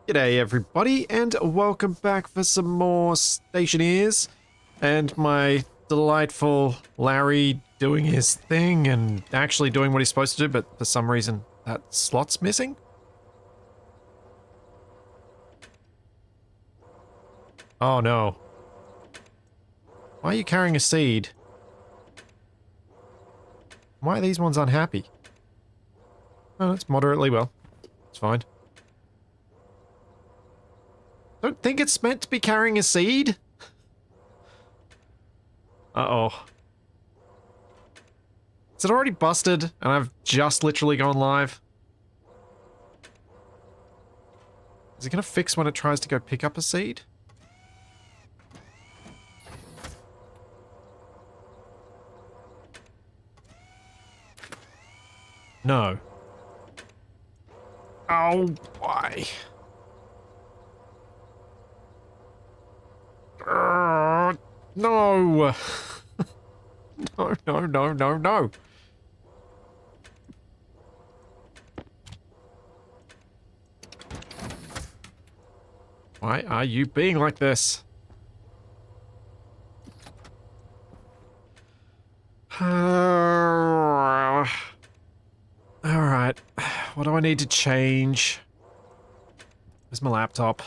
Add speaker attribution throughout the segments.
Speaker 1: G'day everybody, and welcome back for some more Stationeers, and my delightful Larry doing his thing and actually doing what he's supposed to do, but for some reason that slot's missing? Oh no. Why are you carrying a seed? Why are these ones unhappy? Oh, it's moderately well. It's fine. Don't think it's meant to be carrying a seed? Uh-oh. Is it already busted and I've just literally gone live? Is it gonna fix when it tries to go pick up a seed? No. Oh, why? No! No. Why are you being like this? Alright. What do I need to change? Where's my laptop?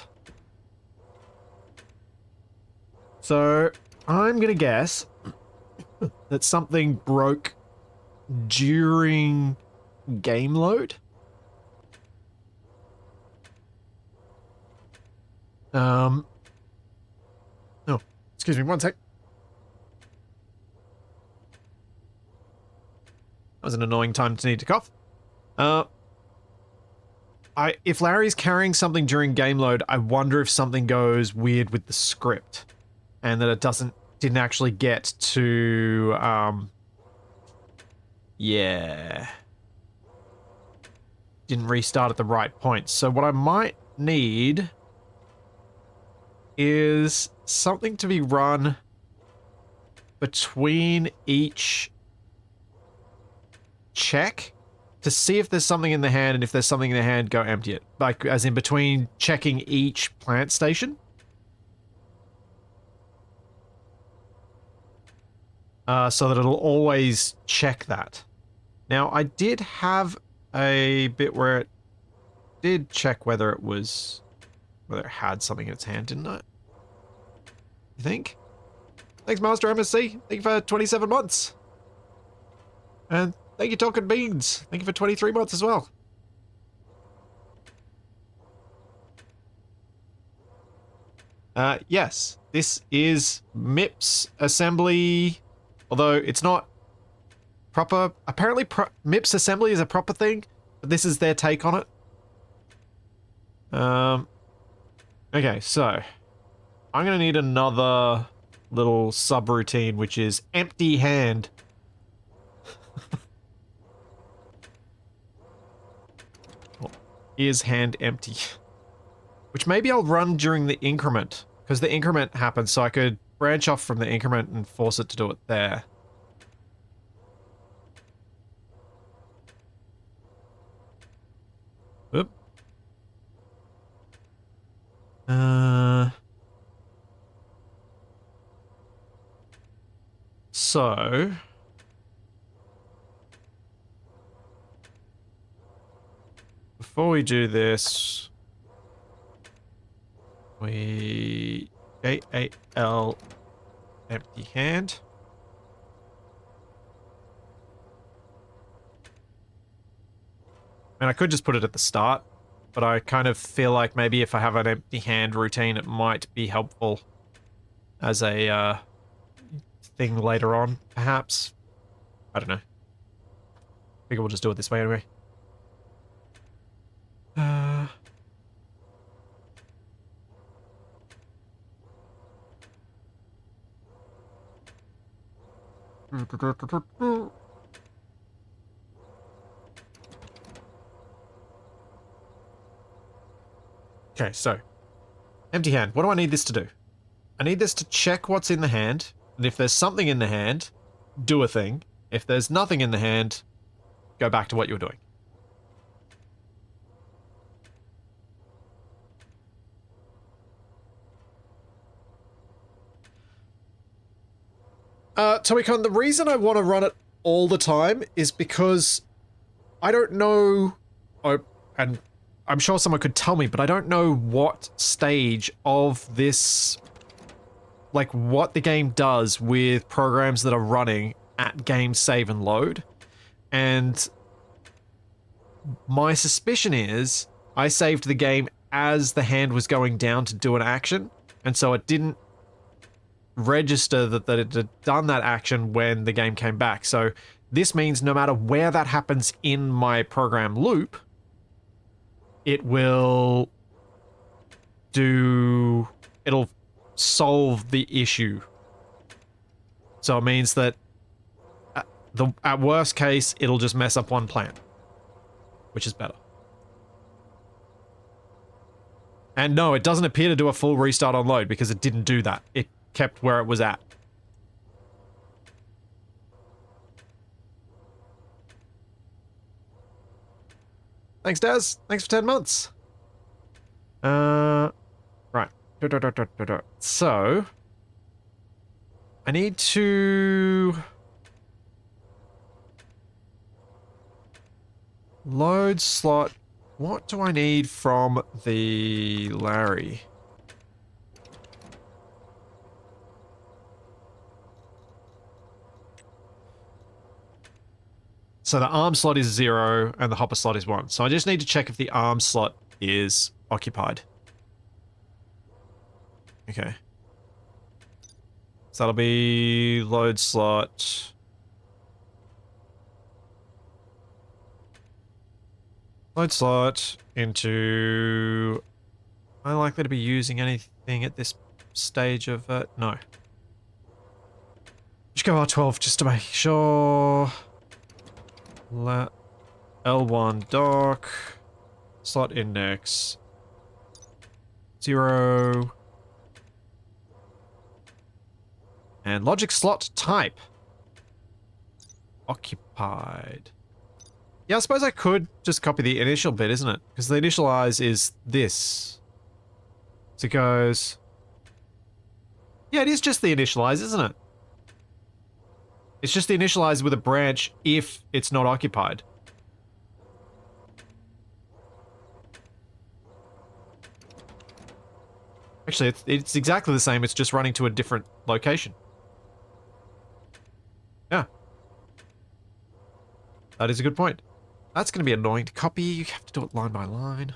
Speaker 1: So, I'm gonna guess that something broke during game load. Oh, excuse me, one sec. That was an annoying time to need to cough. If Larry's carrying something during game load, I wonder if something goes weird with the script. And that it didn't actually get to, yeah. Didn't restart at the right point. So what I might need is something to be run between each check to see if there's something in the hand, and if there's something in the hand, go empty it. Like, as in between checking each plant station. So that it'll always check that. Now, I did have a bit where it did check whether it had something in its hand, didn't it? You think? Thanks, Master MSC. Thank you for 27 months. And thank you, Talking Beans. Thank you for 23 months as well. Yes. This is MIPS assembly. Although it's not proper. Apparently MIPS assembly is a proper thing, but this is their take on it. Okay, so I'm gonna need another little subroutine, which is empty hand. Is hand empty? Which maybe I'll run during the increment, because the increment happens, so I could branch off from the increment and force it to do it there. Oop. So before we do this, we AAL empty hand. And I could just put it at the start, but I kind of feel like maybe if I have an empty hand routine, it might be helpful as a thing later on, perhaps. I don't know. I think we'll just do it this way anyway. Okay, so empty hand. What do I need this to do? I need this to check what's in the hand, and if there's something in the hand, do a thing. If there's nothing in the hand, go back to what you were doing. Tomicon, the reason I want to run it all the time is because I don't know, and I'm sure someone could tell me, but I don't know what stage of this, like what the game does with programs that are running at game save and load. And my suspicion is I saved the game as the hand was going down to do an action, and so it didn't register that it had done that action when the game came back. So this means no matter where that happens in my program loop, it will it'll solve the issue. So it means that at worst case, it'll just mess up one plant, which is better. And no, it doesn't appear to do a full restart on load because it didn't do that. It kept where it was at. Thanks, Daz. Thanks for 10 months. Right. So, I need to load slot. What do I need from the Larry? So the arm slot is 0 and the hopper slot is 1. So I just need to check if the arm slot is occupied. Okay. So that'll be load slot. Load slot into... Am I likely to be using anything at this stage of it? No. Just go R12 just to make sure. L1 dock. Slot index. 0. And logic slot type. Occupied. Yeah, I suppose I could just copy the initial bit, isn't it? Because the initialize is this. So it goes... Yeah, it is just the initialize, isn't it? It's just the initialize with a branch if it's not occupied. Actually, it's exactly the same, it's just running to a different location. Yeah. That is a good point. That's going to be annoying to copy. You have to do it line by line.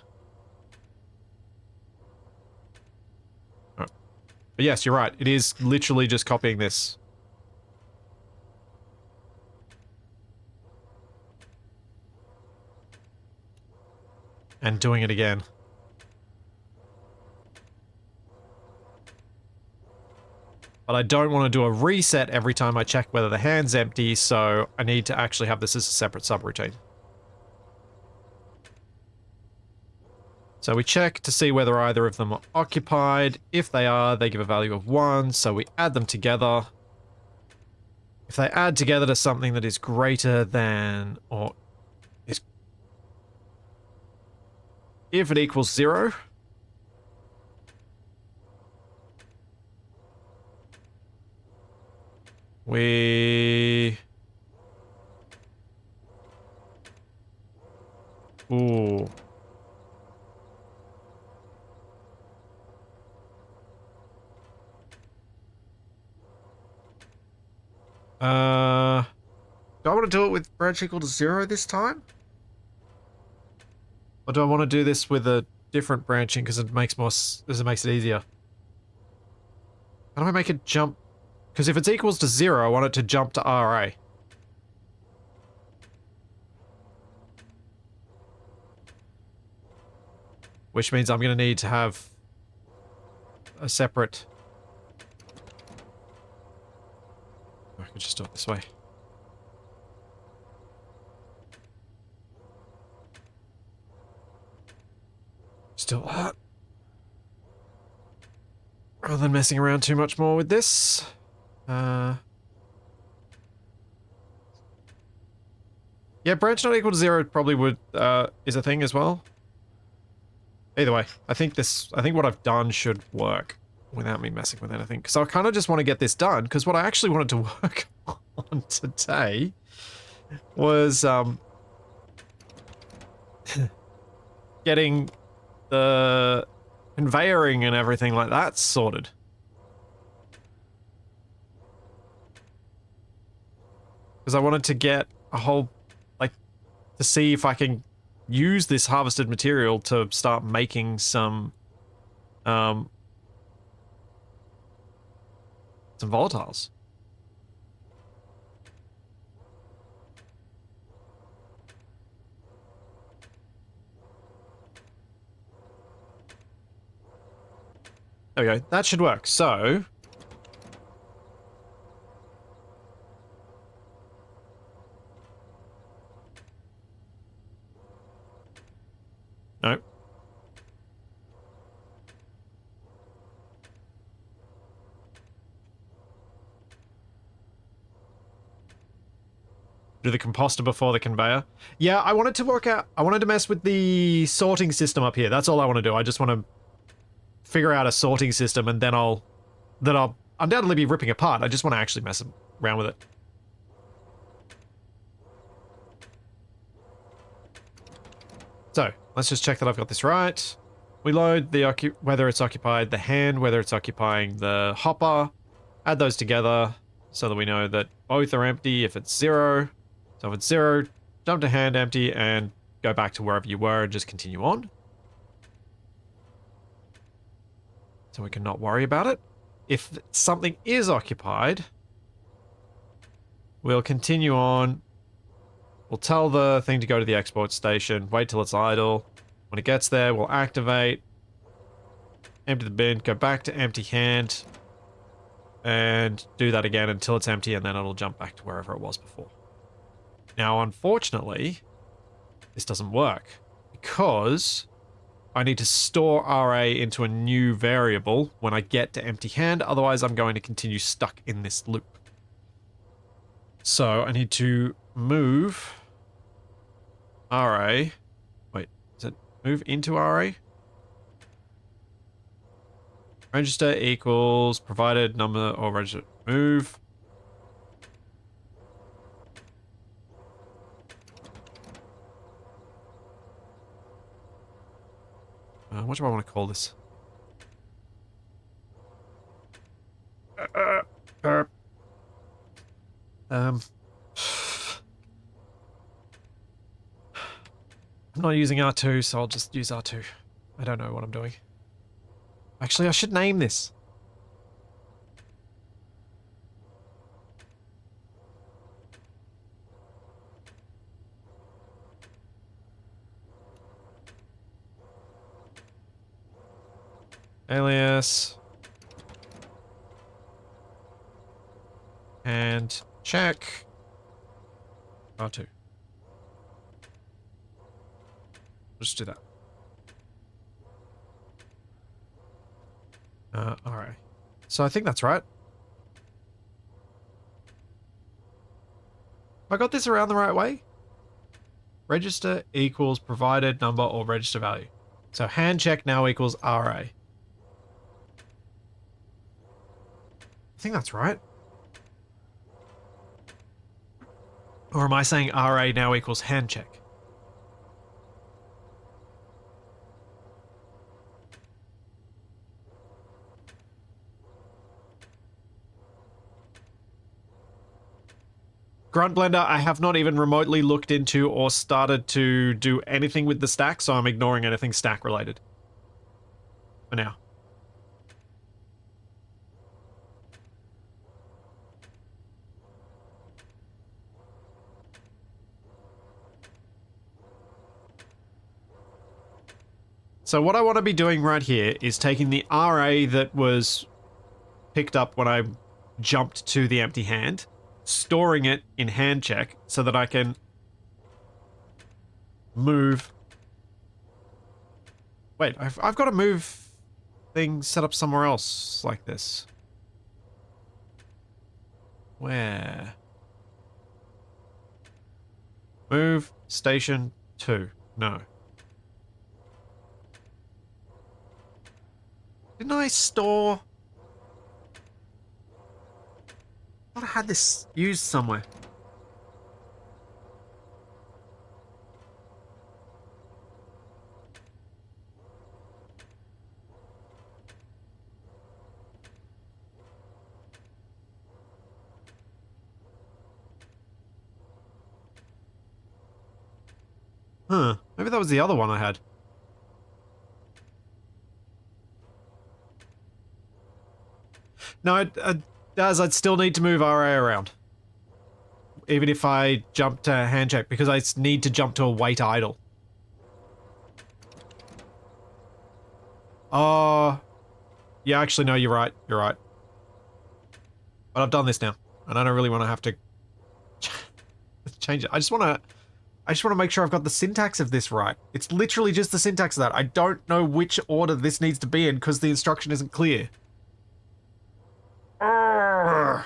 Speaker 1: Oh. But yes, you're right. It is literally just copying this. And doing it again. But I don't want to do a reset every time I check whether the hand's empty, so I need to actually have this as a separate subroutine. So we check to see whether either of them are occupied. If they are, they give a value of 1, so we add them together. If they add together to something that is greater than, or is... If it equals 0... We... Ooh. Do I want to do it with branch equal to 0 this time? Or do I want to do this with a different branching because it makes it easier? How do I make it jump? Because if it's equals to 0, I want it to jump to RA. Which means I'm going to need to have a separate... I could just do it this way. Still hot. Rather than messing around too much more with this. Yeah, branch not equal to 0 probably would, is a thing as well. Either way, I think what I've done should work. without me messing with anything. Because I kind of just want to get this done, because what I actually wanted to work on today was getting the conveyoring and everything like that sorted. Because I wanted to get a whole, like, to see if I can use this harvested material to start making some volatiles. There we go. That should work. So... no. Do the composter before the conveyor. Yeah, I wanted to work out... I wanted to mess with the sorting system up here. That's all I want to do. I just want to figure out a sorting system, and then I'll undoubtedly be ripping apart. I just want to actually mess around with it. So, let's just check that I've got this right. We load the whether it's occupied the hand, whether it's occupying the hopper. Add those together so that we know that both are empty if it's 0. So if it's 0, jump to hand empty and go back to wherever you were and just continue on. So we can not worry about it. If something is occupied, we'll continue on. We'll tell the thing to go to the export station, wait till it's idle. When it gets there, we'll activate, empty the bin, go back to empty hand, and do that again until it's empty, and then it'll jump back to wherever it was before. Now, unfortunately, this doesn't work because I need to store RA into a new variable when I get to empty hand, otherwise I'm going to continue stuck in this loop. So I need to move RA. Wait, is it move into RA? Register equals provided number or register. Move. What do I want to call this? I'm not using R2, so I'll just use R2. I don't know what I'm doing. Actually, I should name this. Alias. And check. R2. Just do that. Alright. So I think that's right. I got this around the right way? Register equals provided number or register value. So hand check now equals RA. I think that's right. Or am I saying RA now equals hand check? Grunt Blender, I have not even remotely looked into or started to do anything with the stack, so I'm ignoring anything stack related. For now. So what I want to be doing right here is taking the RA that was picked up when I jumped to the empty hand, storing it in hand check so that I can move. Wait, I've got to move things set up somewhere else like this. Where? Move station 2. No. Didn't I store had this used somewhere. Huh. Maybe that was the other one I had. No, Daz, I'd still need to move RA around. Even if I jump to handshake, because I need to jump to a wait idle. Oh. Yeah, actually, no, you're right. You're right. But I've done this now, and I don't really want to have to change it. I just want to make sure I've got the syntax of this right. It's literally just the syntax of that. I don't know which order this needs to be in because the instruction isn't clear. Urgh.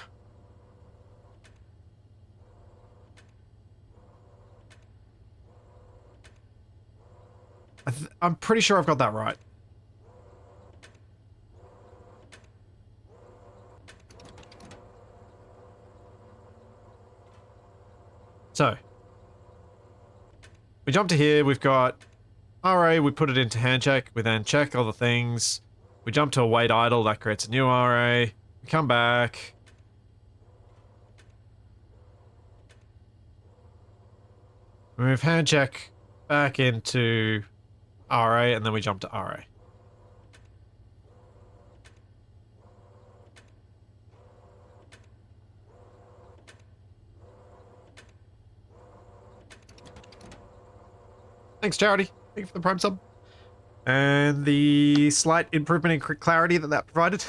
Speaker 1: I'm pretty sure I've got that right. So, we jump to here, we've got RA, we put it into handshake, we then check all the things. We jump to await idle, that creates a new RA. We come back. We move handshake back into RA, and then we jump to RA. Thanks, Charity. Thank you for the Prime sub. And the slight improvement in clarity that provided.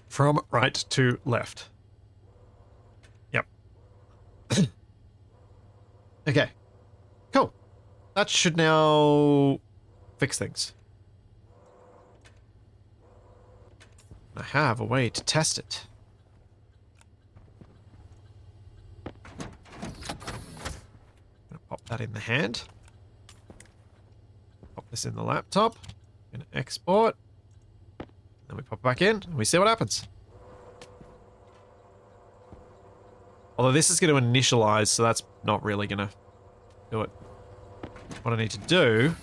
Speaker 1: From right to left. Yep. Okay. Cool. That should now fix things. I have a way to test it. Pop that in the hand. Pop this in the laptop. Gonna export. Then we pop it back in and we see what happens. Although this is going to initialize, so that's not really going to do it. What I need to do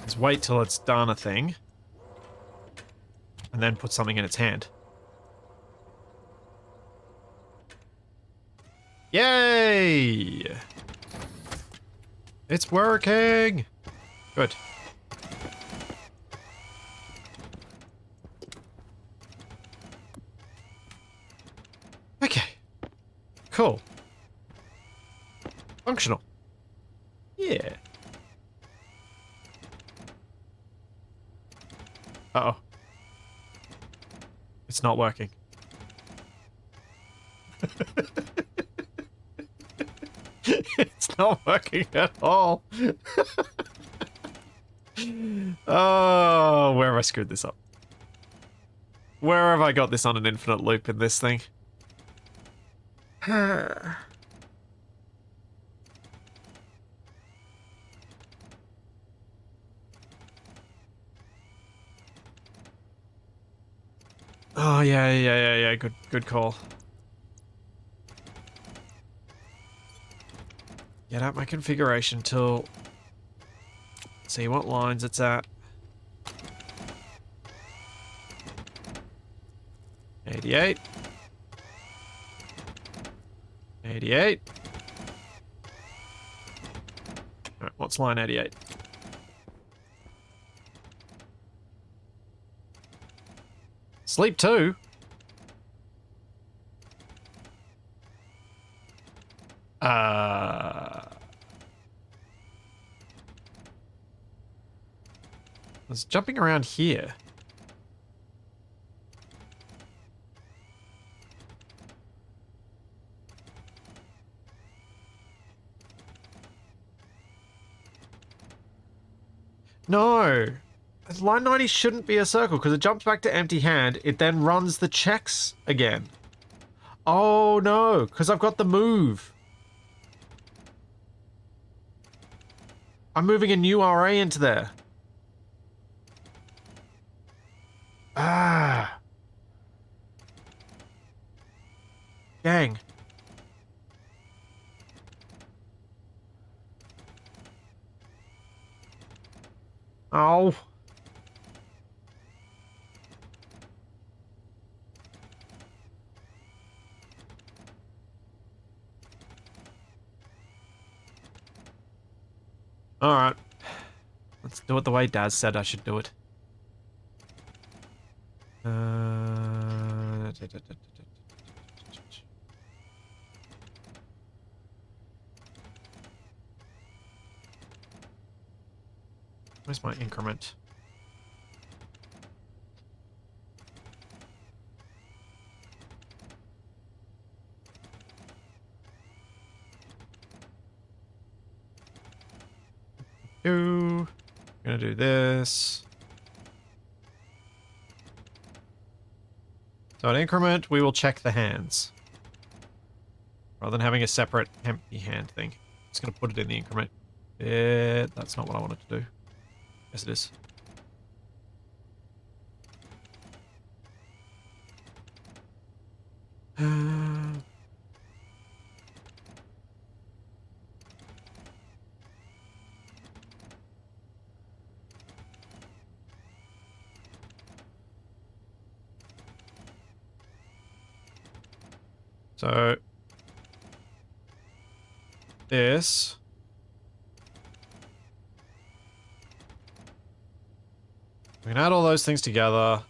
Speaker 1: is wait till it's done a thing and then put something in its hand. Yay! It's working! Good. Okay. Cool. Functional. Yeah. Uh-oh. It's not working. It's not working at all. Oh, where have I screwed this up? Where have I got this on an infinite loop in this thing? Oh, yeah. Good call. Get out my configuration tool. See what lines it's at. 88. 88. Alright, what's line 88? Sleep 2? I was jumping around here. No! Line 90 shouldn't be a circle because it jumps back to empty hand. It then runs the checks again. Oh no, because I've got the move. I'm moving a new RA into there. Dang. Oh. Alright. Let's do it the way Dad said I should do it. Where's my increment? Gonna do this. So at increment, we will check the hands. Rather than having a separate empty hand thing. Just gonna put it in the increment. That's not what I wanted to do. Yes, it is. So this we can add all those things together.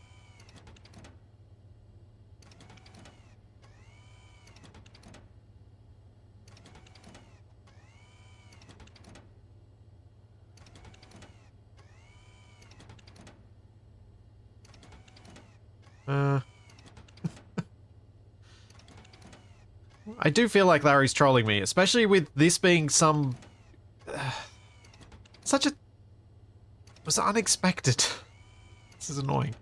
Speaker 1: I do feel like Larry's trolling me, especially with this being some such a it was unexpected. This is annoying.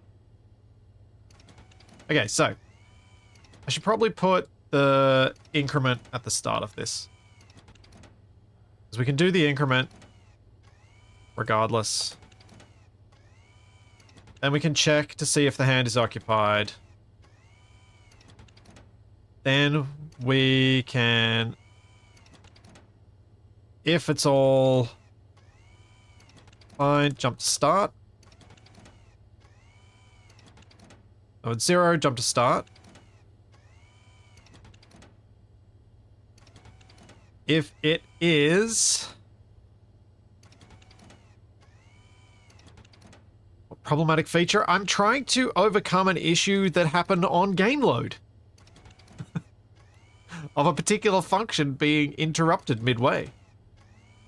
Speaker 1: Okay, so I should probably put the increment at the start of this. Because we can do the increment regardless. Then we can check to see if the hand is occupied. Then we can, if it's all fine, jump to start. Oh, it's 0, jump to start. If it is... problematic feature, I'm trying to overcome an issue that happened on game load. Of a particular function being interrupted midway.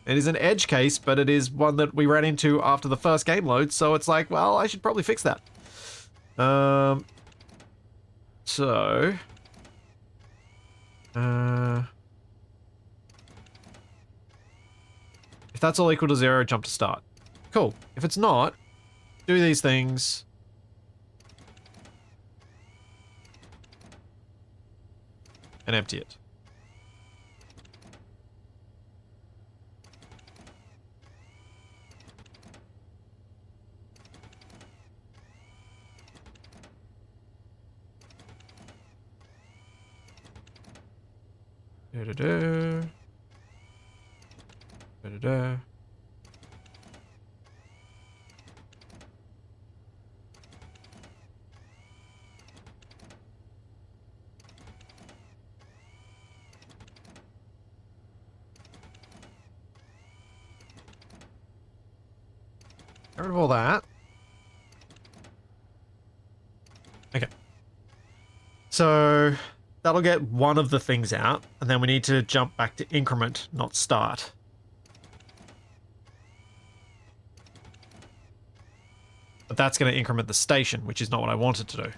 Speaker 1: It is an edge case, but it is one that we ran into after the first game load, so it's like, well, I should probably fix that. So... if that's all equal to 0, jump to start. Cool. If it's not, do these things. And empty it. Da-da-da. Da-da-da. Get rid of all that. Okay. So that'll get one of the things out, and then we need to jump back to increment, not start. But that's going to increment the station, which is not what I wanted to do.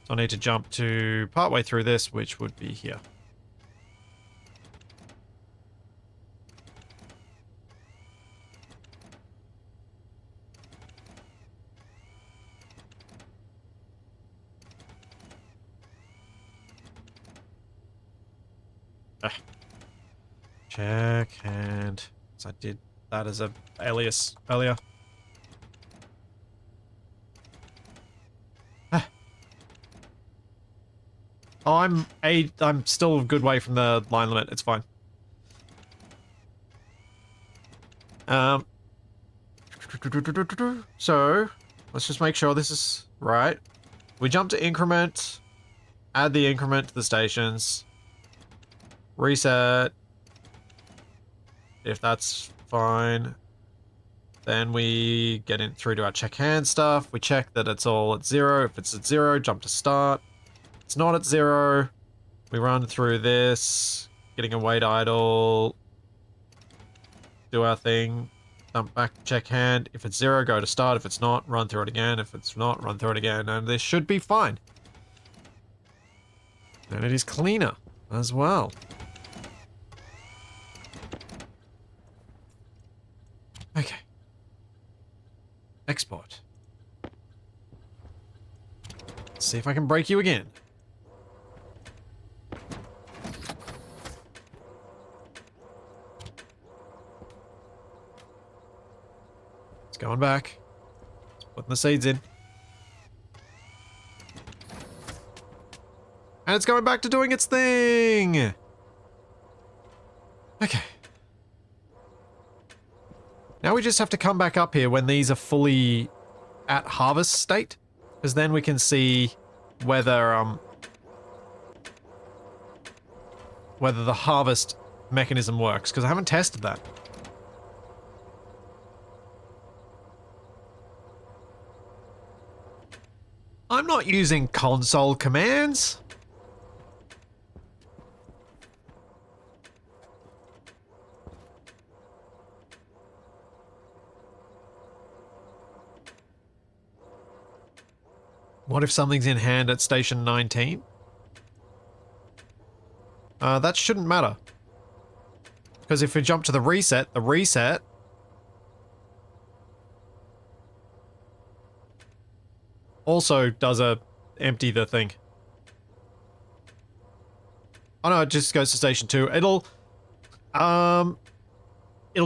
Speaker 1: So I need to jump to partway through this, which would be here. Check hand. So I did that as a alias earlier. Oh, I'm still a good way from the line limit. It's fine. So let's just make sure this is right. We jump to increment, add the increment to the stations, reset. If that's fine, then we get in through to our check hand stuff. We check that it's all at 0. If it's at 0, jump to start. If it's not at 0, we run through this, getting a wait idle, do our thing, dump back to check hand. If it's 0, go to start. If it's not, run through it again. If it's not, run through it again. And this should be fine. And it is cleaner as well. Okay. Export. Let's see if I can break you again. It's going back. It's putting the seeds in. And it's going back to doing its thing! Okay. Now we just have to come back up here when these are fully at harvest state, because then we can see whether the harvest mechanism works, because I haven't tested that. I'm not using console commands. What if something's in hand at station 19? That shouldn't matter. Because if we jump to the reset also does empty the thing. Oh no, it just goes to station 2. It'll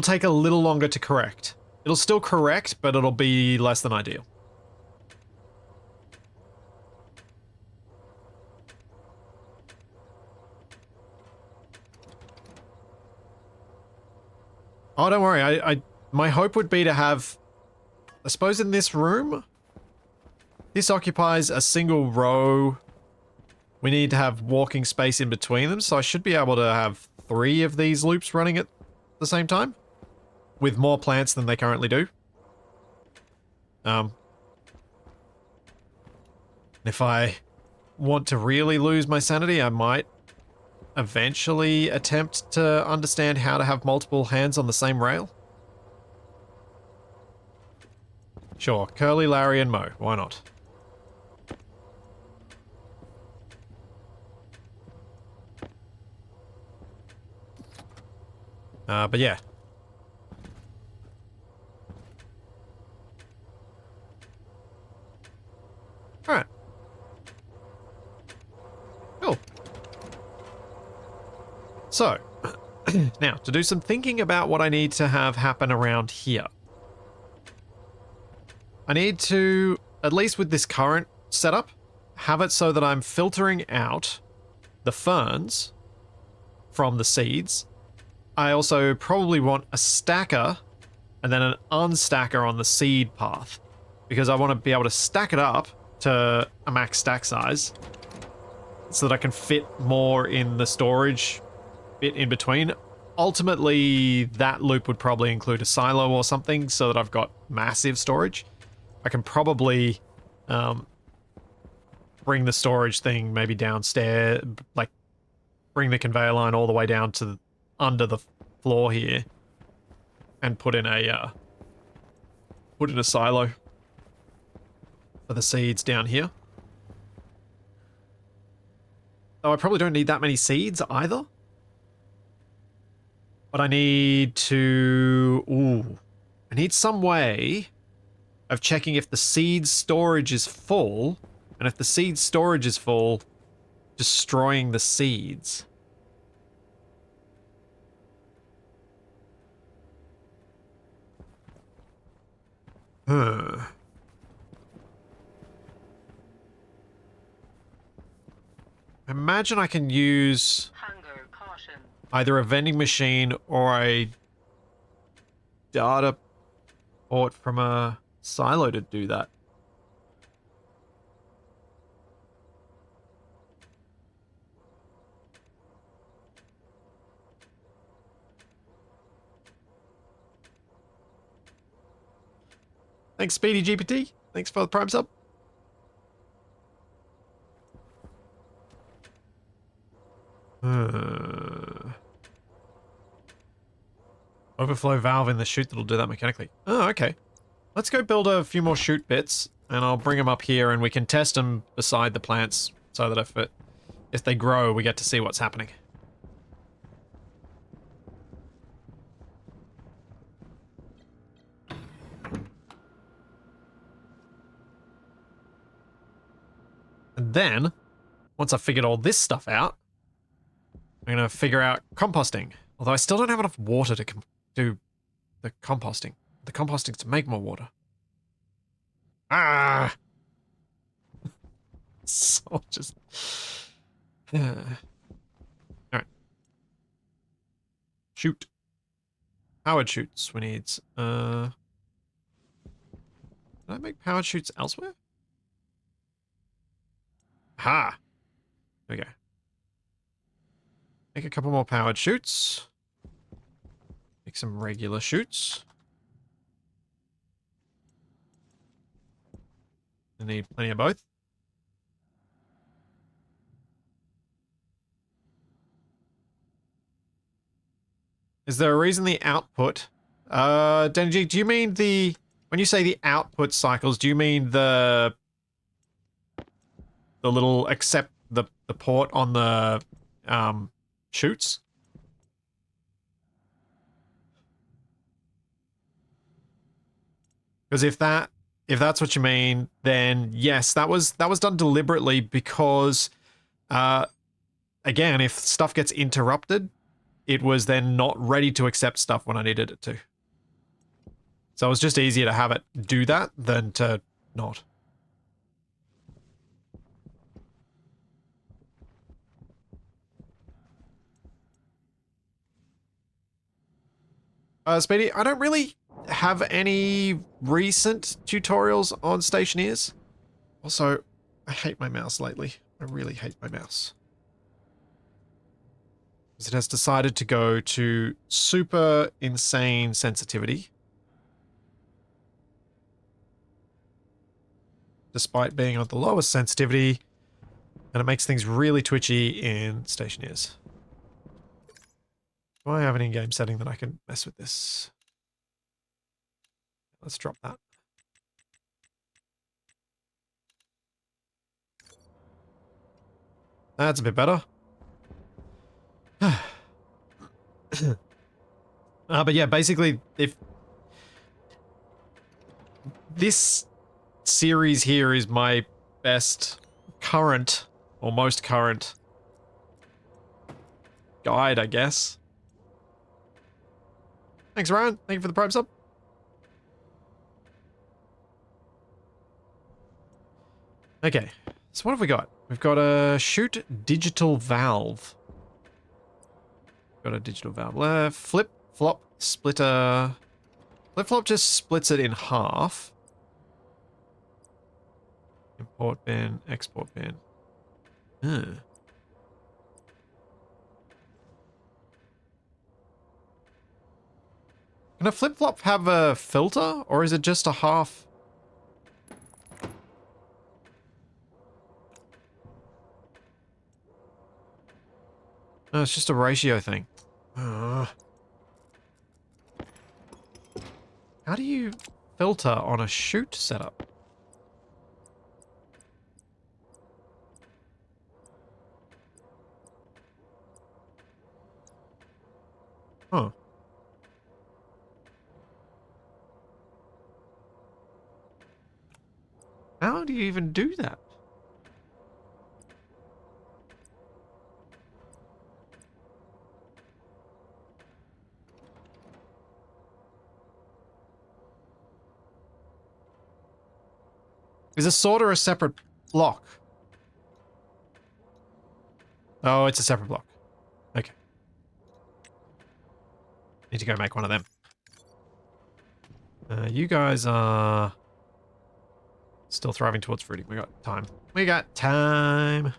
Speaker 1: take a little longer to correct. It'll still correct, but it'll be less than ideal. Oh, don't worry. My hope would be to have, I suppose in this room, this occupies a single row. We need to have walking space in between them, so I should be able to have 3 of these loops running at the same time, with more plants than they currently do. If I want to really lose my sanity, I might eventually attempt to understand how to have multiple hands on the same rail. Sure, Curly, Larry, and Mo. Why not? But yeah. Alright. Cool. So, now, to do some thinking about what I need to have happen around here. I need to, at least with this current setup, have it so that I'm filtering out the ferns from the seeds. I also probably want a stacker and then an unstacker on the seed path, because I want to be able to stack it up to a max stack size so that I can fit more in the storage bit in between. Ultimately, that loop would probably include a silo or something so that I've got massive storage. I can probably bring the storage thing maybe downstairs, like bring the conveyor line all the way down to under the floor here and put in a silo for the seeds down here. Though I probably don't need that many seeds either. But I need to... I need some way of checking if the seed storage is full, and if the seed storage is full, destroying the seeds. I imagine I can use either a vending machine or a data port from a silo to do that. Thanks, Speedy GPT. Thanks for the Prime sub. Overflow valve in the chute that'll do that mechanically. Oh, okay. Let's go build a few more chute bits, and I'll bring them up here, and we can test them beside the plants, so that if they grow, we get to see what's happening. And then, once I've figured all this stuff out, I'm going to figure out composting. Although I still don't have enough water to do the composting. The composting's to make more water. Ah! So just... Alright. Shoot. Powered chutes we need. Did I make powered chutes elsewhere? Ha! There we go. Make a couple more powered chutes. Make some regular chutes. I need plenty of both. Is there a reason the output... Denji, do you mean the... When you say the output cycles, do you mean the little accept the port on the chutes? Because if that's what you mean, then yes, that was done deliberately because again, if stuff gets interrupted, it was then not ready to accept stuff when I needed it to. So it was just easier to have it do that than to not. Speedy, I don't really have any recent tutorials on Stationeers. Also, I hate my mouse lately. I really hate my mouse. Because it has decided to go to super insane sensitivity. Despite being on the lowest sensitivity, and it makes things really twitchy in Stationeers. Do I have an in-game setting that I can mess with this? Let's drop that. That's a bit better. But yeah, basically, if this series here is my best current, or most current guide, I guess. Thanks, Ryan. Thank you for the Prime sub. Okay, so what have we got? We've got a chute digital valve. Got a digital valve. Flip, flop, splitter. Flip, flop just splits it in half. Import bin, export bin. Can a flip-flop have a filter, or is it just a half? No, it's just a ratio thing. How do you filter on a chute setup? Huh. How do you even do that? Is a sorter a separate block? Oh, it's a separate block. Okay. Need to go make one of them. You guys are still thriving towards fruiting. We got time. We got time.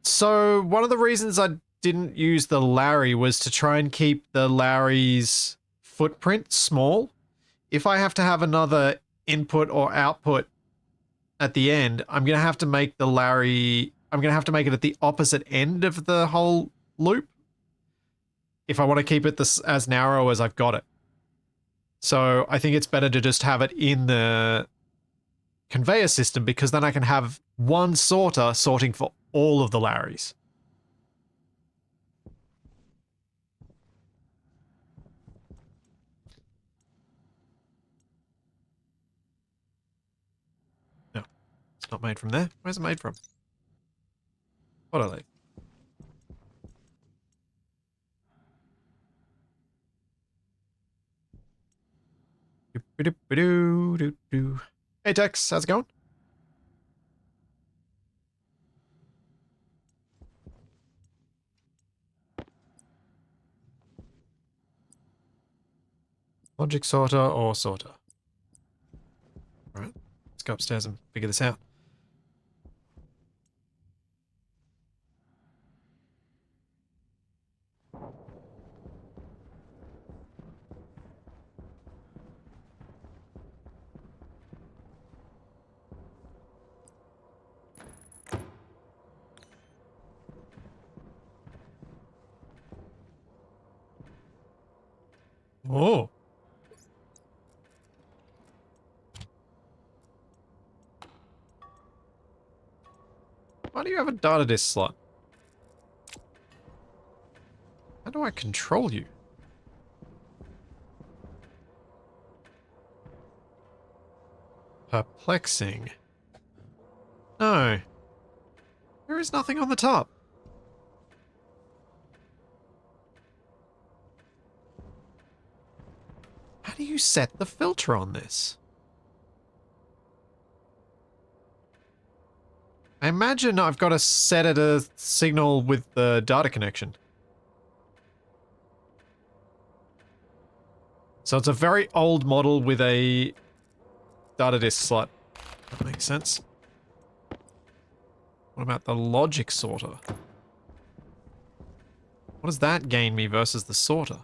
Speaker 1: So one of the reasons I didn't use the Larry was to try and keep the Larry's footprint small. If I have to have another input or output at the end, I'm going to have to make the Larry... I'm going to have to make it at the opposite end of the whole loop if I want to keep it this as narrow as I've got it. So I think it's better to just have it in the conveyor system, because then I can have one sorter sorting for all of the Larrys. No, it's not made from there. Where's it made from? What are they? Hey Tex, how's it going? Logic sorter or sorter? Alright, let's go upstairs and figure this out. Oh. Why do you have a data disk slot? How do I control you? Perplexing. No. There is nothing on the top. How do you set the filter on this? I imagine I've got to set it a signal with the data connection. So it's a very old model with a data disk slot. That makes sense. What about the logic sorter? What does that gain me versus the sorter?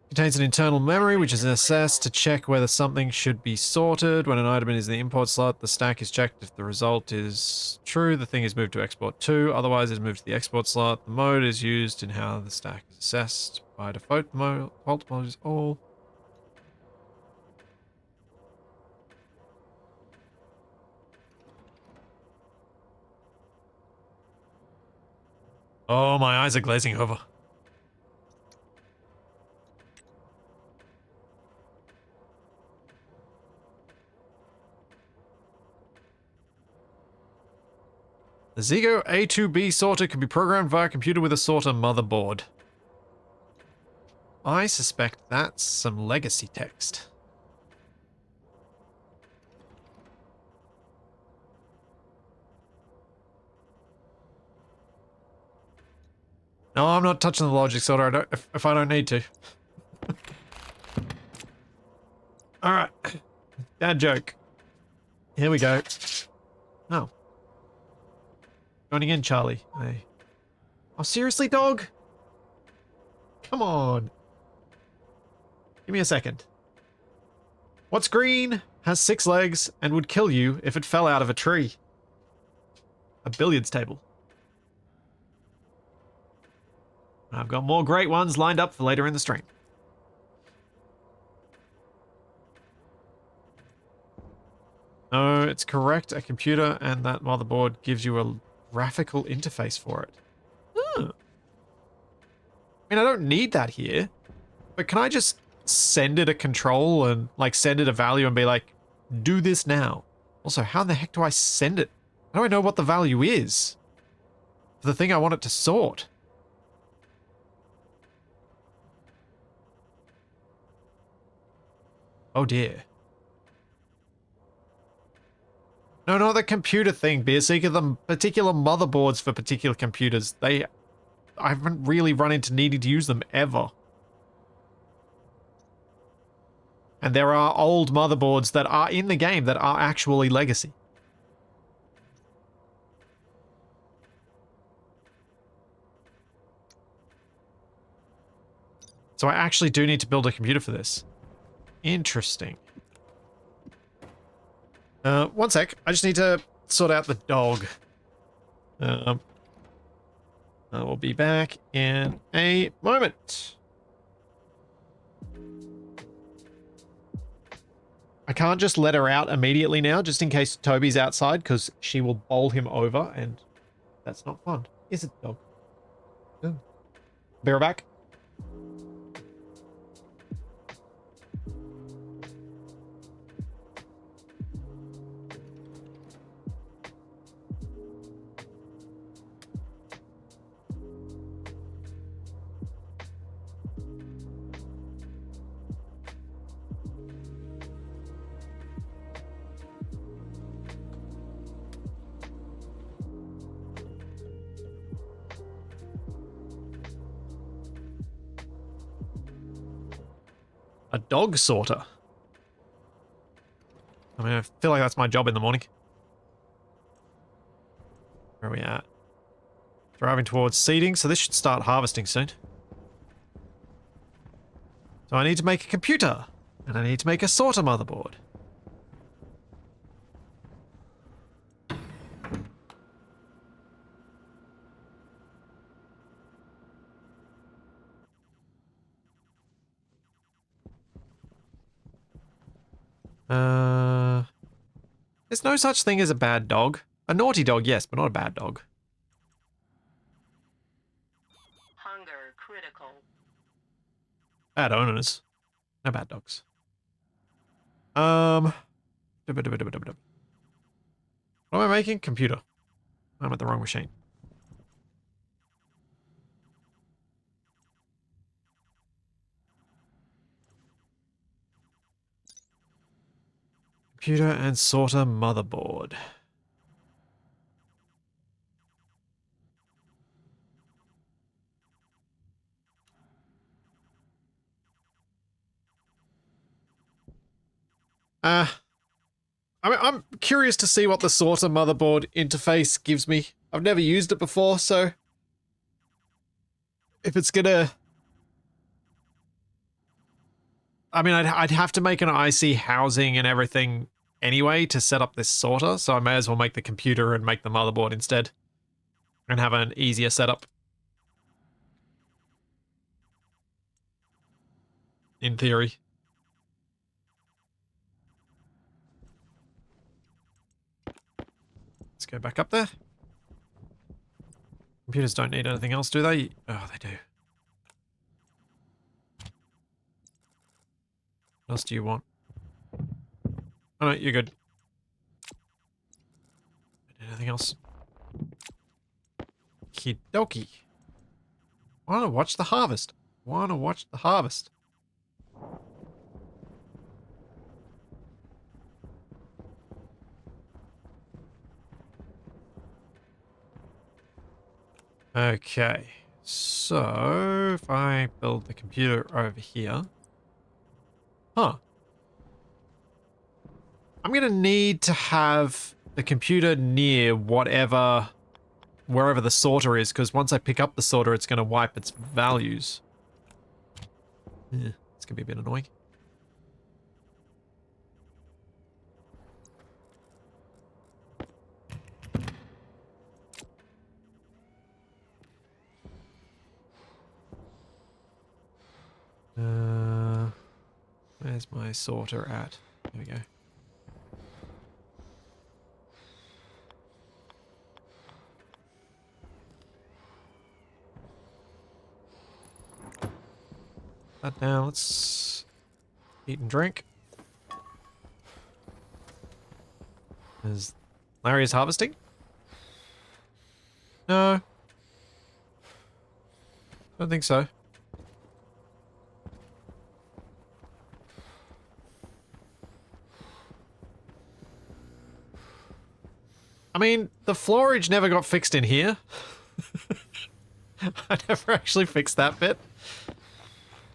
Speaker 1: Contains an internal memory which is assessed to check whether something should be sorted. When an item is in the import slot, the stack is checked. If the result is true, the thing is moved to export 2. Otherwise, it's moved to the export slot. The mode is used in how the stack is assessed. By default mode is all. Oh, my eyes are glazing over. The Zigo A2B sorter can be programmed via a computer with a sorter motherboard. I suspect that's some legacy text. No, I'm not touching the logic sorter if I don't need to. Alright. Bad joke. Here we go. Oh. Joining in, Charlie. Hey. Oh, seriously, dog? Come on. Give me a second. What's green, has 6 legs, and would kill you if it fell out of a tree? A billiards table. I've got more great ones lined up for later in the stream. No, it's correct. A computer and that motherboard gives you a graphical interface for it. I mean, I don't need that here, but can I just send it a control and like send it a value and be like, do this now. Also, how in the heck do I send it? How do I know what the value is for the thing I want it to sort? Oh dear. No, not the computer thing, Beerseeker. The particular motherboards for particular computers. I haven't really run into needing to use them ever. And there are old motherboards that are in the game that are actually legacy. So I actually do need to build a computer for this. Interesting. One sec. I just need to sort out the dog. I will be back in a moment. I can't just let her out immediately now, just in case Toby's outside, because she will bowl him over, and that's not fun. Is it, dog? No. Be right back. A dog sorter. I mean, I feel like that's my job in the morning. Where are we at? Driving towards seeding, so this should start harvesting soon. So I need to make a computer, and I need to make a sorter motherboard. There's no such thing as a bad dog. A naughty dog, yes, but not a bad dog.
Speaker 2: Hunger critical.
Speaker 1: Bad owners. No bad dogs. What am I making? Computer. I'm at the wrong machine. Computer and sorter motherboard. I'm curious to see what the sorter motherboard interface gives me. I've never used it before, so if it's gonna... I mean, I'd have to make an IC housing and everything anyway to set up this sorter, so I may as well make the computer and make the motherboard instead. And have an easier setup. In theory. Let's go back up there. Computers don't need anything else, do they? Oh, they do. What else do you want? Oh no, you're good. Anything else? Kidoki. Wanna watch the harvest. Wanna watch the harvest. Okay, so if I build the computer over here. Huh. I'm gonna need to have the computer near wherever the sorter is, because once I pick up the sorter, it's gonna wipe its values. Yeah, it's gonna be a bit annoying. Where's my sorter at? There we go. That now, let's Eat and drink. Is Larry is harvesting? No. Don't think so. I mean, the floorage never got fixed in here. I never actually fixed that bit.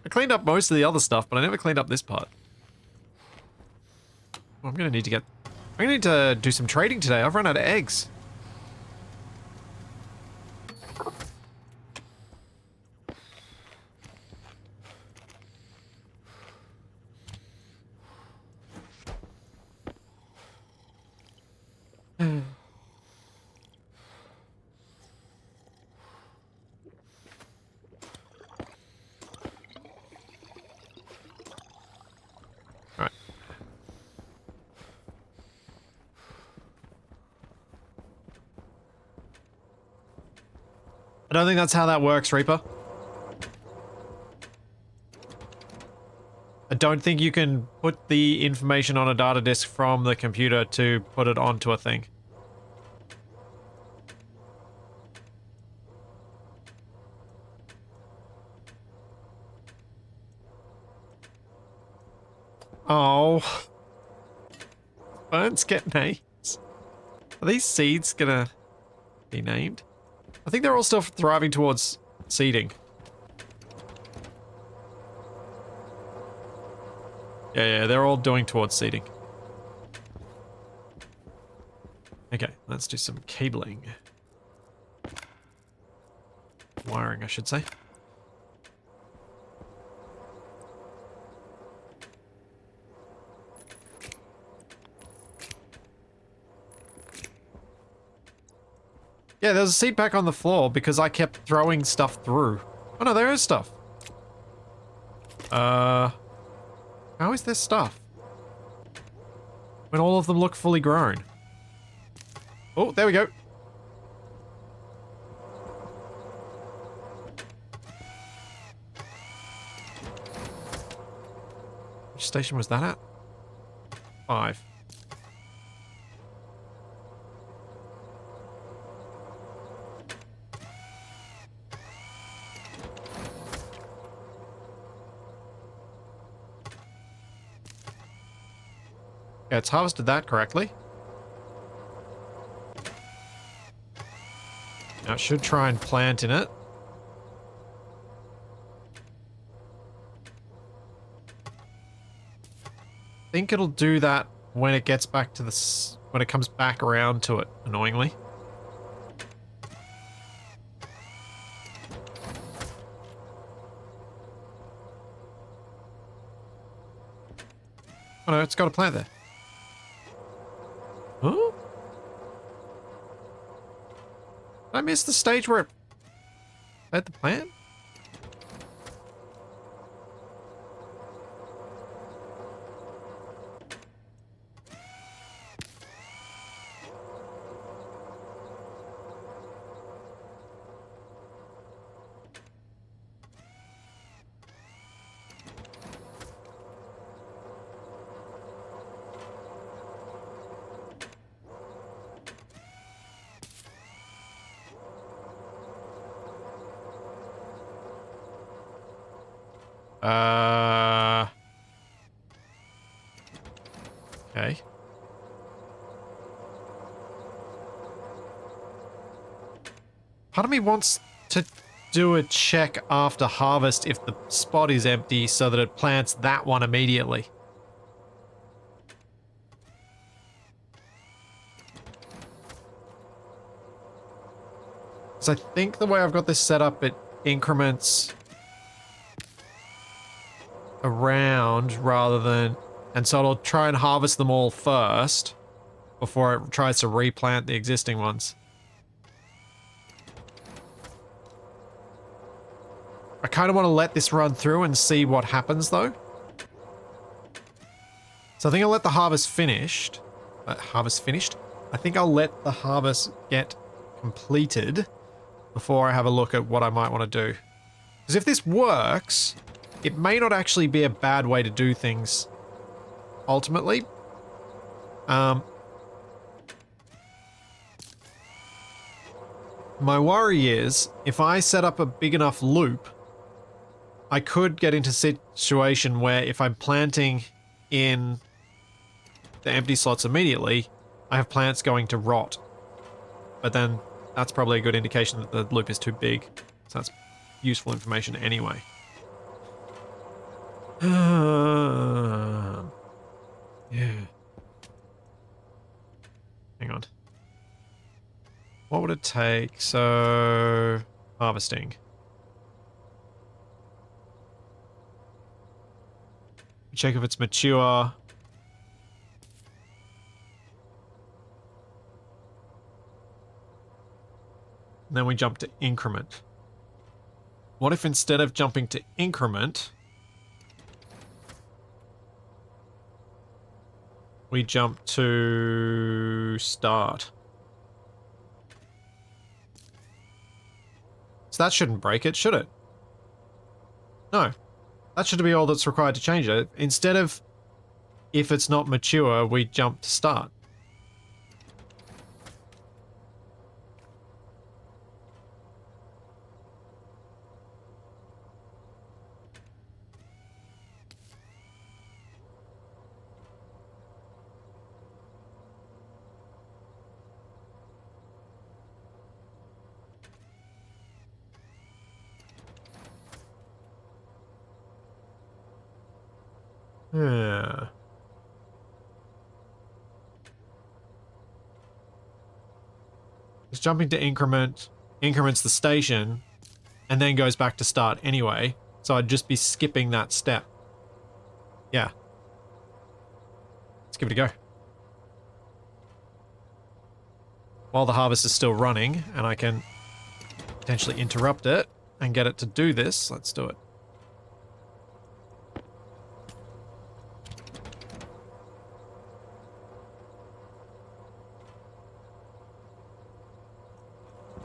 Speaker 1: I cleaned up most of the other stuff, but I never cleaned up this part. I'm gonna need to do some trading today. I've run out of eggs. Alright. I don't think that's how that works, Reaper. I don't think you can put the information on a data disk from the computer to put it onto a thing. Oh. Burns get names. Are these seeds gonna be named? I think they're all still thriving towards seeding. Yeah, they're all doing towards seeding. Okay, let's do some cabling. Wiring, I should say. Yeah, there's a seed pack on the floor because I kept throwing stuff through. Oh no, there is stuff. How is there stuff? When all of them look fully grown. Oh, there we go. Which station was that at? 5. Yeah, it's harvested that correctly. Now it should try and plant in it. I think it'll do that when it gets back to when it comes back around to it, annoyingly. Oh no, it's got a plant there. Huh? Did I miss the stage where it had the plant? Okay. Part of me wants to do a check after harvest if the spot is empty so that it plants that one immediately. Because I think the way I've got this set up, it increments around rather than... And so it'll try and harvest them all first before it tries to replant the existing ones. I kind of want to let this run through and see what happens though. So I think I'll let the harvest finished. I think I'll let the harvest get completed before I have a look at what I might want to do. Because if this works, it may not actually be a bad way to do things ultimately. My worry is, if I set up a big enough loop, I could get into a situation where if I'm planting in the empty slots immediately, I have plants going to rot. But then that's probably a good indication that the loop is too big. So that's useful information anyway. Yeah. Hang on. What would it take? So, harvesting. Check if it's mature. And then we jump to increment. What if instead of jumping to increment, we jump to start? So that shouldn't break it, should it? No. That should be all that's required to change it. Instead of, if it's not mature, we jump to start. Yeah. Just jumping to increment, increments the station, and then goes back to start anyway. So I'd just be skipping that step. Yeah. Let's give it a go. While the harvest is still running, and I can potentially interrupt it and get it to do this, let's do it.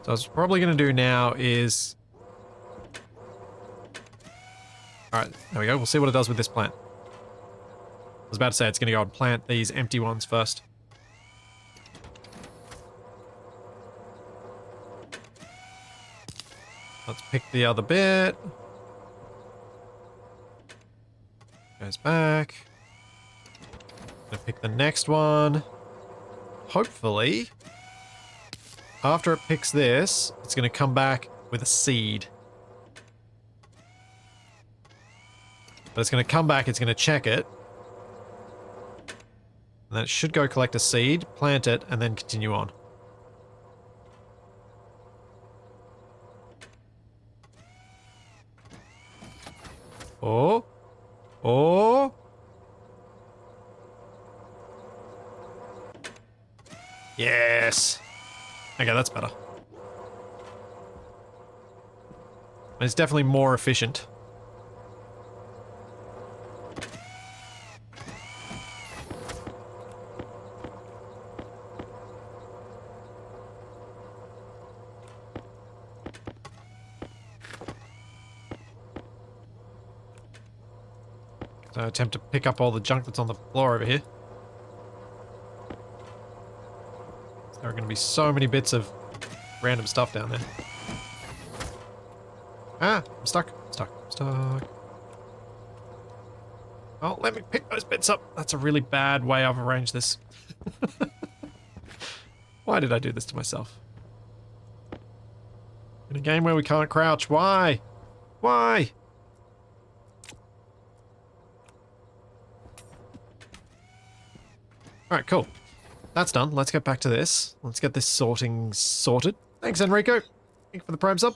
Speaker 1: So what I was probably going to do now is... Alright, there we go. We'll see what it does with this plant. I was about to say it's going to go and plant these empty ones first. Let's pick the other bit. Goes back. Gonna pick the next one. Hopefully, after it picks this, it's gonna come back with a seed. But it's gonna come back, it's gonna check it. And then it should go collect a seed, plant it, and then continue on. Oh. Oh. Yes. Okay, that's better. It's definitely more efficient. So I attempt to pick up all the junk that's on the floor over here. There are going to be so many bits of random stuff down there. Ah, I'm stuck. Stuck. Stuck. Oh, let me pick those bits up. That's a really bad way I've arranged this. Why did I do this to myself? In a game where we can't crouch. Why? Why? Alright, cool. That's done. Let's get back to this. Let's get this sorting sorted. Thanks, Enrico. Thank you for the Prime sub.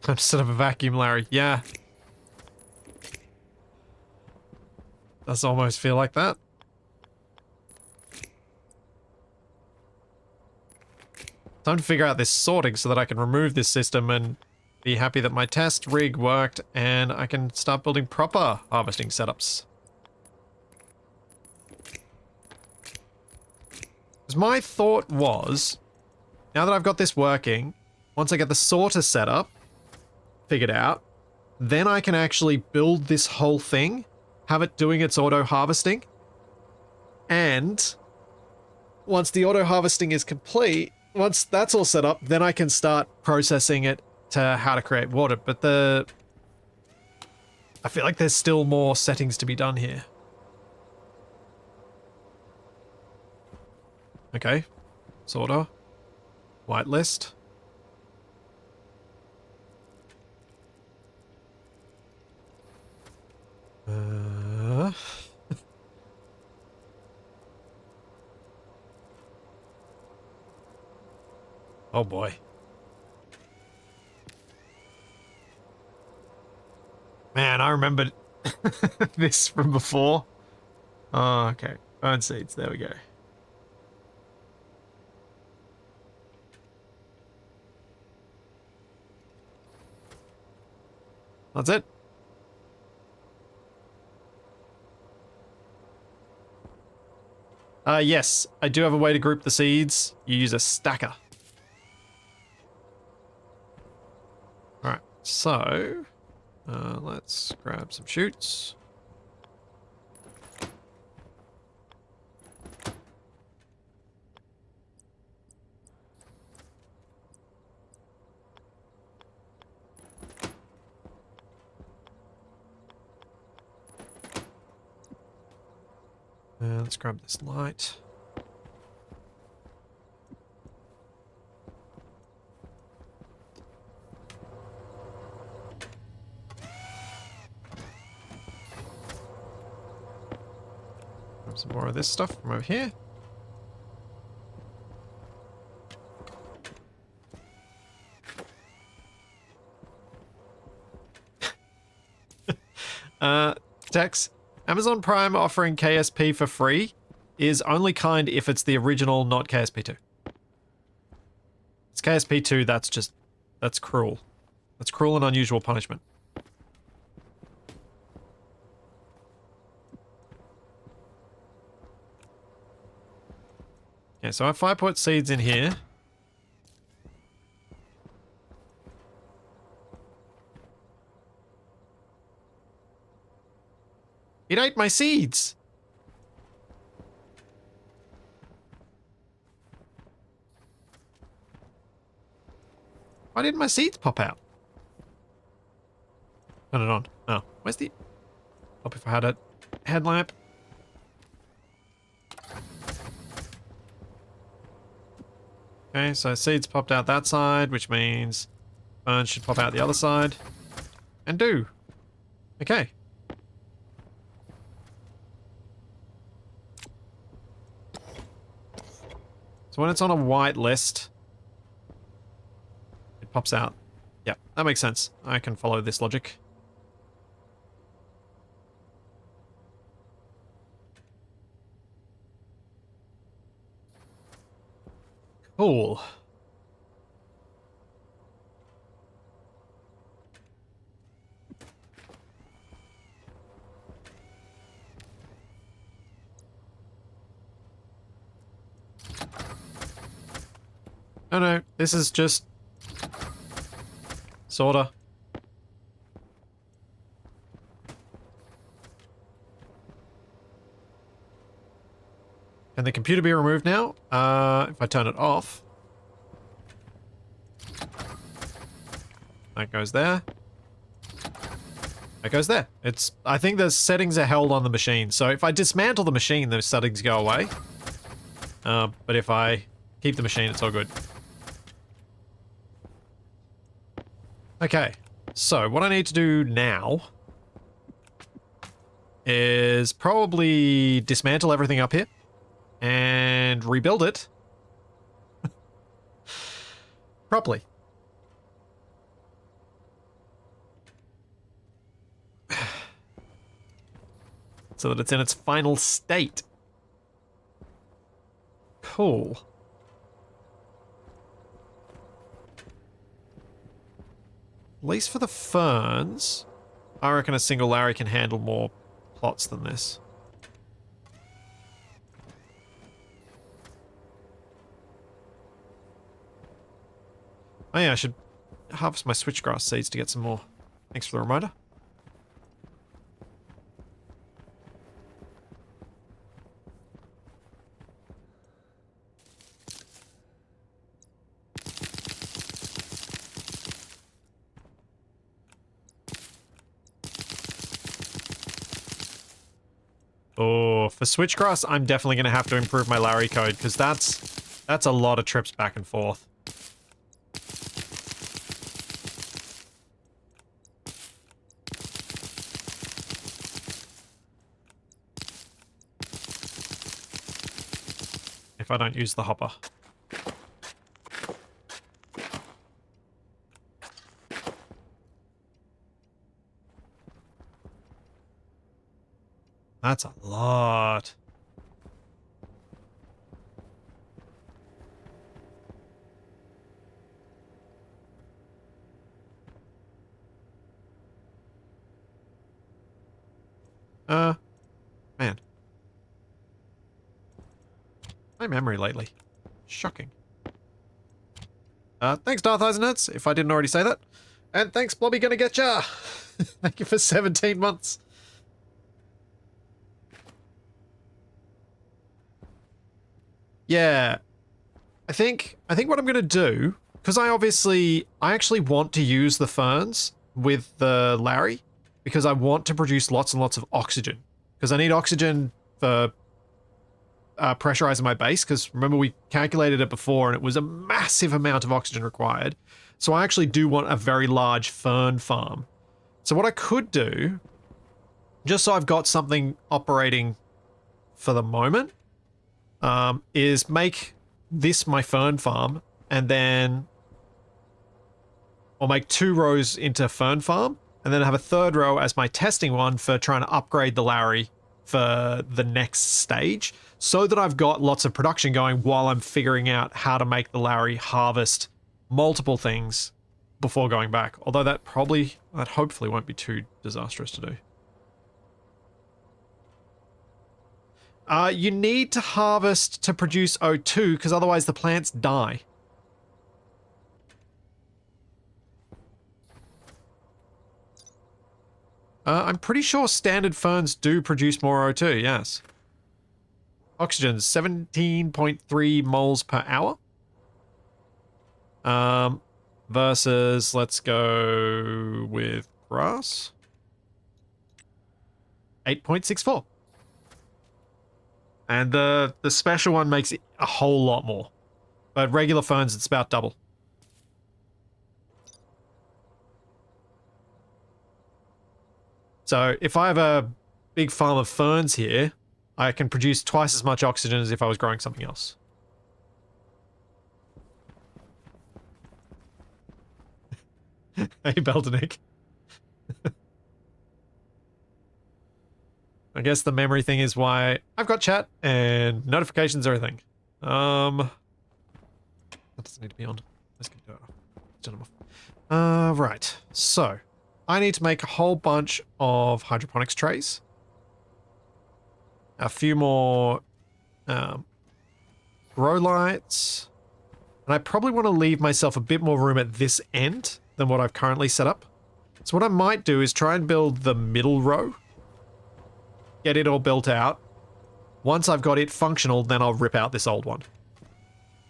Speaker 1: I'm set up a vacuum, Larry. Yeah. Does almost feel like that. Time to figure out this sorting so that I can remove this system and be happy that my test rig worked and I can start building proper harvesting setups. Because my thought was, now that I've got this working, once I get the sorter set up, figured out, then I can actually build this whole thing, have it doing its auto harvesting, and once the auto harvesting is complete, once that's all set up, then I can start processing it to how to create water. But I feel like there's still more settings to be done here. Okay. Sorter. Whitelist. Oh boy. Man, I remembered this from before. Oh, okay. Burn seeds. There we go. That's it. Yes, I do have a way to group the seeds. You use a stacker. Alright, so let's grab some shoots. Let's grab this light. Grab some more of this stuff from over here. Tex, Amazon Prime offering KSP for free is only kind if it's the original, not KSP2. It's KSP2, that's cruel. That's cruel and unusual punishment. Okay, so if I put seeds in here... It ate my seeds! Why didn't my seeds pop out? Turn it on. Oh, where's the... Hope if I had a headlamp. Okay, so seeds popped out that side, which means burns should pop out the other side. And do. Okay. So when it's on a white list, it pops out. Yeah, that makes sense. I can follow this logic. Cool. No, this is just... sorta. Can the computer be removed now? If I turn it off. That goes there. That goes there. It's... I think the settings are held on the machine, so if I dismantle the machine, those settings go away. But if I keep the machine, it's all good. Okay, so what I need to do now is probably dismantle everything up here and rebuild it properly. So that it's in its final state. Cool. least for the ferns, I reckon a single Larry can handle more plots than this. Oh yeah, I should harvest my switchgrass seeds to get some more. Thanks for the reminder. Oh, for switchgrass, I'm definitely going to have to improve my Larry code, because that's a lot of trips back and forth. If I don't use the hopper. That's a lot. Man. My memory lately. Shocking. Thanks, Darth Eisenherz, if I didn't already say that. And thanks, Blobby Gonna Getcha! Thank you for 17 months. Yeah. I think what I'm gonna do, because I actually want to use the ferns with the Larry, because I want to produce lots and lots of oxygen. Because I need oxygen for pressurizing my base, because remember we calculated it before and it was a massive amount of oxygen required. So I actually do want a very large fern farm. So what I could do, just so I've got something operating for the moment, is make this my fern farm, and then I'll make 2 rows into fern farm, and then have a 3rd row as my testing one for trying to upgrade the Larry for the next stage, so that I've got lots of production going while I'm figuring out how to make the Larry harvest multiple things before going back. Although that hopefully won't be too disastrous to do. You need to harvest to produce O2, because otherwise the plants die. I'm pretty sure standard ferns do produce more O2, yes. Oxygen, 17.3 moles per hour. Versus, let's go with grass. 8.64. And the special one makes it a whole lot more. But regular ferns, it's about double. So if I have a big farm of ferns here, I can produce twice as much oxygen as if I was growing something else. Hey, Beldenik. I guess the memory thing is why I've got chat and notifications, everything. That doesn't need to be on. Let's get it off. Turn them off. Right. So, I need to make a whole bunch of hydroponics trays. A few more grow lights. And I probably want to leave myself a bit more room at this end than what I've currently set up. So what I might do is try and build the middle row. Get it all built out. Once I've got it functional, then I'll rip out this old one.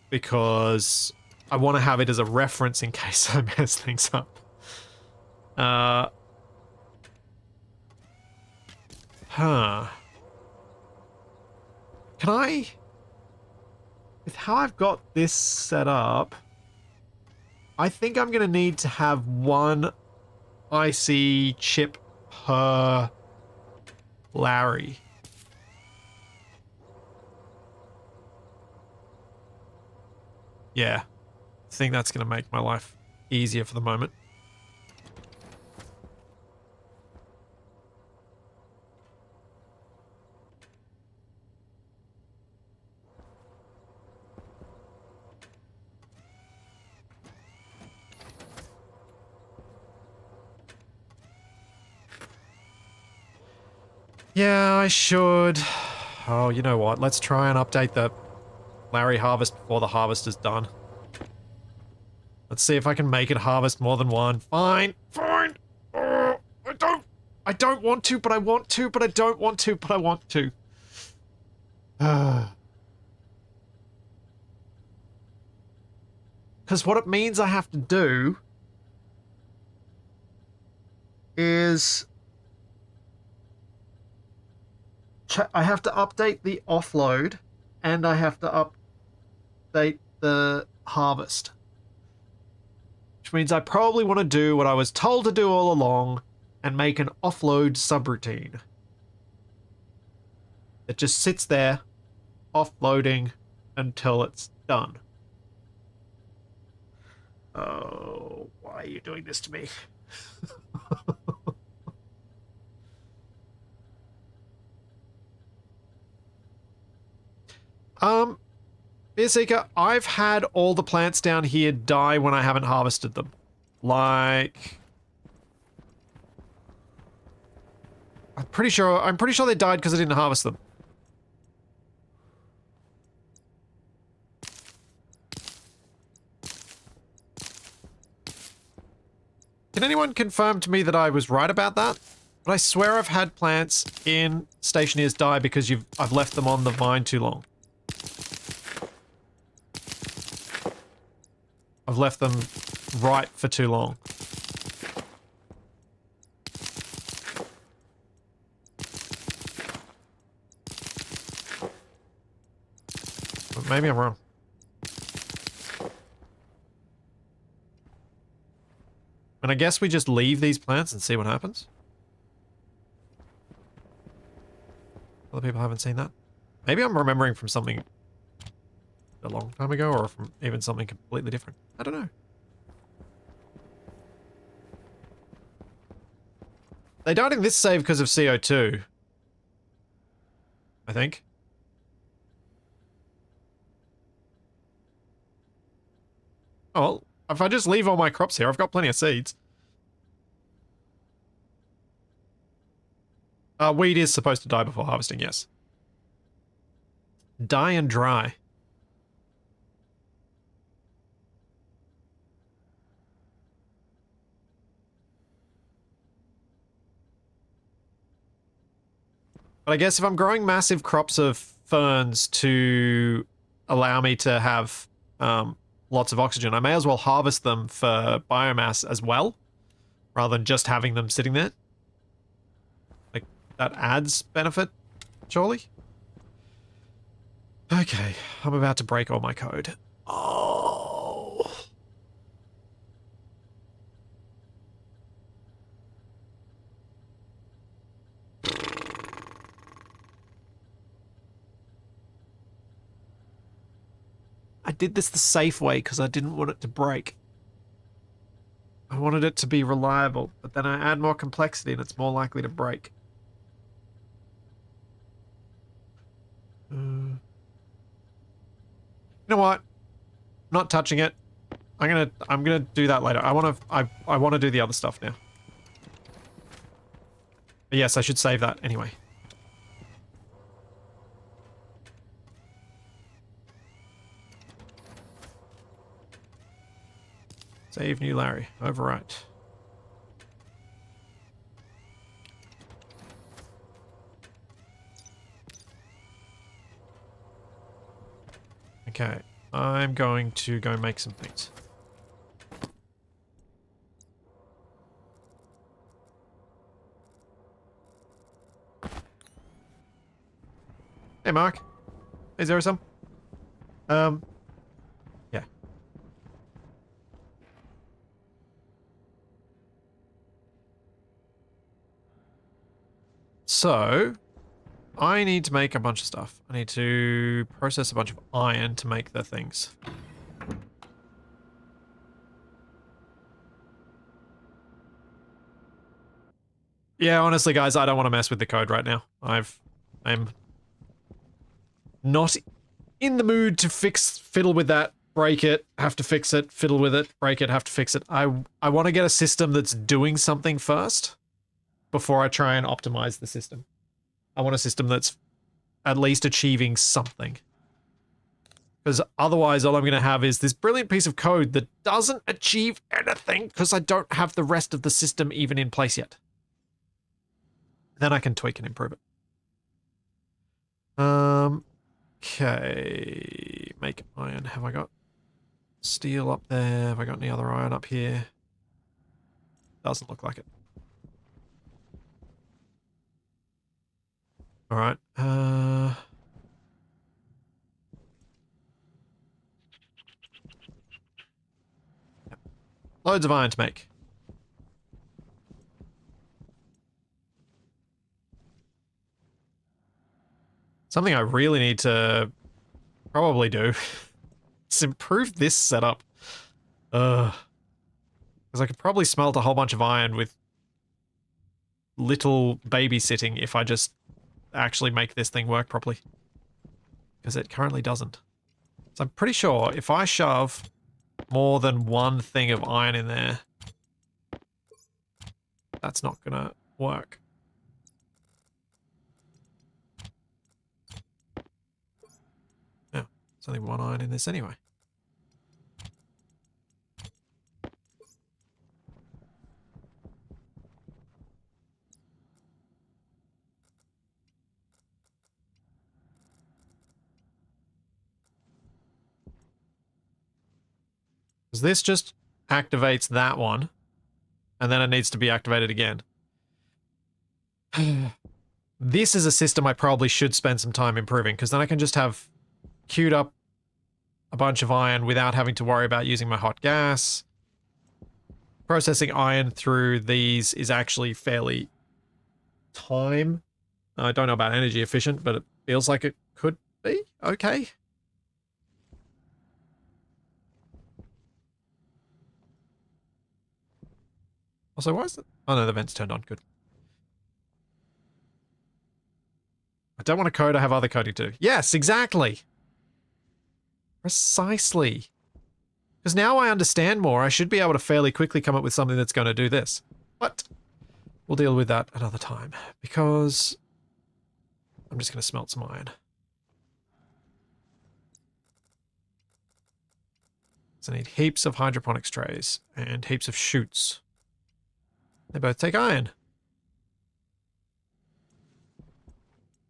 Speaker 1: Because I want to have it as a reference in case I mess things up. Can I... With how I've got this set up, I think I'm going to need to have 1 IC chip per Larry. Yeah. I think that's going to make my life easier for the moment. Yeah, I should. Oh, you know what? Let's try and update the Larry harvest before the harvest is done. Let's see if I can make it harvest more than one. Fine, fine. Oh, I don't want to, but I want to, but I don't want to, but I want to. Because what it means I have to do is I have to update the offload and I have to update the harvest. Which means I probably want to do what I was told to do all along and make an offload subroutine. It just sits there, offloading until it's done. Oh, why are you doing this to me? Beer Seeker, I've had all the plants down here die when I haven't harvested them. Like, I'm pretty sure they died because I didn't harvest them. Can anyone confirm to me that I was right about that? But I swear I've had plants in Stationeers die because I've left them on the vine too long. I've left them right for too long. But maybe I'm wrong. And I guess we just leave these plants and see what happens. Other people haven't seen that. Maybe I'm remembering from something a long time ago or from even something completely different. I don't know. They died in this save because of CO2. I think. Oh, well, if I just leave all my crops here, I've got plenty of seeds. Wheat is supposed to die before harvesting, yes. Die and dry. But I guess if I'm growing massive crops of ferns to allow me to have lots of oxygen, I may as well harvest them for biomass as well, rather than just having them sitting there. Like, that adds benefit, surely? Okay, I'm about to break all my code. Oh. I did this the safe way because I didn't want it to break. I wanted it to be reliable, but then I add more complexity and it's more likely to break. You know what? Not touching it. I'm gonna do that later. I wanna do the other stuff now. But yes, I should save that anyway. Save new Larry. Overwrite. Okay. I'm going to go make some things. Hey, Mark. Is there some? Yeah. So, I need to make a bunch of stuff. I need to process a bunch of iron to make the things. Yeah, honestly, guys, I don't want to mess with the code right now. I'm not in the mood to fiddle with that, break it, have to fix it, fiddle with it, break it, have to fix it. I want to get a system that's doing something first before I try and optimize the system. I want a system that's at least achieving something. Because otherwise all I'm going to have is this brilliant piece of code that doesn't achieve anything because I don't have the rest of the system even in place yet. Then I can tweak and improve it. Okay. Make iron. Have I got steel up there? Have I got any other iron up here? Doesn't look like it. Alright. Loads of iron to make. Something I really need to probably do is improve this setup. Because I could probably smelt a whole bunch of iron with little babysitting if I just actually make this thing work properly. Because it currently doesn't. So I'm pretty sure if I shove more than one thing of iron in there, that's not gonna work. No, there's only one iron in this anyway. Because this just activates that one, and then it needs to be activated again. This is a system I probably should spend some time improving, because then I can just have queued up a bunch of iron without having to worry about using my hot gas. Processing iron through these is actually fairly time. I don't know about energy efficient, but it feels like it could be okay. Also, why is it? Oh no, the vent's turned on. Good. I don't want a code I have other coding to do. Yes, exactly. Precisely. Because now I understand more, I should be able to fairly quickly come up with something that's going to do this. But we'll deal with that another time. Because I'm just going to smelt some iron. So I need heaps of hydroponics trays and heaps of chutes. They both take iron.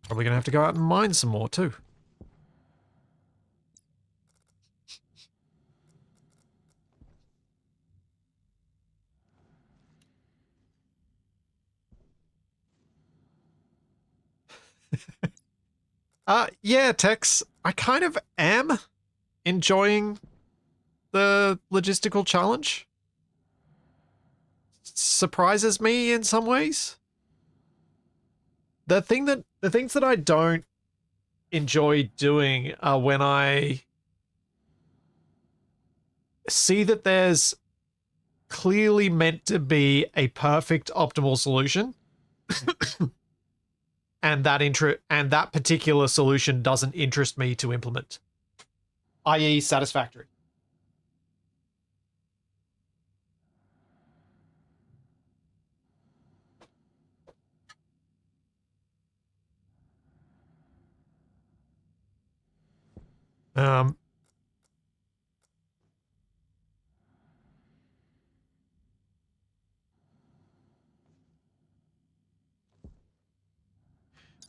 Speaker 1: Probably going to have to go out and mine some more too. Yeah, Tex, I kind of am enjoying the logistical challenge. Surprises me in some ways. The things that I don't enjoy doing are when I see that there's clearly meant to be a perfect optimal solution. And that particular solution doesn't interest me to implement, i.e. satisfactory.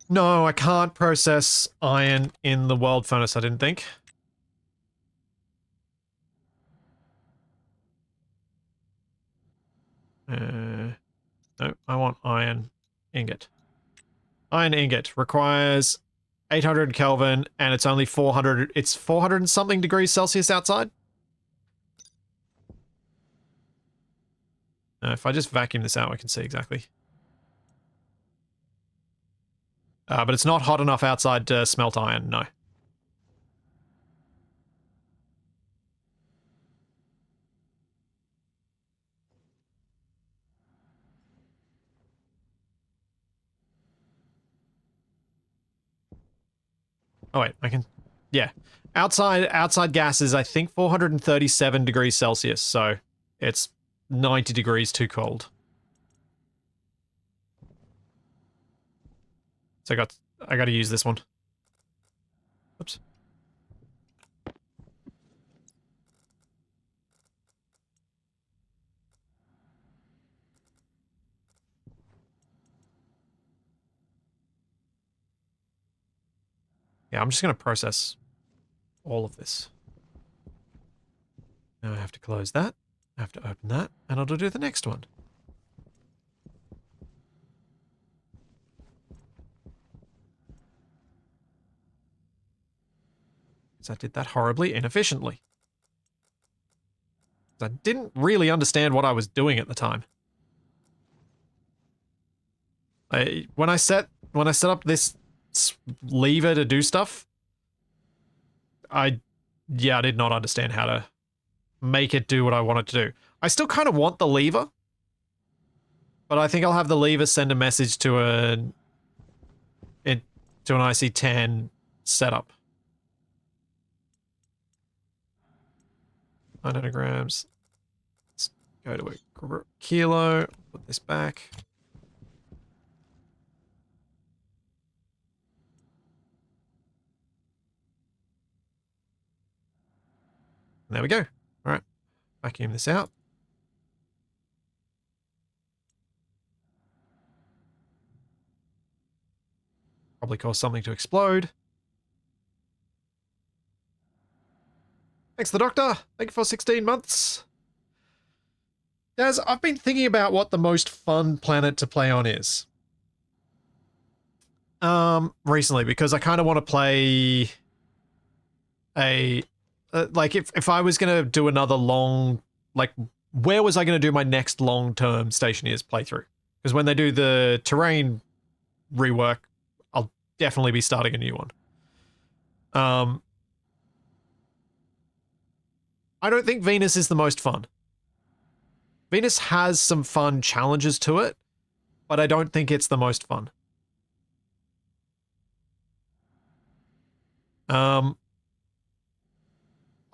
Speaker 1: No, I can't process iron in the world furnace, I didn't think. No, I want iron ingot. Iron ingot requires 800 Kelvin, and it's only 400, it's 400 and something degrees Celsius outside. If I just vacuum this out, I can see exactly. But it's not hot enough outside to smelt iron, no. Oh wait, I can, yeah. Outside gas is, I think, 437 degrees Celsius, so it's 90 degrees too cold. So I got to use this one. Oops. Yeah, I'm just going to process all of this. Now I have to close that. I have to open that, and I'll do the next one. So I did that horribly inefficiently. I didn't really understand what I was doing at the time. When I set up this lever to do stuff, I did not understand how to make it do what I wanted to do. I still kind of want the lever, but I think I'll have the lever send a message to an IC10 setup. 9 nanograms. Let's go to a kilo. Put this back. And there we go. All right. Vacuum this out. Probably cause something to explode. Thanks, the doctor. Thank you for 16 months. Daz, I've been thinking about what the most fun planet to play on is. Recently, because I kind of want to play like if I was going to do another long, like where was I going to do my next long-term Stationeers playthrough? Because when they do the terrain rework, I'll definitely be starting a new one. I don't think Venus is the most fun. Venus has some fun challenges to it, but I don't think it's the most fun.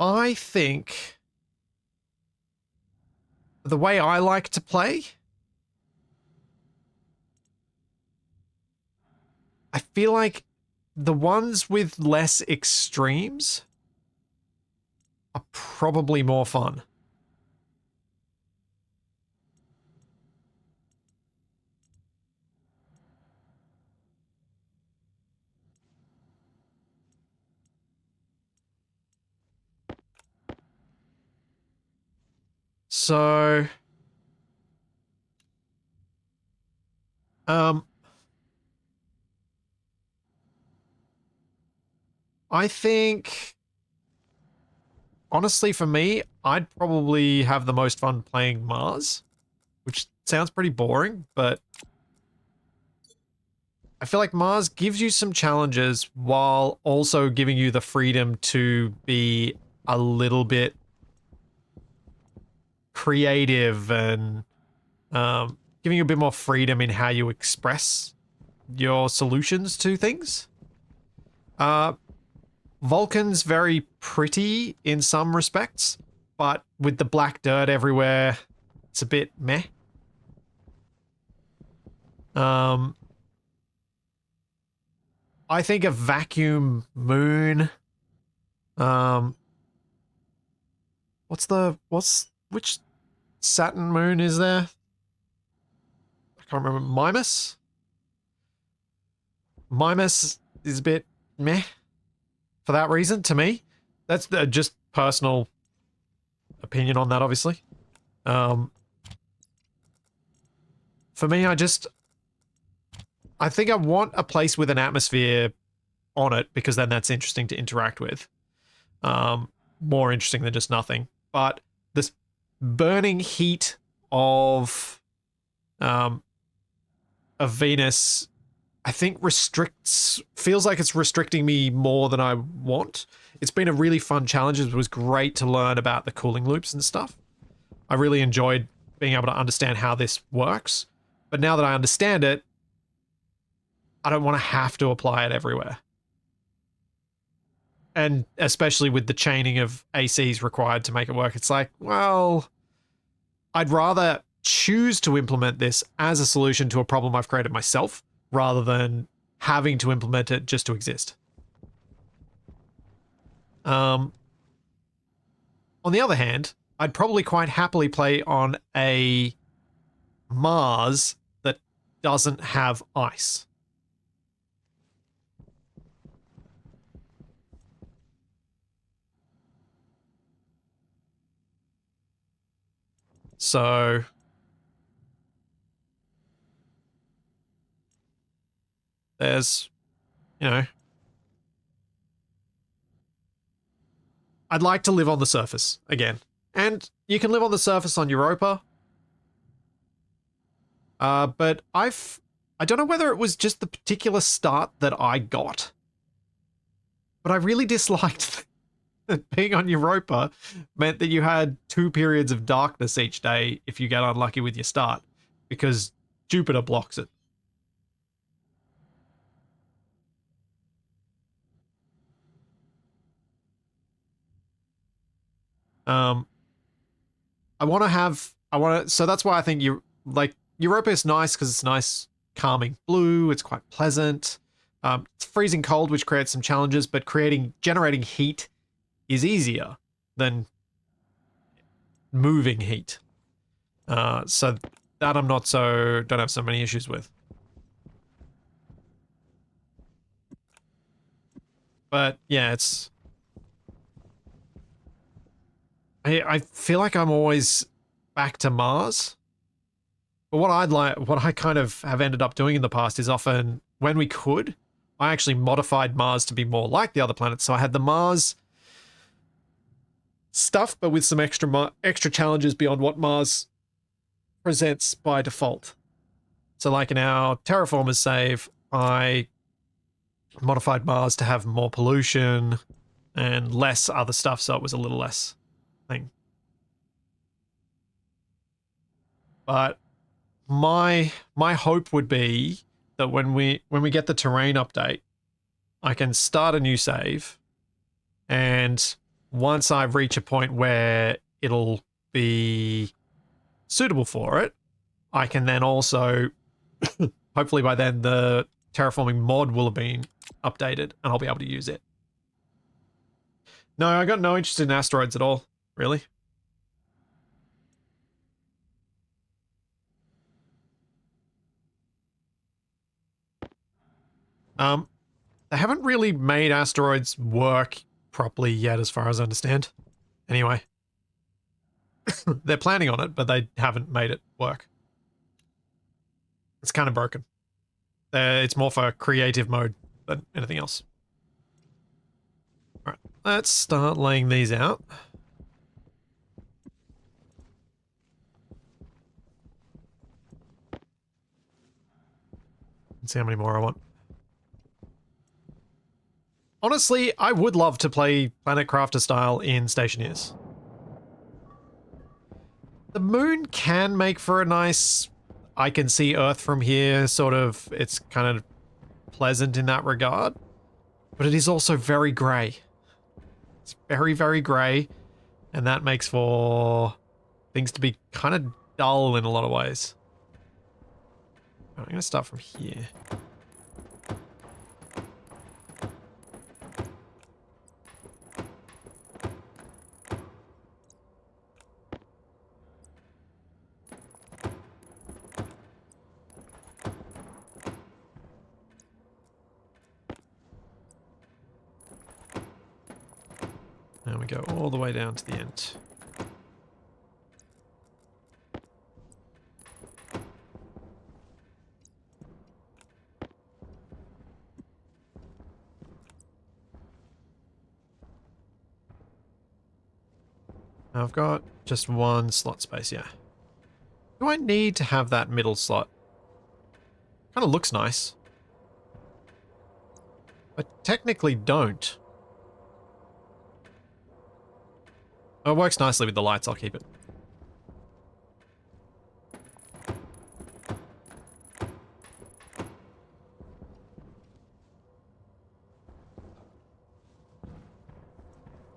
Speaker 1: I think the way I like to play, I feel like the ones with less extremes are probably more fun. So, I think, honestly, for me, I'd probably have the most fun playing Mars, which sounds pretty boring, but I feel like Mars gives you some challenges while also giving you the freedom to be a little bit creative and giving you a bit more freedom in how you express your solutions to things. Vulcan's very pretty in some respects, but with the black dirt everywhere, it's a bit meh. I think a vacuum moon. Which Saturn moon is there? I can't remember. Mimas? Mimas is a bit meh for that reason to me. That's just personal opinion on that, obviously. For me, I think I want a place with an atmosphere on it because then that's interesting to interact with. More interesting than just nothing. But this burning heat of Venus, I think feels like it's restricting me more than I want. It's been a really fun challenge. It was great to learn about the cooling loops and stuff. I really enjoyed being able to understand how this works. But now that I understand it, I don't want to have to apply it everywhere. And especially with the chaining of ACs required to make it work, it's like, well, I'd rather choose to implement this as a solution to a problem I've created myself rather than having to implement it just to exist. On the other hand, I'd probably quite happily play on a Mars that doesn't have ice. So there's, you know, I'd like to live on the surface again. And you can live on the surface on Europa. But I don't know whether it was just the particular start that I got. But I really disliked that being on Europa meant that you had 2 periods of darkness each day if you get unlucky with your start. Because Jupiter blocks it. So that's why I think Europa is nice because it's nice, calming blue. It's quite pleasant. It's freezing cold, which creates some challenges, but generating heat is easier than moving heat. So that don't have so many issues with. But yeah, I feel like I'm always back to Mars. But what I kind of have ended up doing in the past is often, when we could, I actually modified Mars to be more like the other planets. So I had the Mars stuff, but with some extra challenges beyond what Mars presents by default. So like in our Terraformers save, I modified Mars to have more pollution and less other stuff, so it was a little less thing. But my hope would be that when we get the terrain update, I can start a new save, and once I reach a point where it'll be suitable for it, I can then also, hopefully by then, the terraforming mod will have been updated and I'll be able to use it. No, I got no interest in asteroids at all, really. They haven't really made asteroids work properly yet, as far as I understand. Anyway. They're planning on it, but they haven't made it work. It's kind of broken. It's more for creative mode than anything else. Alright, let's start laying these out. Let's see how many more I want. Honestly, I would love to play Planet Crafter style in Stationeers. The moon can make for a nice, I can see Earth from here, sort of, it's kind of pleasant in that regard. But it is also very grey. It's very, very grey, and that makes for things to be kind of dull in a lot of ways. I'm going to start from here. And we go all the way down to the end. Now I've got just one slot space, yeah. Do I need to have that middle slot? Kind of looks nice. I technically don't. Oh, it works nicely with the lights, I'll keep it.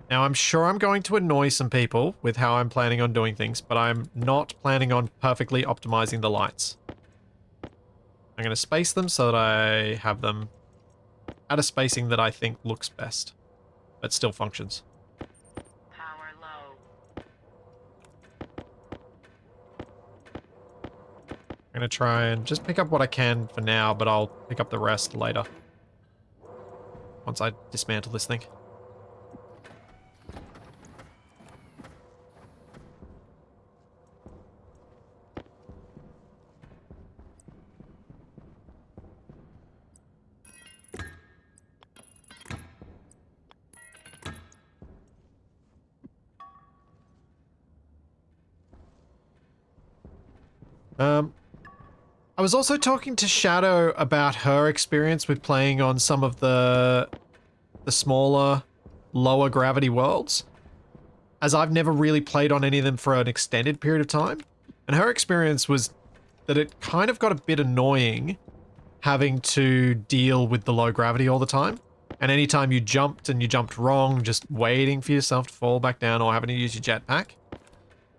Speaker 1: Now, I'm sure I'm going to annoy some people with how I'm planning on doing things, but I'm not planning on perfectly optimizing the lights. I'm I'm going to space them so that I have them at a spacing that I think looks best, but still functions.
Speaker 2: Power low.
Speaker 1: I'm going to try and just pick up what I can for now, but I'll pick up the rest later. Once I dismantle this thing. I was also talking to Shadow about her experience with playing on some of the smaller, lower gravity worlds, as I've never really played on any of them for an extended period of time. And her experience was that it kind of got a bit annoying having to deal with the low gravity all the time. And anytime you jumped and you jumped wrong, just waiting for yourself to fall back down or having to use your jetpack.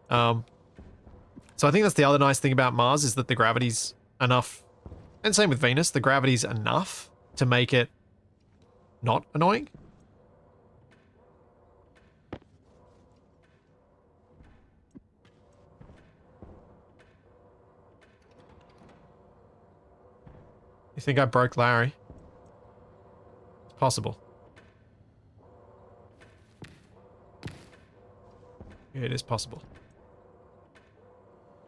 Speaker 1: So I think that's the other nice thing about Mars is that the gravity's enough, and same with Venus, the gravity's enough to make it not annoying. You think I broke Larry? It's possible. Yeah, it is possible.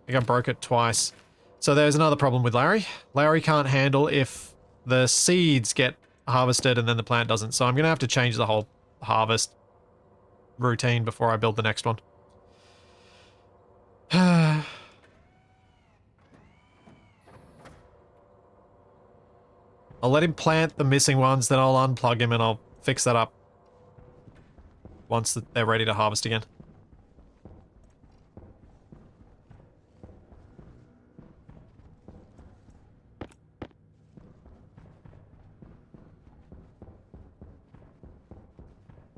Speaker 1: I think I broke it twice. So there's another problem with Larry. Larry can't handle if the seeds get harvested and then the plant doesn't. So I'm going to have to change the whole harvest routine before I build the next one. I'll let him plant the missing ones, then I'll unplug him and I'll fix that up once they're ready to harvest again.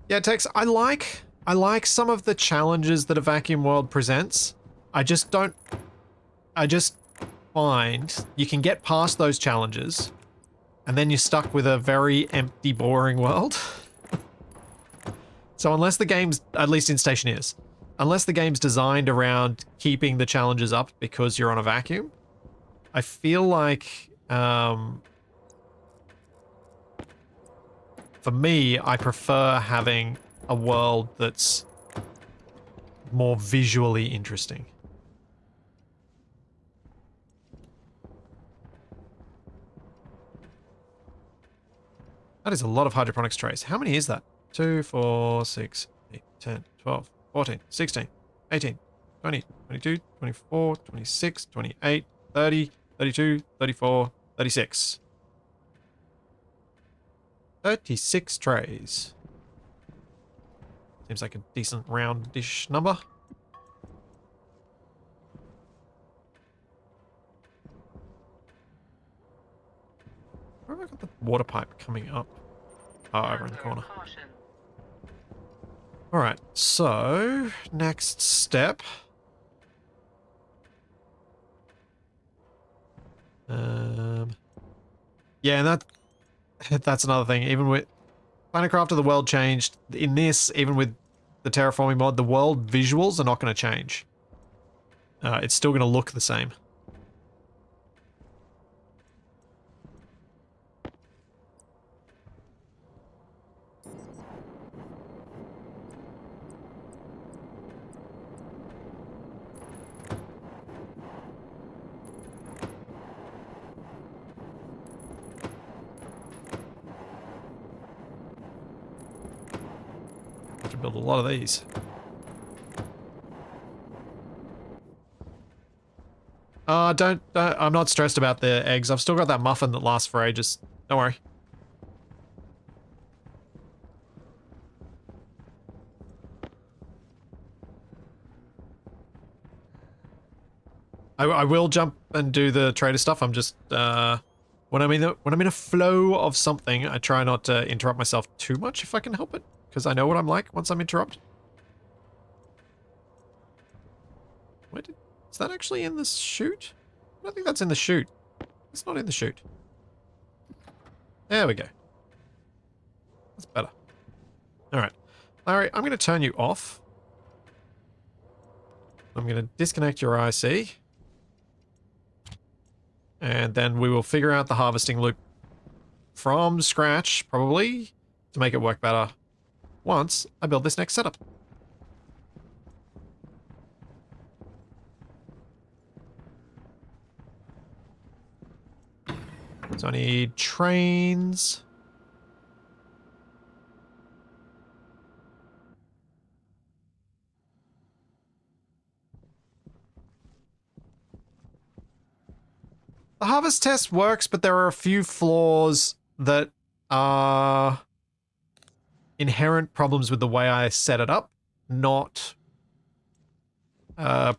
Speaker 1: Yeah, Tex, I like some of the challenges that a vacuum world presents. I just find you can get past those challenges and then you're stuck with a very empty, boring world. So unless the game's, at least in Stationeers, unless the game's designed around keeping the challenges up because you're on a vacuum, I feel like, for me, I prefer having a world that's more visually interesting. That is a lot of hydroponics trays. How many is that? 2, 4, 6, 8, 10, 12, 14, 16, 18, 20, 22, 24, 26, 28, 30, 32, 34, 36. 36 trays. Seems like a decent roundish number. Where have I got the water pipe coming up? Oh, over in the corner. Alright, so next step. Yeah, and that's another thing. Even with Planetcraft of the world changed. In this, even with the terraforming mod, the world visuals are not going to change. It's still going to look the same. Have to build a lot of these. Don't, I'm not stressed about the eggs. I've still got that muffin that lasts for ages. Don't worry. I will jump and do the trader stuff. I'm just, when I'm in a flow of something, I try not to interrupt myself too much if I can help it, because I know what I'm like once I'm interrupted. Is that actually in the chute? I don't think that's in the chute. It's not in the chute. There we go. That's better. Alright. Larry, I'm going to turn you off. I'm going to disconnect your IC. And then we will figure out the harvesting loop from scratch, probably, to make it work better once I build this next setup. So I need trains. The harvest test works, but there are a few flaws that are inherent problems with the way I set it up, not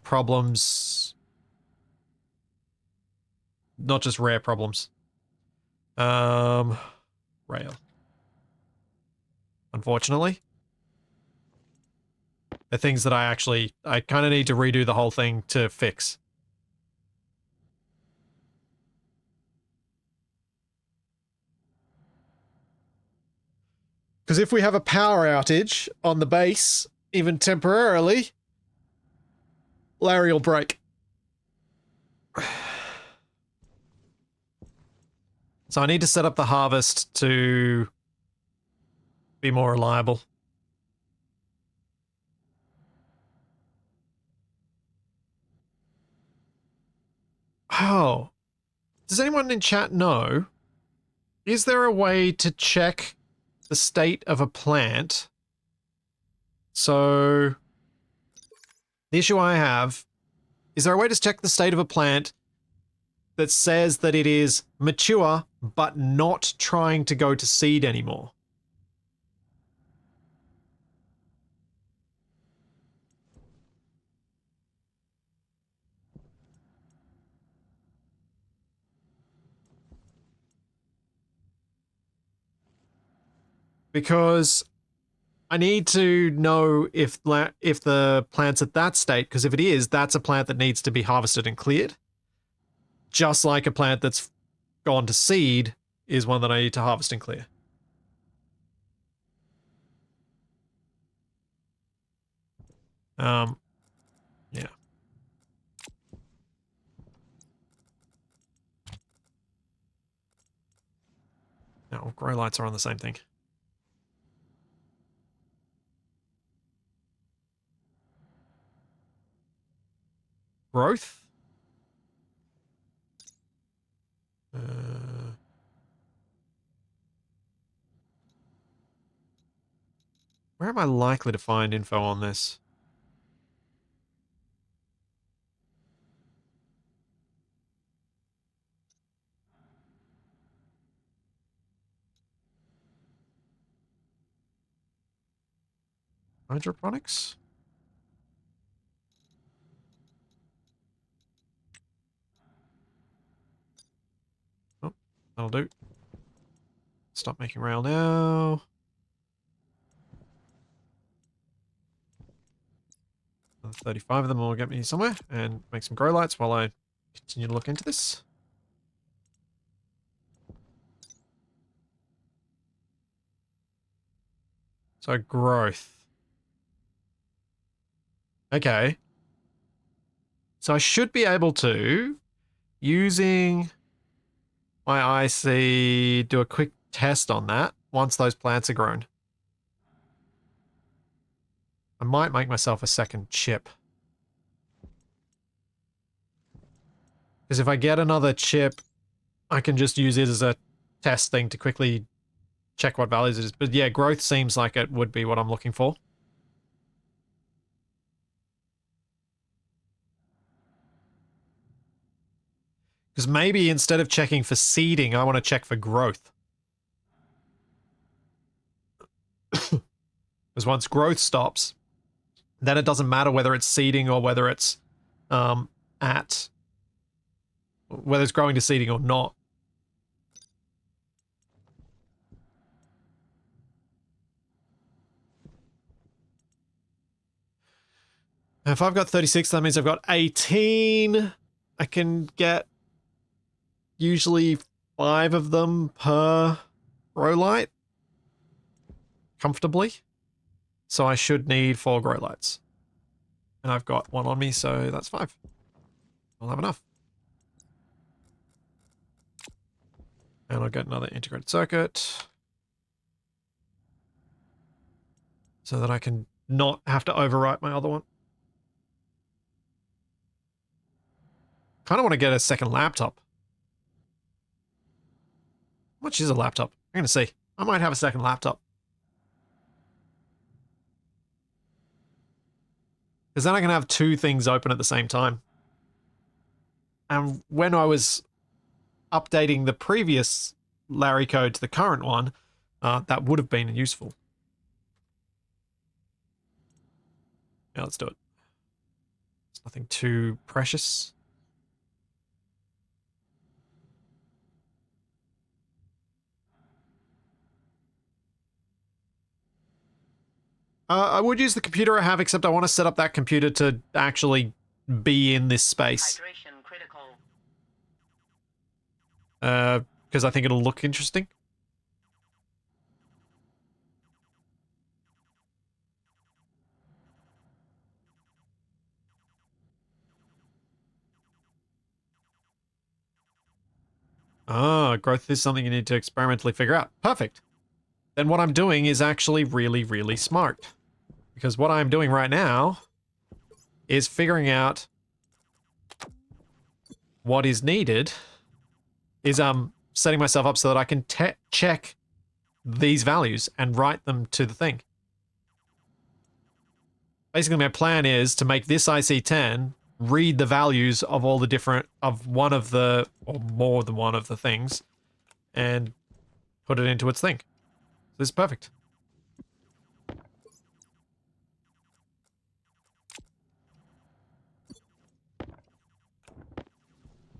Speaker 1: problems, not just rare problems. Rail. Unfortunately. They're things that I kind of need to redo the whole thing to fix. Because if we have a power outage on the base, even temporarily, Larry will break. So I need to set up the harvest to be more reliable. Oh. Does anyone in chat know? Is there a way to check the state of a plant? So, the issue I have, is there a way to check the state of a plant that says that it is mature, but not trying to go to seed anymore? Because I need to know if the plant's at that state, because if it is, that's a plant that needs to be harvested and cleared. Just like a plant that's gone to seed is one that I need to harvest and clear. Yeah. No, grow lights are on the same thing. Growth? Where am I likely to find info on this? Hydroponics? Oh, that'll do. Stop making rail now. Another 35 of them will get me somewhere, and make some grow lights while I continue to look into this. So growth. Okay. So I should be able to, using my IC, do a quick test on that once those plants are grown. I might make myself a second chip. Because if I get another chip, I can just use it as a test thing to quickly check what values it is. But yeah, growth seems like it would be what I'm looking for. Because maybe instead of checking for seeding, I want to check for growth. Because once growth stops, then it doesn't matter whether it's seeding or whether it's whether it's growing to seeding or not. If I've got 36, that means I've got 18. I can get usually 5 of them per grow light, comfortably. So I should need 4 grow lights. And I've got 1 on me, so that's 5. I'll have enough. And I'll get another integrated circuit. So that I can not have to overwrite my other one. Kind of want to get a second laptop. How much is a laptop? I'm going to see. I might have a second laptop. Because then I can have 2 things open at the same time. And when I was updating the previous Larry code to the current one, that would have been useful. Yeah, let's do it. It's nothing too precious. I would use the computer I have, except I want to set up that computer to actually be in this space.
Speaker 2: Hydration critical.
Speaker 1: Because I think it'll look interesting. Ah, growth is something you need to experimentally figure out. Perfect. Then what I'm doing is actually really, really smart. Because what I'm doing right now is figuring out what is needed is setting myself up so that I can check these values and write them to the thing. Basically, my plan is to make this IC10 read the values of all the different, of one of the, or more than one of the things, and put it into its thing. This is perfect.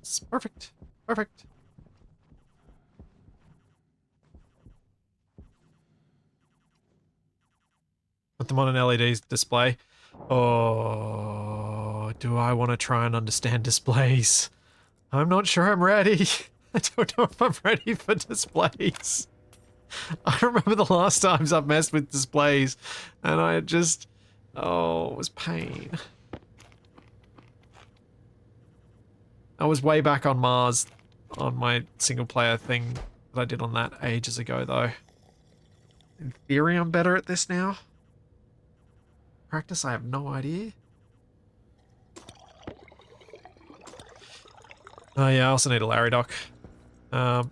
Speaker 1: It's perfect. Perfect. Put them on an LED display. Oh, do I want to try and understand displays? I'm not sure I'm ready. I don't know if I'm ready for displays. I remember the last times I've messed with displays and I just, oh, it was pain. I was way back on Mars on my single player thing that I did on that ages ago though. In theory, I'm better at this now. Practice, I have no idea. Oh yeah, I also need a Larry dock. But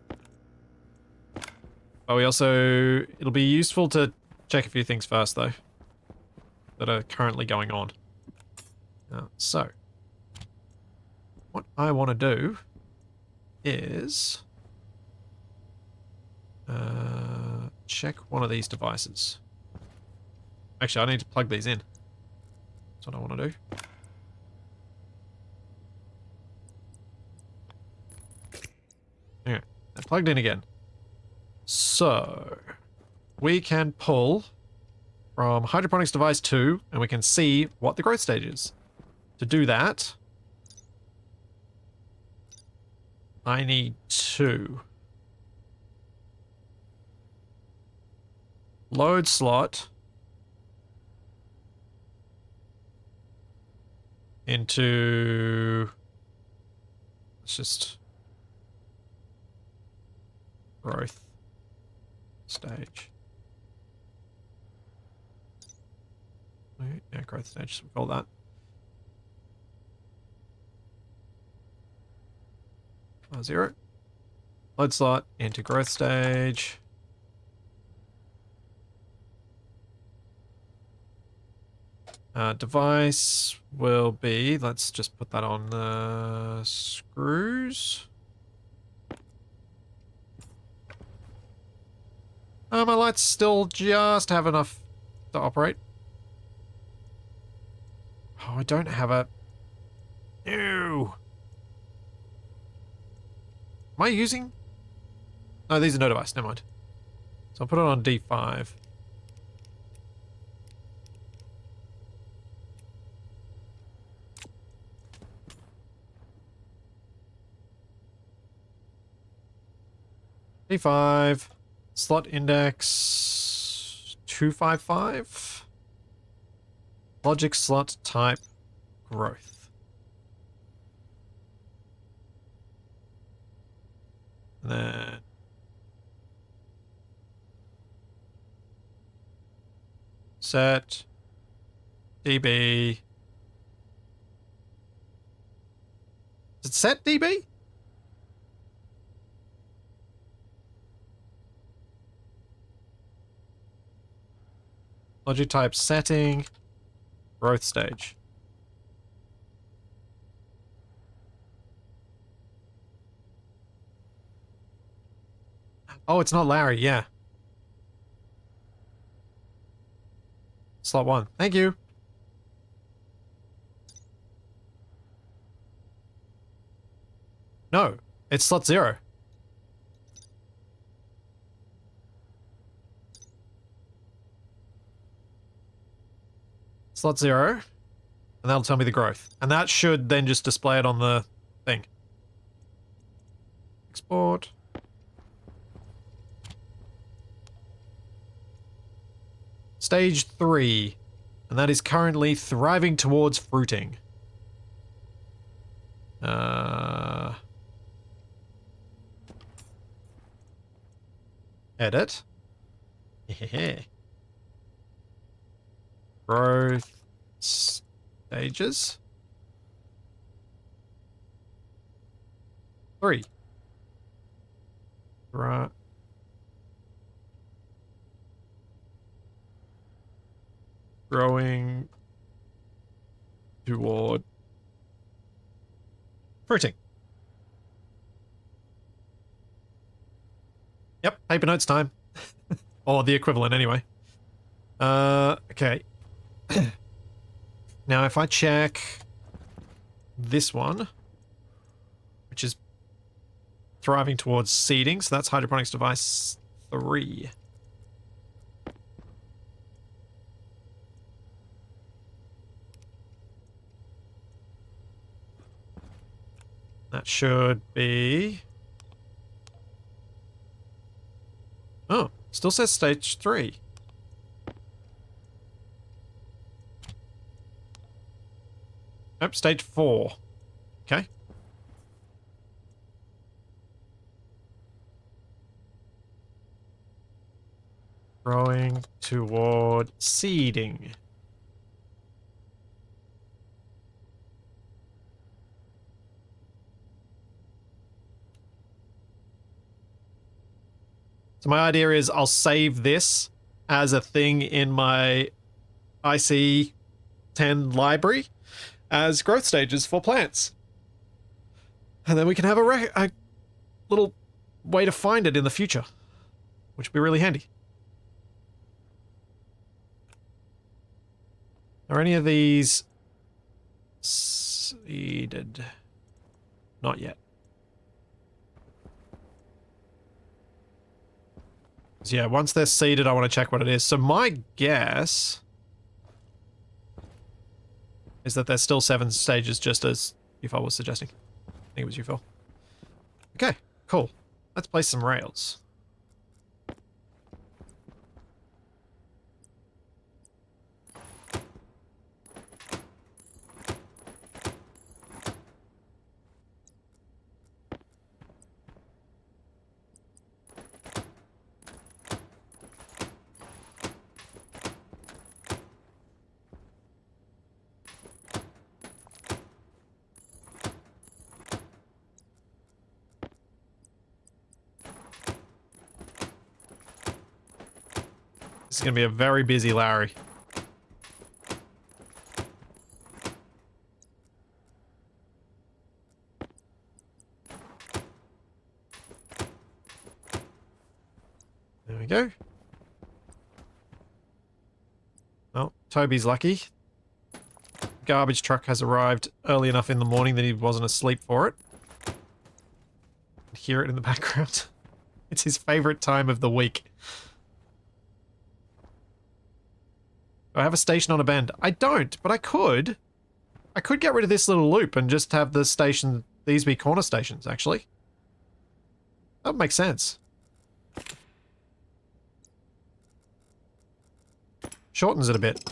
Speaker 1: we also, it'll be useful to check a few things first though, that are currently going on. So, what I want to do is check one of these devices. Actually, I need to plug these in. That's what I want to do. Okay, they're plugged in again. So, we can pull from hydroponics device 2, and we can see what the growth stage is. To do that, I need 2. Load slot into, let's just, growth stage. Yeah, growth stage, we call that. R0. Load slot into growth stage. Device will be, let's just put that on the screws. My lights still just have enough to operate. Oh, I don't have a... Ew. Am I using... No, these are no device, never mind. So I'll put it on D5. P5. Slot index 255. Logic slot type growth. And then set DB. Is it set DB? Logic type setting, growth stage. Oh, it's not Larry, yeah. Slot 1. Thank you. No, it's slot 0. Slot 0. And that'll tell me the growth. And that should then just display it on the thing. Export. Stage 3. And that is currently thriving towards fruiting. Edit. Growth stages. 3. Right. Growing toward fruiting. Yep, paper notes time. Or the equivalent anyway. Okay. Now if I check this one, which is thriving towards seeding, so that's hydroponics device 3. That should be... Oh, still says stage 3. Nope, stage 4. Okay. Growing toward seeding. So my idea is I'll save this as a thing in my IC10 library as growth stages for plants. And then we can have a little way to find it in the future, which would be really handy. Are any of these seeded? Not yet. So yeah, once they're seeded, I want to check what it is. So my guess is that there's still 7 stages, just as UFO was suggesting. I think it was UFO. Okay, cool. Let's place some rails. This is going to be a very busy Larry. There we go. Well, Toby's lucky. Garbage truck has arrived early enough in the morning that he wasn't asleep for it. Hear it in the background. It's his favorite time of the week. Do I have a station on a bend? I don't, but I could. I could get rid of this little loop and just have the station, these be corner stations, actually. That would make sense. Shortens it a bit.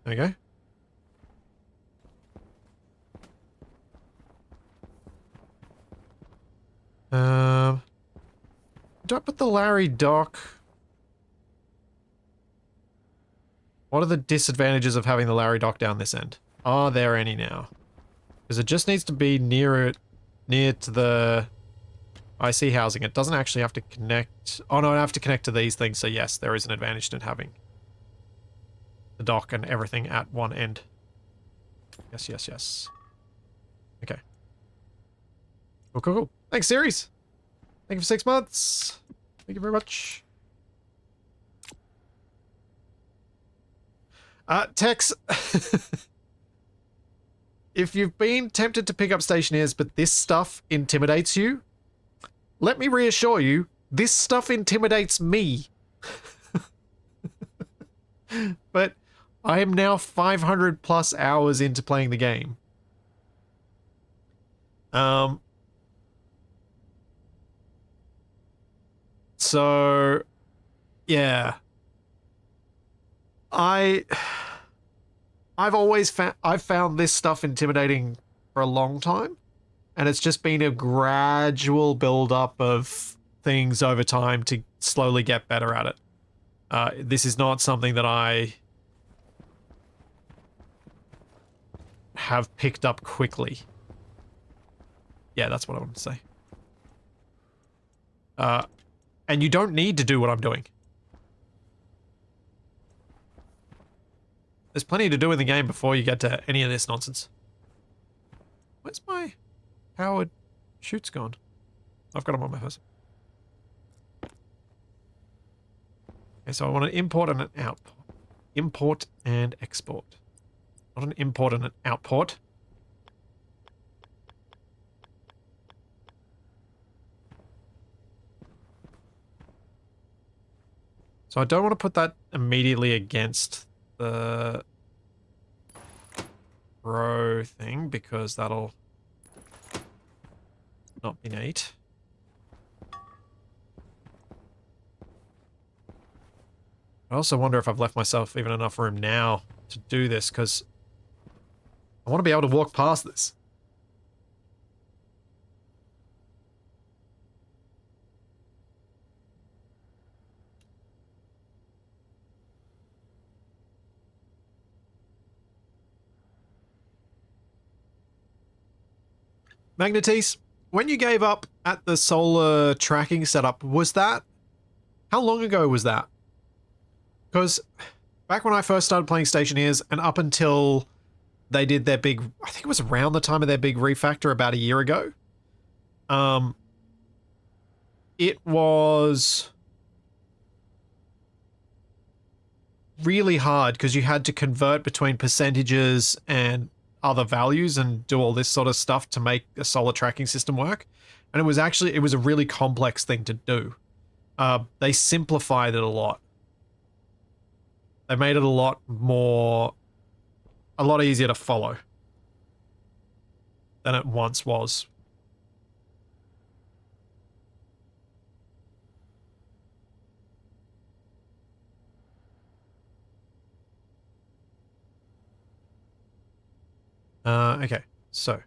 Speaker 1: There we go. Do I put the Larry dock? What are the disadvantages of having the Larry dock down this end? Are there any now? Because it just needs to be near to the IC housing. It doesn't actually have to connect. Oh no, I have to connect to these things. So yes, there is an advantage to having the dock and everything at one end. Yes, yes, yes. Okay. Cool, cool, cool. Thanks, series. Thank you for 6 months. Thank you very much. Tex, if you've been tempted to pick up Stationeers, but this stuff intimidates you, let me reassure you, this stuff intimidates me. But I am now 500 plus hours into playing the game. So, yeah. I've found this stuff intimidating for a long time, and it's just been a gradual build-up of things over time to slowly get better at it. This is not something that I have picked up quickly. Yeah, that's what I wanted to say. And you don't need to do what I'm doing. There's plenty to do in the game before you get to any of this nonsense. Where's my powered chutes gone? I've got them on my person. Okay, so I want an import and an output. Import and export. Not an import and an output. So I don't want to put that immediately against the row thing because that'll not be neat. I also wonder if I've left myself even enough room now to do this because I want to be able to walk past this. Magnetis, when you gave up at the solar tracking setup, was that... How long ago was that? Because back when I first started playing Stationeers and up until they did their big... I think it was around the time of their big refactor about a year ago. It was really hard because you had to convert between percentages and other values and do all this sort of stuff to make a solar tracking system work. And it was a really complex thing to do. They simplified it a lot. They made it a lot easier to follow than it once was. Okay, so.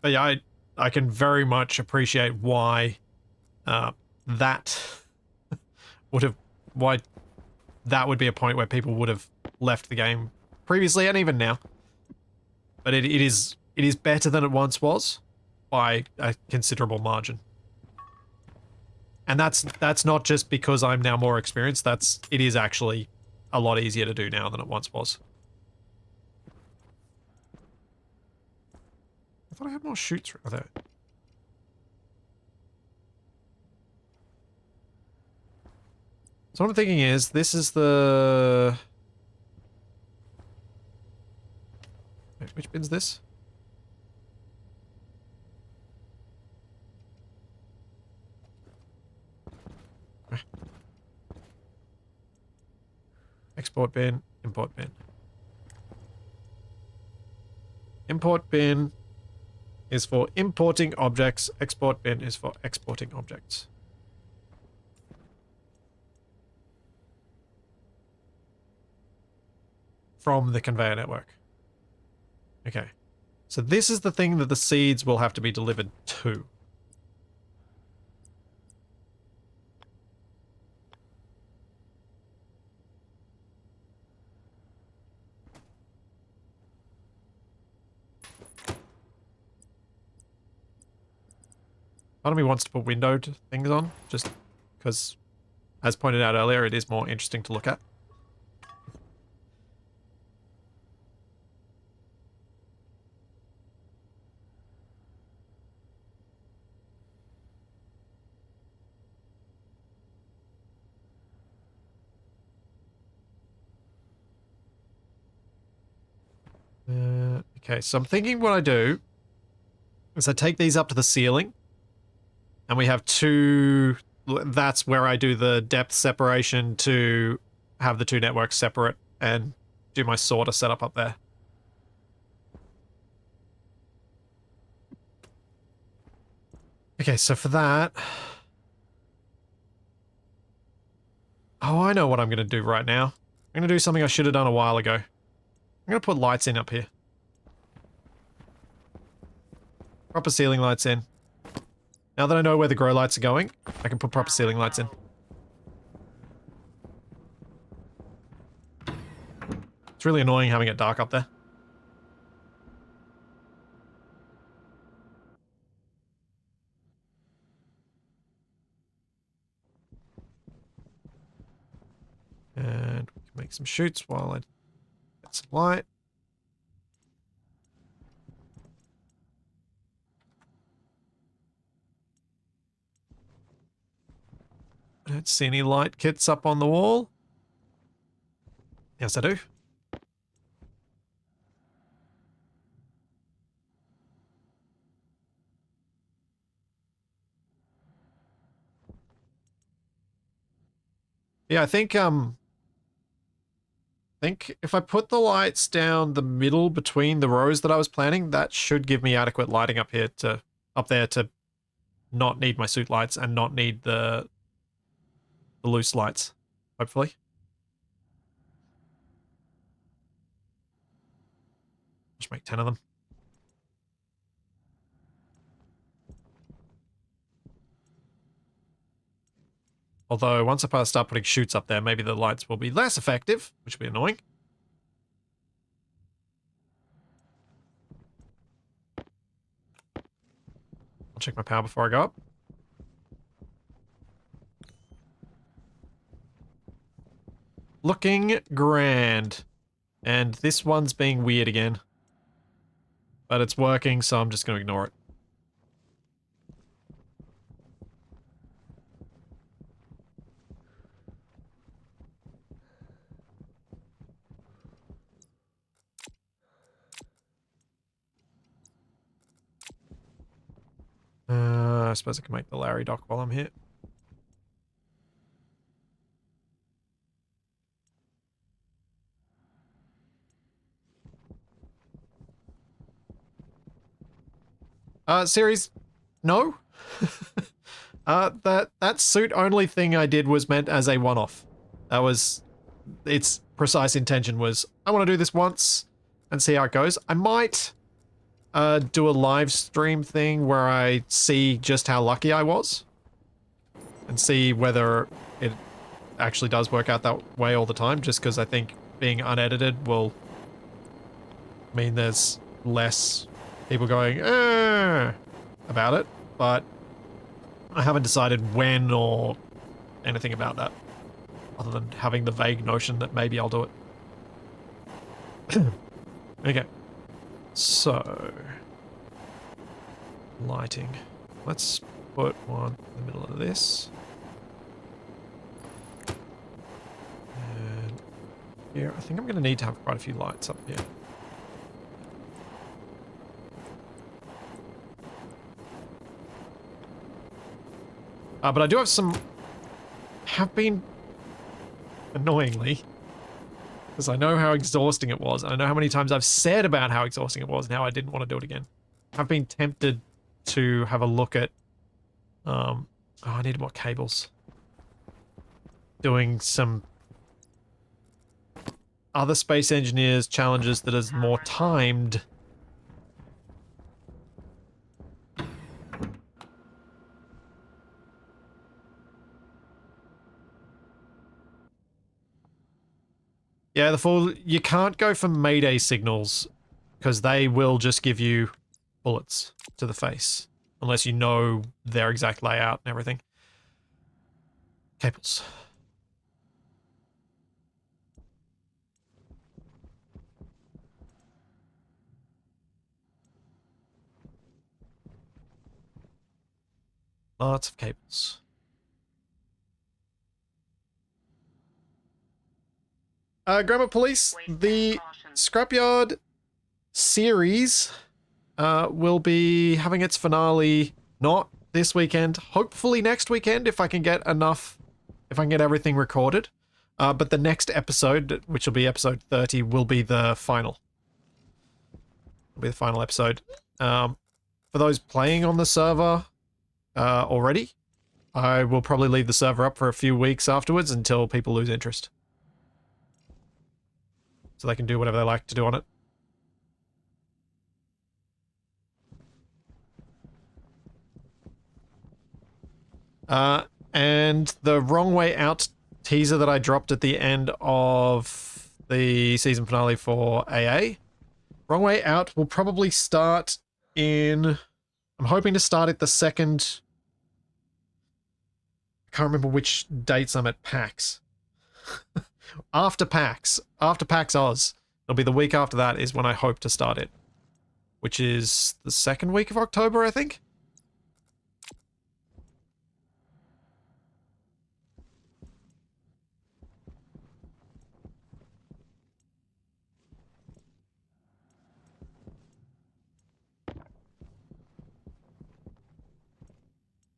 Speaker 1: But yeah, I can very much appreciate why that would be a point where people would have left the game previously and even now. But it is better than it once was by a considerable margin. And that's not just because I'm now more experienced, it is actually a lot easier to do now than it once was. I thought I had more chutes right there. So what I'm thinking is, this is the... Wait, which bin's this? Export bin, import bin. Import bin is for importing objects. Export bin is for exporting objects. From the conveyor network. Okay. So this is the thing that the seeds will have to be delivered to. Part of me wants to put windowed things on, just because, as pointed out earlier, it is more interesting to look at. Okay, so I'm thinking what I do is I take these up to the ceiling, and we have two... That's where I do the depth separation to have the two networks separate and do my sorter setup up there. Okay, so for that... Oh, I know what I'm going to do right now. I'm going to do something I should have done a while ago. I'm going to put lights in up here. Proper ceiling lights in. Now that I know where the grow lights are going, I can put proper ceiling lights in. It's really annoying having it dark up there. And we can make some chutes while I get some light. I don't see any light kits up on the wall. Yes, I do. Yeah, I think if I put the lights down the middle between the rows that I was planning, that should give me adequate lighting up here to up there to not need my suit lights and not need the loose lights, hopefully. Just make 10 of them. Although, once I start putting chutes up there, maybe the lights will be less effective, which will be annoying. I'll check my power before I go up. Looking grand. And this one's being weird again. But it's working, so I'm just going to ignore it. I suppose I can make the Larry dock while I'm here. Series, no. That suit only thing I did was meant as a one-off. That was, its precise intention was, I want to do this once and see how it goes. I might do a live stream thing where I see just how lucky I was and see whether it actually does work out that way all the time, just because I think being unedited will mean there's less people going about it, but I haven't decided when or anything about that, other than having the vague notion that maybe I'll do it. Okay, so lighting. Let's put one in the middle of this. And here, I think I'm going to need to have quite a few lights up here. But I do have some... have been... annoyingly... Because I know how exhausting it was. I know how many times I've said about how exhausting it was and how I didn't want to do it again. I've been tempted to have a look at... oh, I need more cables. Doing some other Space Engineers challenges that is more timed. Yeah, the full... You can't go for Mayday signals because they will just give you bullets to the face unless you know their exact layout and everything. Cables. Lots of cables. Grammar Police, the Scrapyard series will be having its finale not this weekend, hopefully next weekend if I can get enough, if I can get everything recorded. But the next episode, which will be episode 30, will be the final. Will be the final episode. For those playing on the server already, I will probably leave the server up for a few weeks afterwards until people lose interest. So they can do whatever they like to do on it. And the Wrong Way Out teaser that I dropped at the end of the season finale for AA, Wrong Way Out will probably start in... I'm hoping to start at the second... I can't remember which dates I'm at PAX. After PAX Oz. It'll be the week after that is when I hope to start it. Which is the second week of October, I think?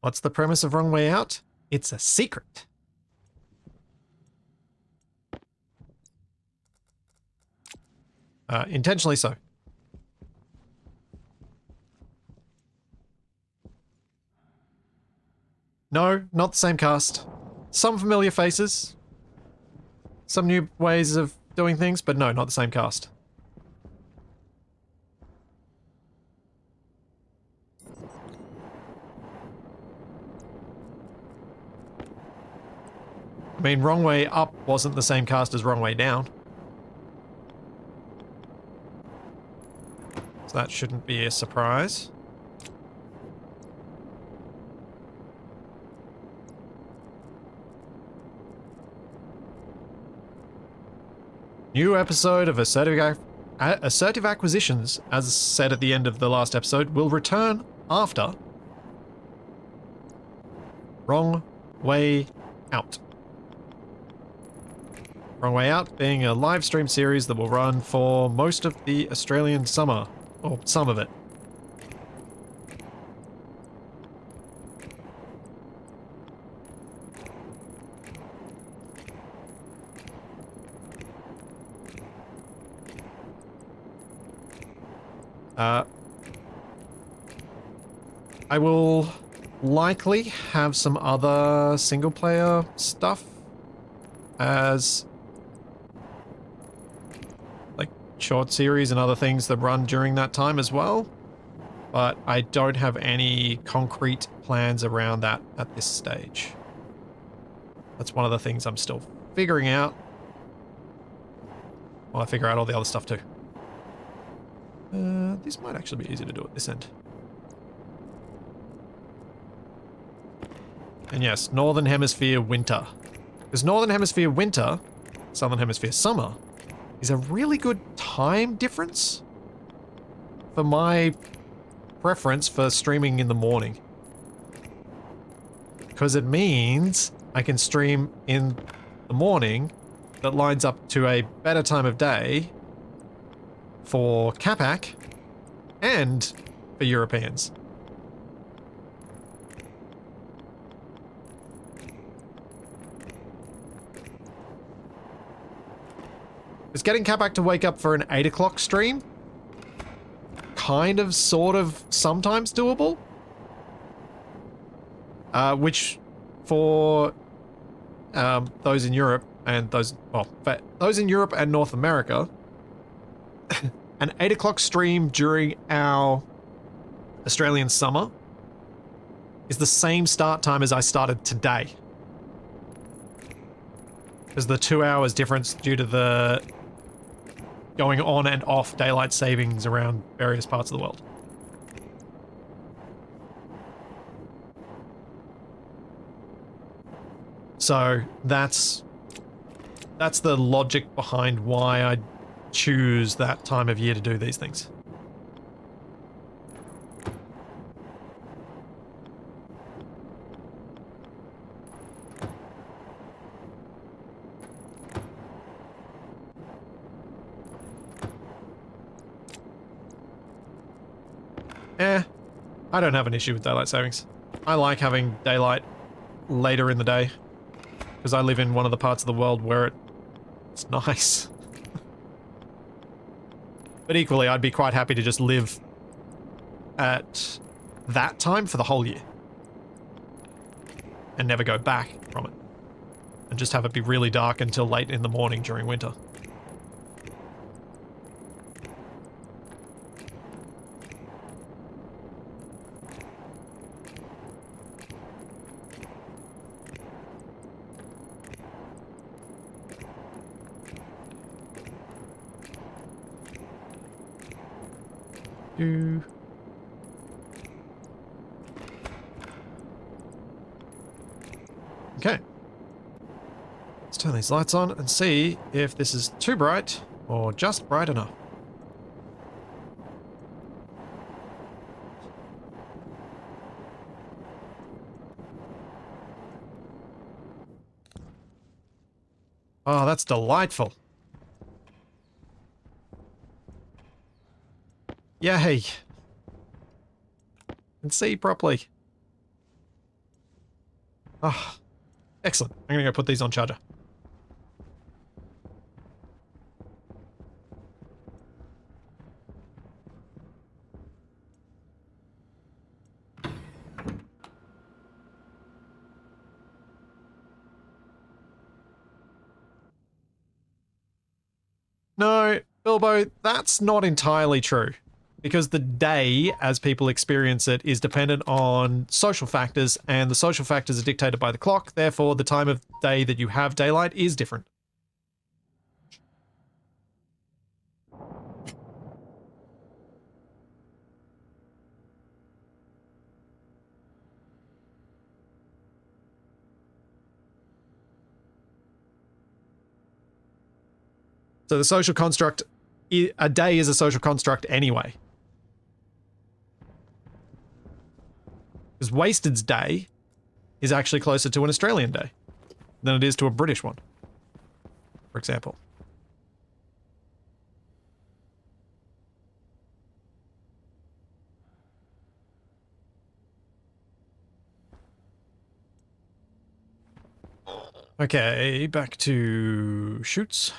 Speaker 1: What's the premise of Wrong Way Out? It's a secret. Intentionally so. No, not the same cast. Some familiar faces. Some new ways of doing things, but no, not the same cast. I mean, Wrong Way Up wasn't the same cast as Wrong Way Down. So that shouldn't be a surprise. New episode of Assertive Acquisitions, as said at the end of the last episode, will return after Wrong Way Out. Wrong Way Out being a live stream series that will run for most of the Australian summer, or some of it. I will likely have some other single player stuff as like short series and other things that run during that time as well, but I don't have any concrete plans around that at this stage. That's one of the things I'm still figuring out while I figure out all the other stuff too. This might actually be easy to do at this end. And yes, Northern Hemisphere winter. Because Northern Hemisphere winter, Southern Hemisphere summer, is a really good time difference for my preference for streaming in the morning. Because it means I can stream in the morning that lines up to a better time of day for Capac and for Europeans. Is getting Cat back to wake up for an 8 o'clock stream kind of, sort of, sometimes doable? Which, for those in Europe and those, well, for those in Europe and North America, an 8 o'clock stream during our Australian summer is the same start time as I started today. There's the 2 hours difference due to the going on and off daylight savings around various parts of the world. So that's the logic behind why I choose that time of year to do these things. I don't have an issue with daylight savings. I like having daylight later in the day because I live in one of the parts of the world where it's nice. But equally, I'd be quite happy to just live at that time for the whole year and never go back from it and just have it be really dark until late in the morning during winter. Okay. Let's turn these lights on and see if this is too bright or just bright enough. Oh, that's delightful. Yay. And see properly. Ah, excellent. I'm gonna go put these on charger. No, Bilbo, that's not entirely true. Because the day, as people experience it, is dependent on social factors, and the social factors are dictated by the clock, therefore the time of day that you have daylight is different. So the social construct, a day is a social construct anyway. Because Wasted's day is actually closer to an Australian day than it is to a British one, for example. Okay, back to shoots.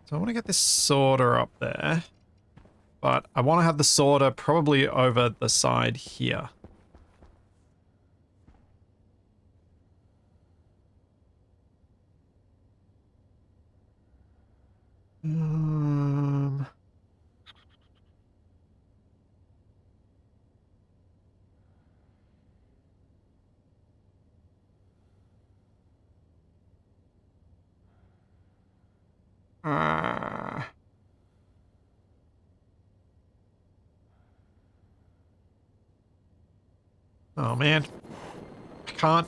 Speaker 1: So I want to get this sorter up there, but I want to have the sorter probably over the side here. Oh man, I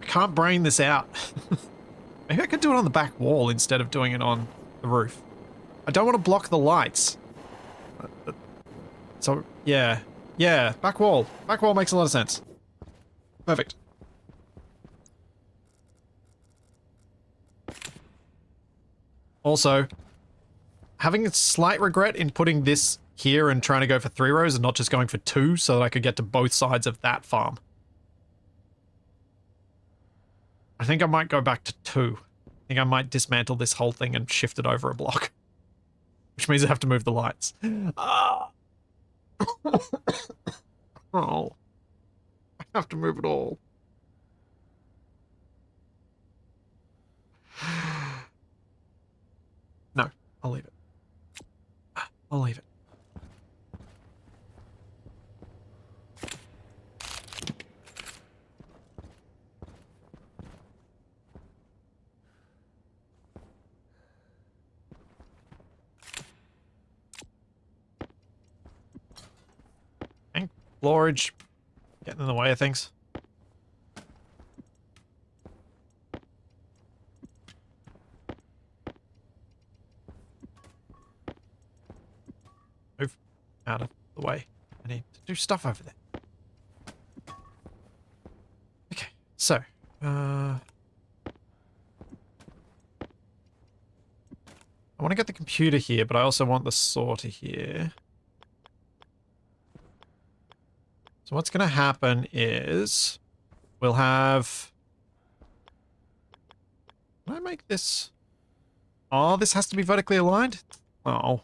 Speaker 1: can't brain this out. Maybe I could do it on the back wall instead of doing it on the roof. I don't want to block the lights. So, yeah. Yeah, back wall. Back wall makes a lot of sense. Perfect. Also, having a slight regret in putting this here and trying to go for 3 rows and not just going for 2 so that I could get to both sides of that farm. I think I might go back to 2. I think I might dismantle this whole thing and shift it over a block. Which means I have to move the lights. Ah. Oh. I have to move it all. No, I'll leave it. I'll leave it. Okay. Floorage getting in the way of things. Move out of the way. I need to do stuff over there. Okay, so, I want to get the computer here, but I also want the sorter here. So what's going to happen is we'll have... Can I make this... Oh, this has to be vertically aligned? Oh.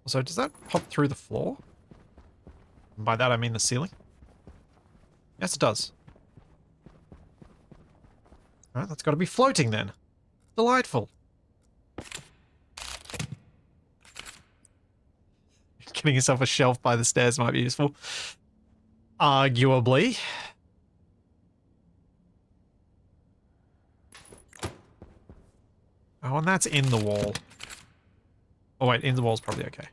Speaker 1: So does that pop through the floor? And by that I mean the ceiling? Yes, it does. Alright, that's got to be floating then. Delightful. Getting yourself a shelf by the stairs might be useful. Arguably. Oh, and that's in the wall. Oh wait, in the wall's probably okay.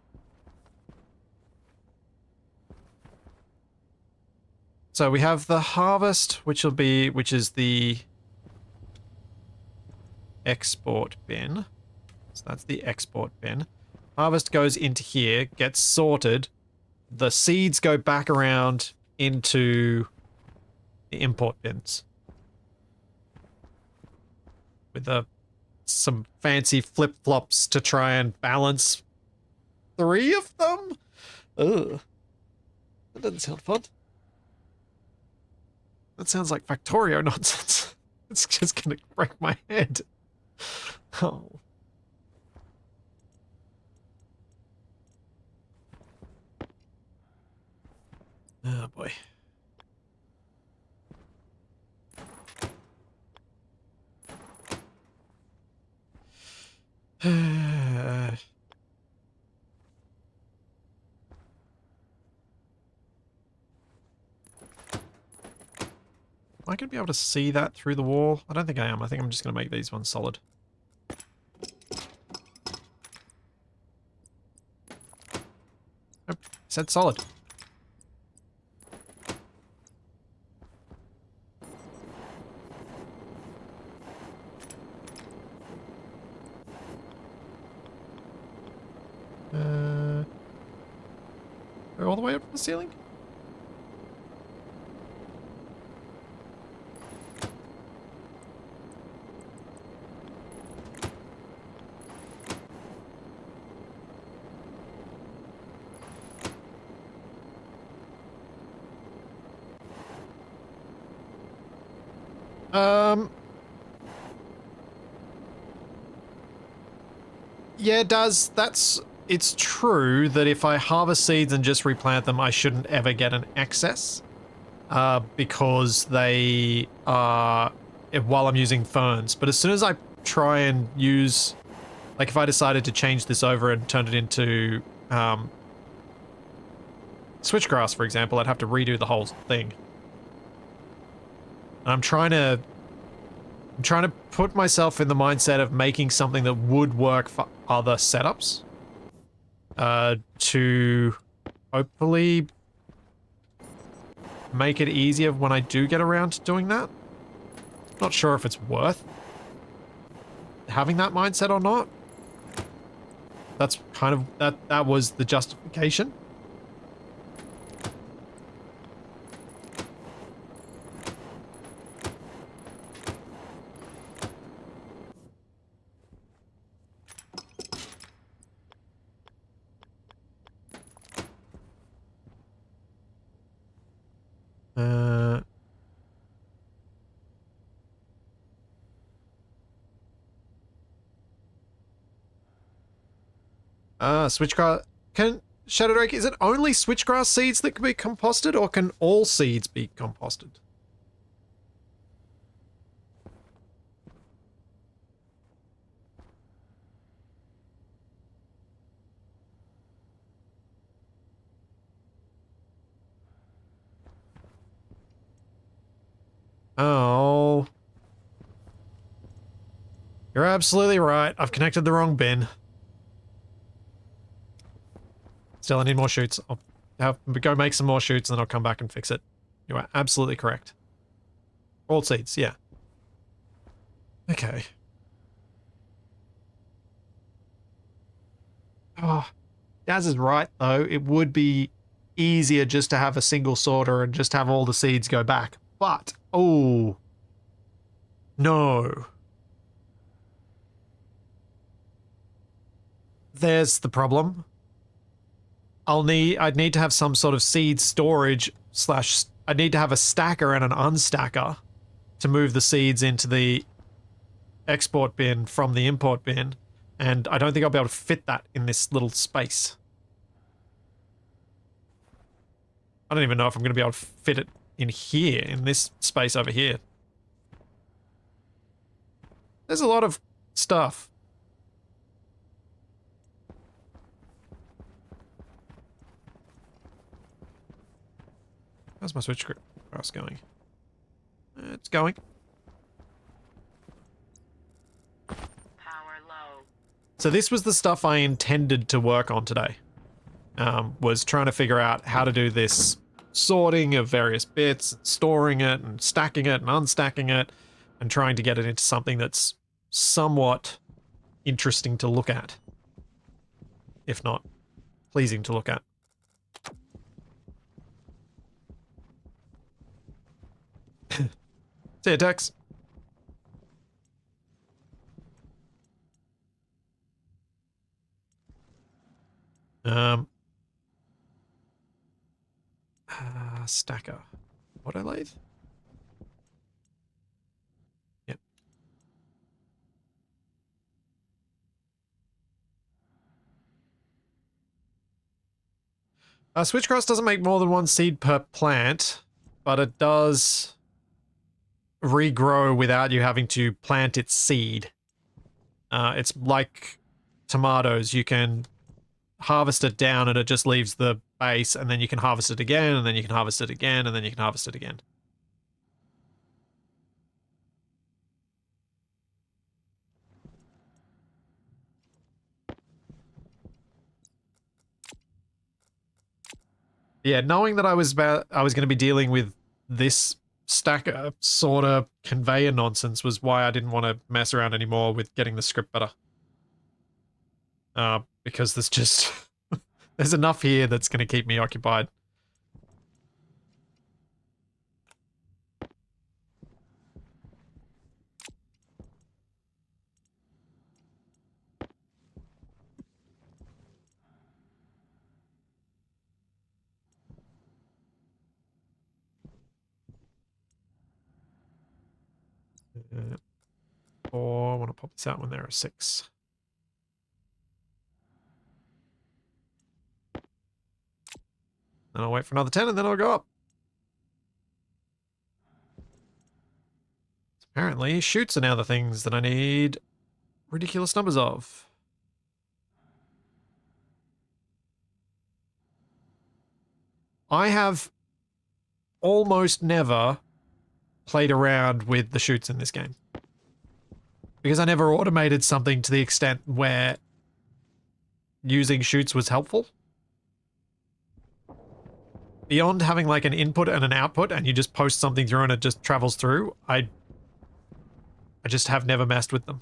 Speaker 1: So we have the harvest, which is the export bin. So that's the export bin. Harvest goes into here, gets sorted. The seeds go back around into the import bins. With some fancy flip-flops to try and balance 3 of them? Ugh. That doesn't sound fun. That sounds like Factorio nonsense. It's just gonna break my head. Oh. Oh boy. Am I going to be able to see that through the wall? I don't think I am. I think I'm just going to make these ones solid. Nope. Said solid. Go all the way up to the ceiling? Yeah, it does. It's true that if I harvest seeds and just replant them, I shouldn't ever get an excess. Because they are, while I'm using ferns. But as soon as I try and use, like if I decided to change this over and turn it into, switchgrass, for example, I'd have to redo the whole thing. And I'm trying to put myself in the mindset of making something that would work for other setups. To hopefully make it easier when I do get around to doing that. Not sure if it's worth having that mindset or not. That's kind of, that was the justification. Switchgrass. Can Shadow Drake, is it only switchgrass seeds that can be composted, or can all seeds be composted? Oh. You're absolutely right. I've connected the wrong bin. Still, I need more shoots. I'll go make some more shoots and then I'll come back and fix it. You are absolutely correct. All seeds, yeah. Okay. Oh, Daz is right, though. It would be easier just to have a single sorter and just have all the seeds go back. But, oh, no. There's the problem. I'd need to have some sort of seed storage slash, I'd need to have a stacker and an unstacker to move the seeds into the export bin from the import bin, and I don't think I'll be able to fit that in this little space. I don't even know if I'm going to be able to fit it in here, in this space over here. There's a lot of stuff. How's my switchgrass going? It's going.
Speaker 2: Power low.
Speaker 1: So this was the stuff I intended to work on today. Was trying to figure out how to do this sorting of various bits, storing it and stacking it and unstacking it, and trying to get it into something that's somewhat interesting to look at. If not pleasing to look at. See ya, Tex. Stacker. Auto lathe? Yep. Switchgrass doesn't make more than one seed per plant, but it does regrow without you having to plant its seed. It's like tomatoes. You can harvest it down and it just leaves the base, and then you can harvest it again, and then you can harvest it again, and then you can harvest it again. Yeah, knowing that I was going to be dealing with this stacker sort of conveyor nonsense was why I didn't want to mess around anymore with getting the script better. Because there's just there's enough here that's going to keep me occupied. Or I want to pop this out when there are 6. Then I'll wait for another 10 and then I'll go up. Apparently, shoots are now the things that I need ridiculous numbers of. I have almost never played around with the shoots in this game. Because I never automated something to the extent where using shoots was helpful. Beyond having like an input and an output and you just post something through and it just travels through, I just have never messed with them.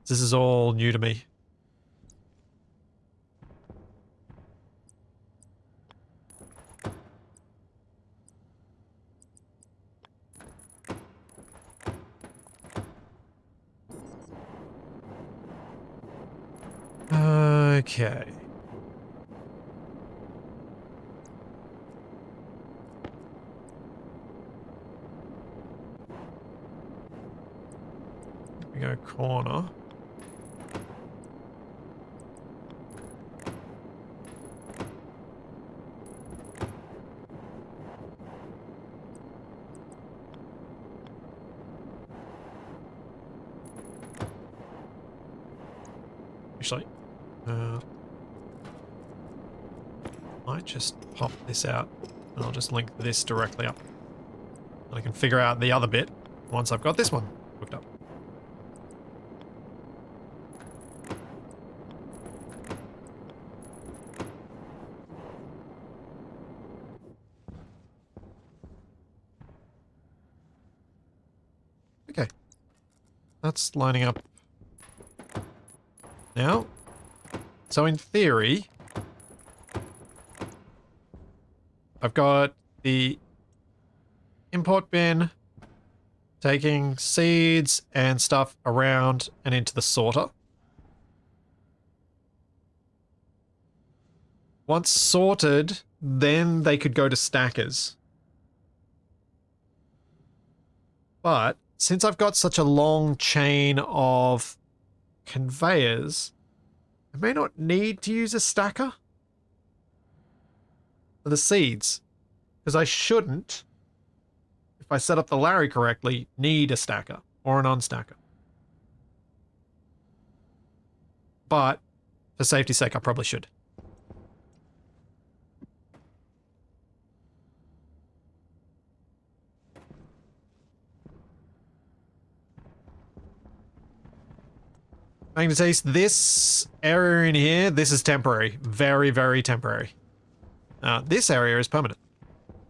Speaker 1: This is all new to me. Okay. We go corner. Actually, might just pop this out and I'll just link this directly up. And I can figure out the other bit once I've got this one hooked up. Okay. That's lining up now. So in theory, I've got the import bin taking seeds and stuff around and into the sorter. Once sorted, then they could go to stackers. But since I've got such a long chain of conveyors, I may not need to use a stacker for the seeds, because I shouldn't, if I set up the Larry correctly, need a stacker or an unstacker. But for safety's sake, I probably should. Magnetase, this area in here, this is temporary. Very, very temporary. This area is permanent.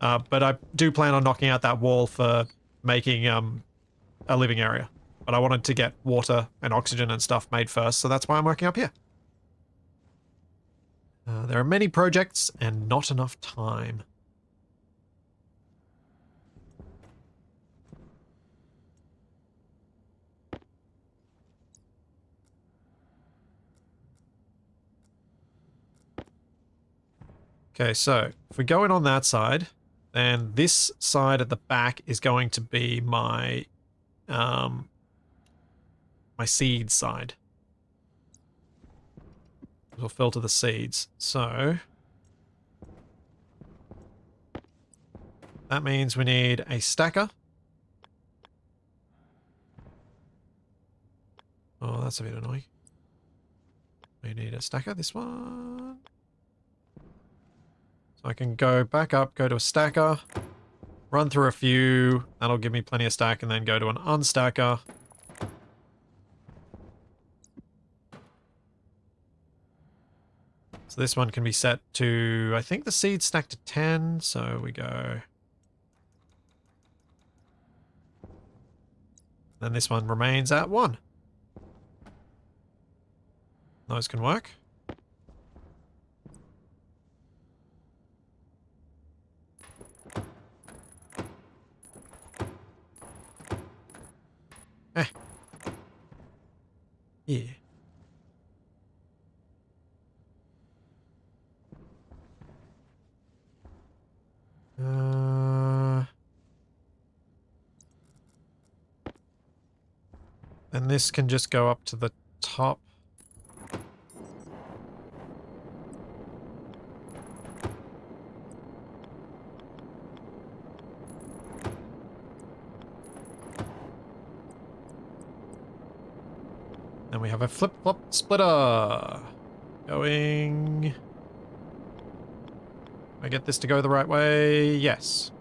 Speaker 1: But I do plan on knocking out that wall for making a living area. But I wanted to get water and oxygen and stuff made first, so that's why I'm working up here. There are many projects and not enough time. Okay, so if we go in on that side, then this side at the back is going to be my my seed side. We'll filter the seeds. So that means we need a stacker. Oh, that's a bit annoying. We need a stacker, this one. So I can go back up, go to a stacker, run through a few. That'll give me plenty of stack, and then go to an unstacker. So this one can be set to, I think the seed stacked to 10, so we go. Then this one remains at 1. Those can work. Yeah. And this can just go up to the top. And we have a flip-flop splitter going. I get this to go the right way? Yes.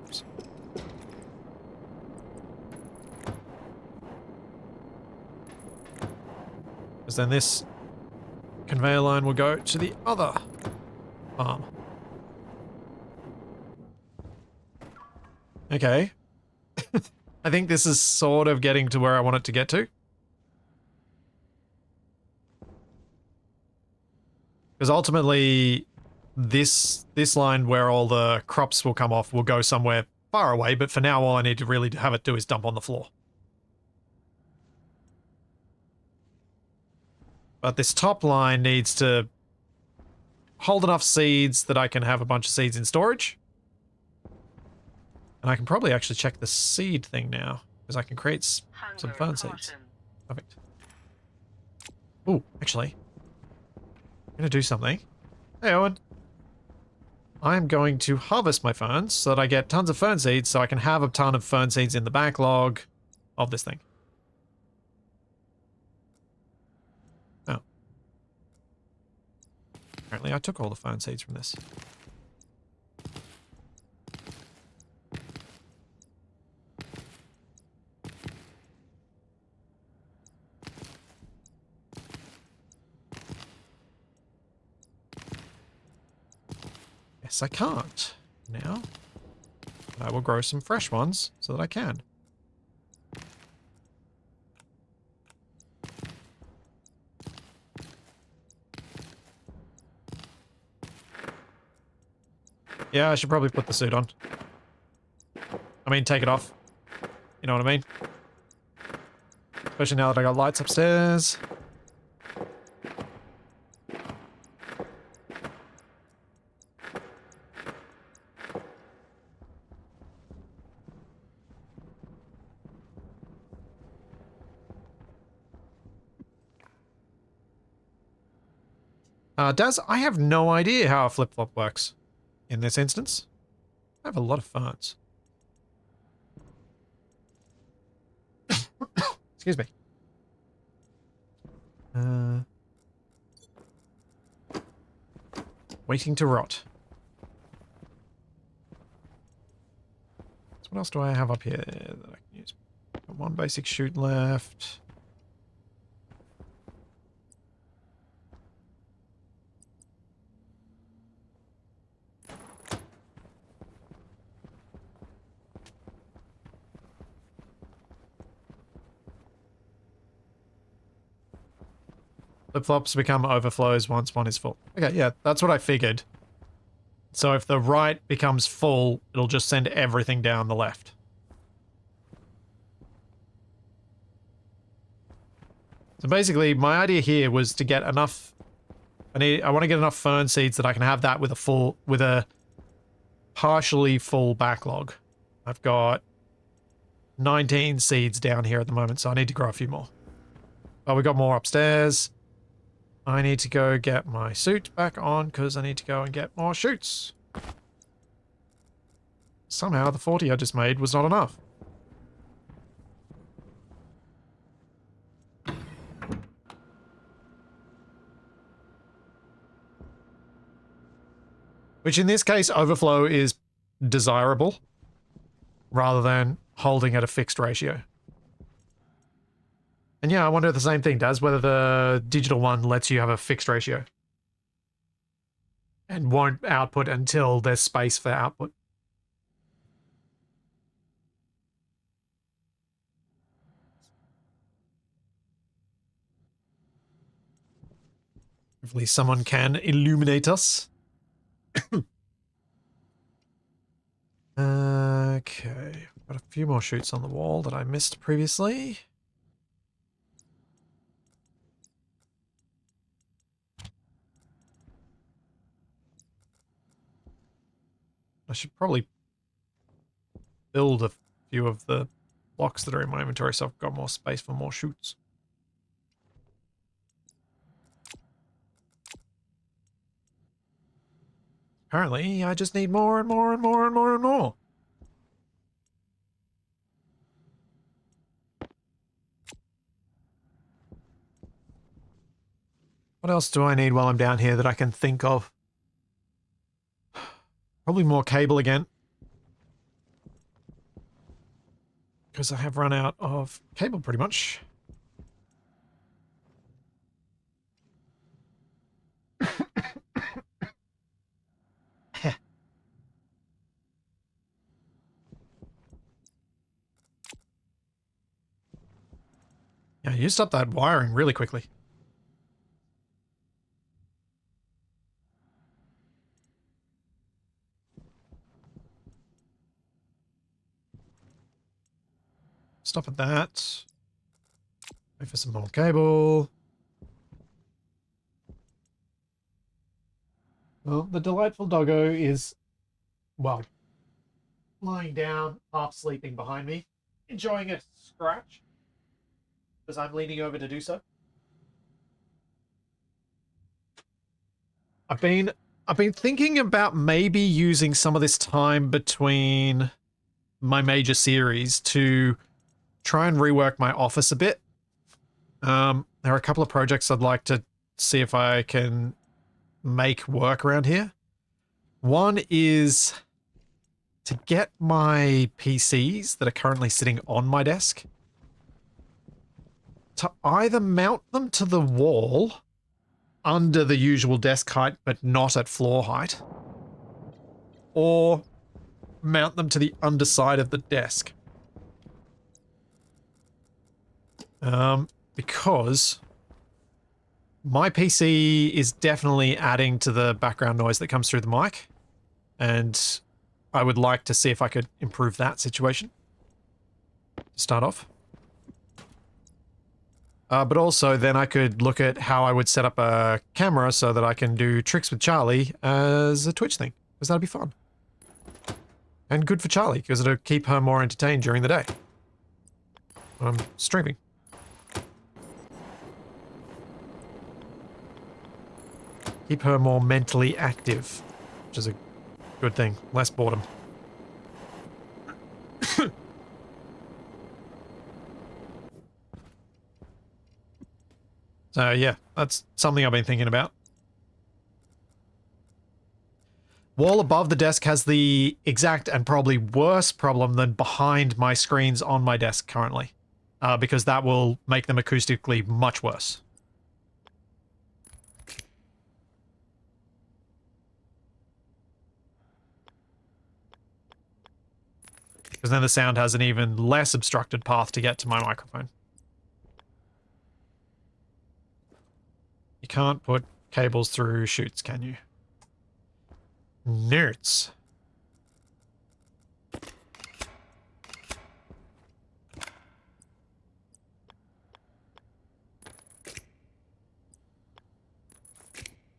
Speaker 1: Oops. Because then this conveyor line will go to the other farm. Okay. I think this is sort of getting to where I want it to get to. Because ultimately, this line where all the crops will come off will go somewhere far away, but for now all I need to really have it do is dump on the floor. But this top line needs to hold enough seeds that I can have a bunch of seeds in storage. And I can probably actually check the seed thing now, because I can create some fern seeds. Perfect. Oh, actually, I'm going to do something. Hey, Owen. I'm going to harvest my ferns so that I get tons of fern seeds so I can have a ton of fern seeds in the backlog of this thing. Oh. Apparently I took all the fern seeds from this. Yes, I can't now. But I will grow some fresh ones so that I can. Yeah, I should probably put the suit on. I mean, take it off. You know what I mean? Especially now that I got lights upstairs. Daz, I have no idea how a flip-flop works in this instance. I have a lot of ferns. Excuse me. Waiting to rot. So what else do I have up here that I can use? Got one basic chute left. Flip-flops become overflows once one is full. Okay, yeah, that's what I figured. So if the right becomes full, it'll just send everything down the left. So basically, my idea here was to get enough... I want to get enough fern seeds that I can have that with a partially full backlog. I've got 19 seeds down here at the moment, so I need to grow a few more. Oh, we got more upstairs. I need to go get my suit back on because I need to go and get more shoots. Somehow the 40 I just made was not enough. Which in this case, overflow is desirable rather than holding at a fixed ratio. And yeah, I wonder if the same thing does, whether the digital one lets you have a fixed ratio. And won't output until there's space for output. Hopefully someone can illuminate us. Okay, got a few more shoots on the wall that I missed previously. I should probably build a few of the blocks that are in my inventory so I've got more space for more shoots. Apparently, I just need more and more and more and more and more. What else do I need while I'm down here that I can think of? Probably more cable again. Because I have run out of cable pretty much. used up that wiring really quickly. Stop at that. Wait for some more cable. Well, the delightful doggo is, well, lying down, half sleeping behind me, enjoying a scratch because I'm leaning over to do so. I've been thinking about maybe using some of this time between my major series to try and rework my office a bit. There are a couple of projects I'd like to see if I can make work around here. One is to get my PCs that are currently sitting on my desk to either mount them to the wall under the usual desk height but not at floor height, or mount them to the underside of the desk. Because my PC is definitely adding to the background noise that comes through the mic, and I would like to see if I could improve that situation to start off. But also then I could look at how I would set up a camera so that I can do tricks with Charlie as a Twitch thing, because that'd be fun. And good for Charlie, because it'll keep her more entertained during the day when I'm streaming. Keep her more mentally active, which is a good thing. Less boredom. So yeah, that's something I've been thinking about. Wall above the desk has the exact and probably worse problem than behind my screens on my desk currently, because that will make them acoustically much worse. Because then the sound has an even less obstructed path to get to my microphone. You can't put cables through chutes, can you? Nerds.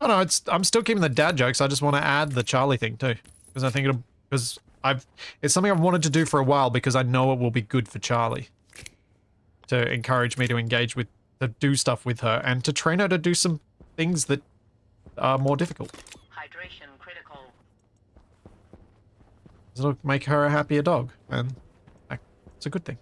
Speaker 1: Oh no, I'm still keeping the dad jokes. I just want to add the Charlie thing too, because I think it's something I've wanted to do for a while because I know it will be good for Charlie to encourage me to engage with, to do stuff with her, and to train her to do some things that are more difficult.
Speaker 2: Hydration critical.
Speaker 1: It'll make her a happier dog, and it's a good thing.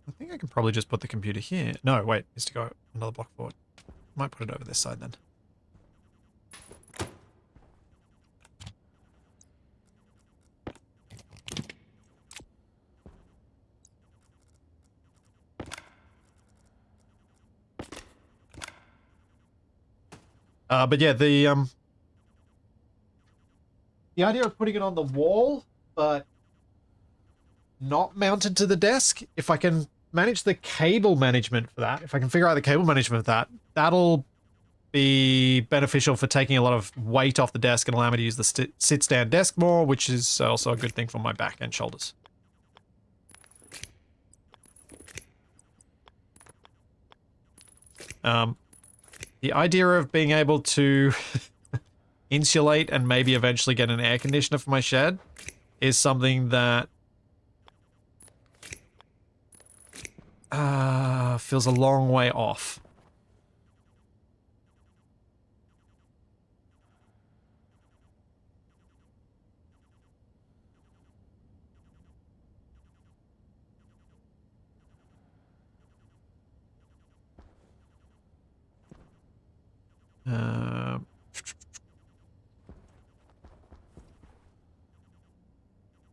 Speaker 1: I think I can probably just put the computer here. No, wait, it's to go another block forward. Might put it over this side then. But yeah, the idea of putting it on the wall, but not mounted to the desk, if I can manage the cable management for that, if I can figure out the cable management of that, that'll be beneficial for taking a lot of weight off the desk and allow me to use the sit-stand desk more, which is also a good thing for my back and shoulders. The idea of being able to insulate and maybe eventually get an air conditioner for my shed is something that feels a long way off.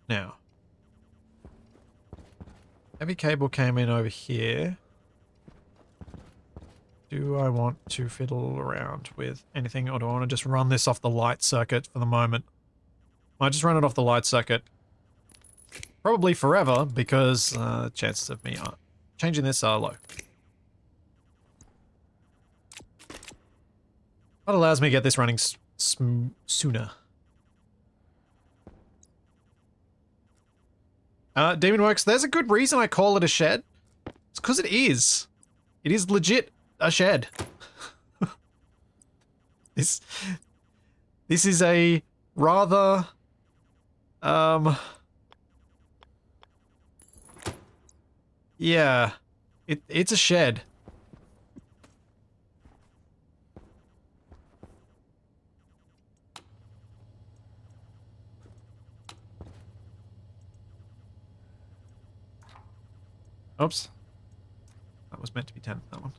Speaker 1: Now, heavy cable came in over here. Do I want to fiddle around with anything, or do I want to just run this off the light circuit for the moment? I just run it off the light circuit. Probably forever, because chances of me changing this are low. That allows me to get this running sooner. Demonworks, there's a good reason I call it a shed. It's because it is. It is legit a shed. This is a rather yeah, it's a shed. Oops. That was meant to be 10, that one.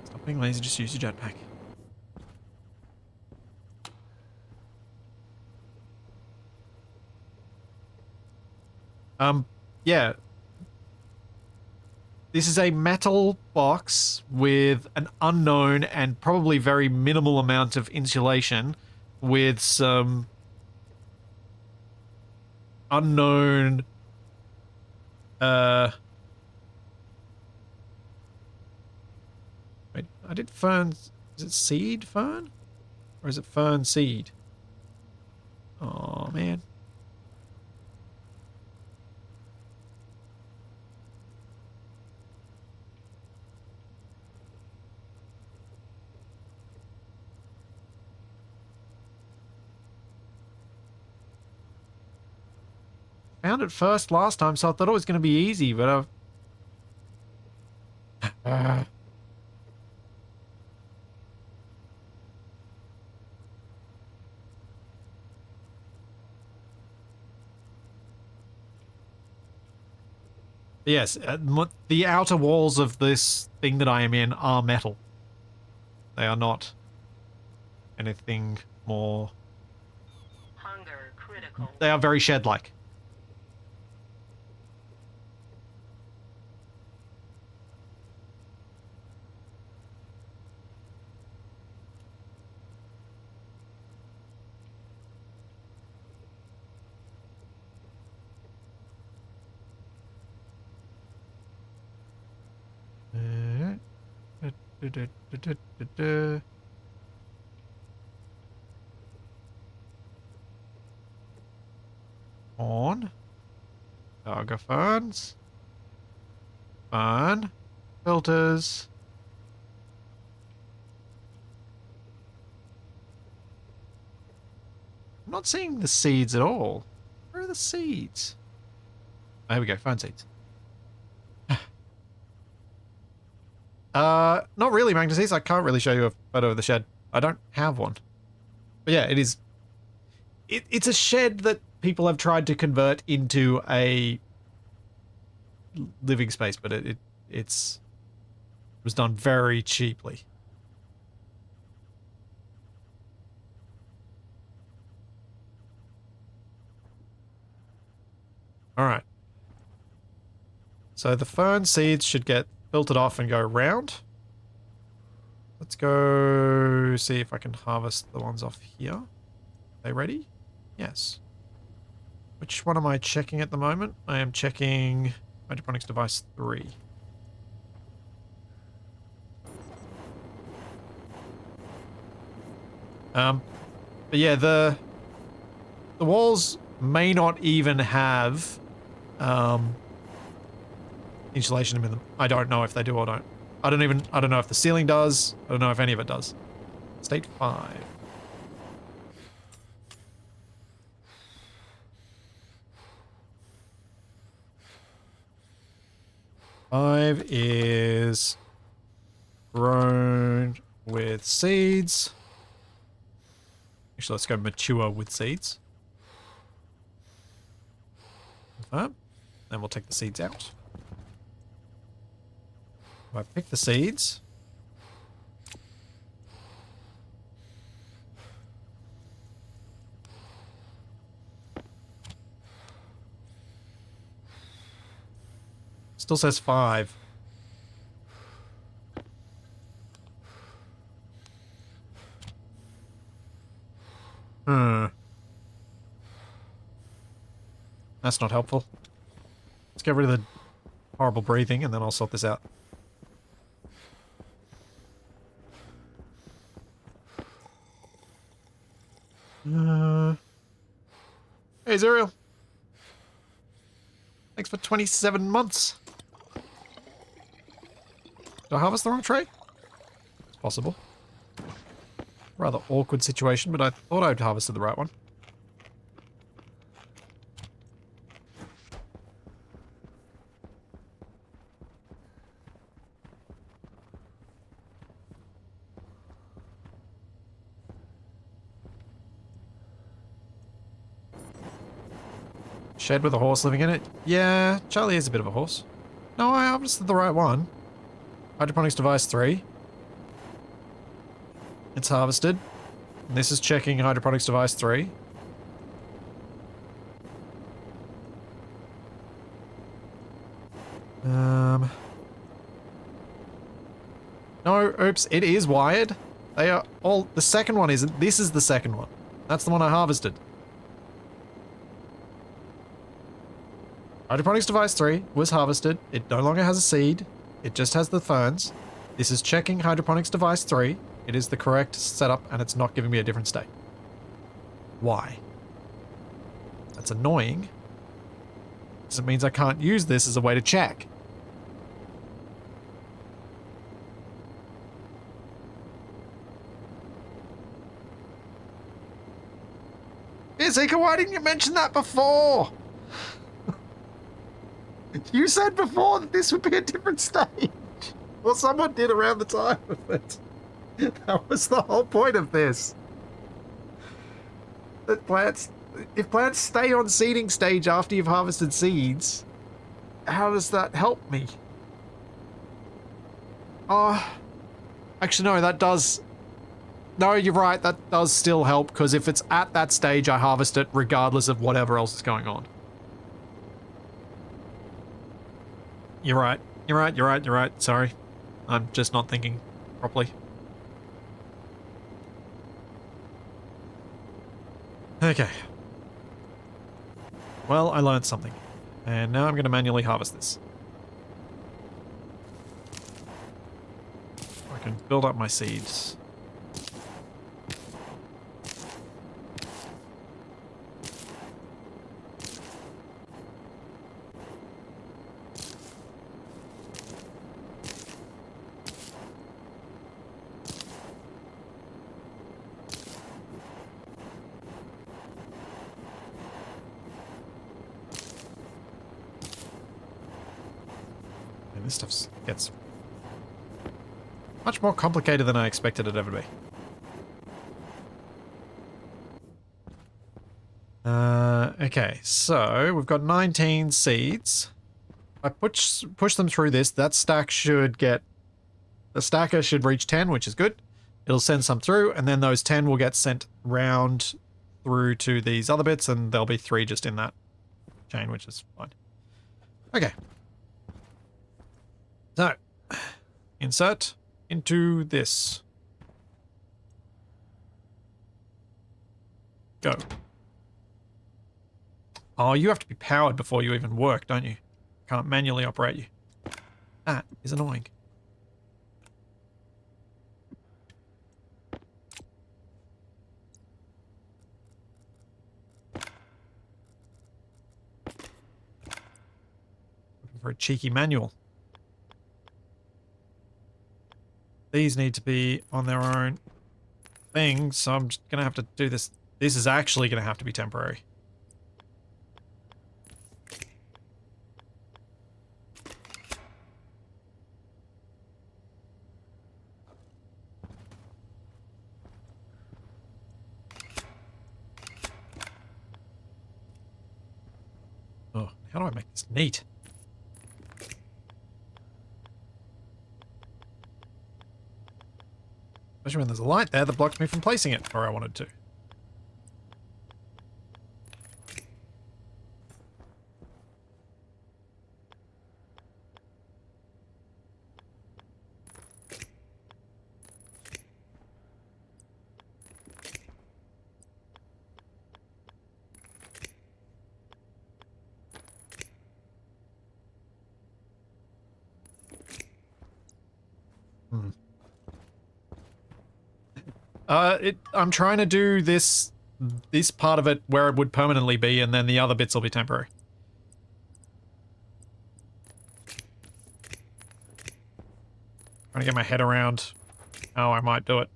Speaker 1: Stop being lazy, just use your jetpack. Yeah. This is a metal box with an unknown and probably very minimal amount of insulation with some unknown wait, I did fern. Is it seed fern? Or is it fern seed? Oh man. Found it first last time, so I thought it was going to be easy, but yes, the outer walls of this thing that I am in are metal. They are not anything more.
Speaker 2: Hunger critical.
Speaker 1: They are very shed-like. On. Targa ferns. Fern. Filters. I'm not seeing the seeds at all. Where are the seeds? Oh, here we go, fern seeds. Not really, Magnuses. I can't really show you a photo of the shed. I don't have one. But yeah, it is. It's a shed that people have tried to convert into a living space, but it was done very cheaply. All right. So the fern seeds should get filtered off and go round. Let's go see if I can harvest the ones off here. Are they ready? Yes. Which one am I checking at the moment? I am checking hydroponics device 3. But yeah, the walls may not even have insulation in them. I don't know if they do or don't. I don't know if the ceiling does. I don't know if any of it does. State 5. 5 is grown with seeds. Actually, let's go mature with seeds. Confirm. Then we'll take the seeds out. If I pick the seeds. Still says 5. That's not helpful. Let's get rid of the horrible breathing and then I'll sort this out. Hey, Zuriel. Thanks for 27 months. Did I harvest the wrong tray? It's possible. Rather awkward situation, but I thought I'd harvested the right one. Shed with a horse living in it? Yeah, Charlie is a bit of a horse. No, I harvested the right one. Hydroponics device 3. It's harvested. And this is checking hydroponics device 3. No, oops, it is wired. They are all... The second one isn't. This is the second one. That's the one I harvested. Hydroponics device 3 was harvested. It no longer has a seed. It just has the ferns. This is checking hydroponics device 3. It is the correct setup and it's not giving me a different state. Why? That's annoying. Because it means I can't use this as a way to check. Zika, why didn't you mention that before? You said before that this would be a different stage. Well, someone did around the time of it. That was the whole point of this. That plants... If plants stay on seeding stage after you've harvested seeds, how does that help me? Oh... Actually, no, that does... No, you're right, that does still help, because if it's at that stage, I harvest it regardless of whatever else is going on. You're right. You're right, you're right, you're right. Sorry. I'm just not thinking properly. Okay. Well, I learned something. And now I'm going to manually harvest this. I can build up my seeds. This stuff gets much more complicated than I expected it ever to be. Okay, so we've got 19 seeds. If I push them through this, that stack should get... The stacker should reach 10, which is good. It'll send some through, and then those 10 will get sent round through to these other bits, and there'll be 3 just in that chain, which is fine. Okay. So, insert into this. Go. Oh, you have to be powered before you even work, don't you? Can't manually operate you. That is annoying. Looking for a cheeky manual. These need to be on their own thing, so I'm just going to have to do this. This is actually going to have to be temporary. Oh, how do I make this neat? Especially when there's a light there that blocks me from placing it where I wanted to. I'm trying to do this part of it where it would permanently be, and then the other bits will be temporary. Trying to get my head around how I might do it.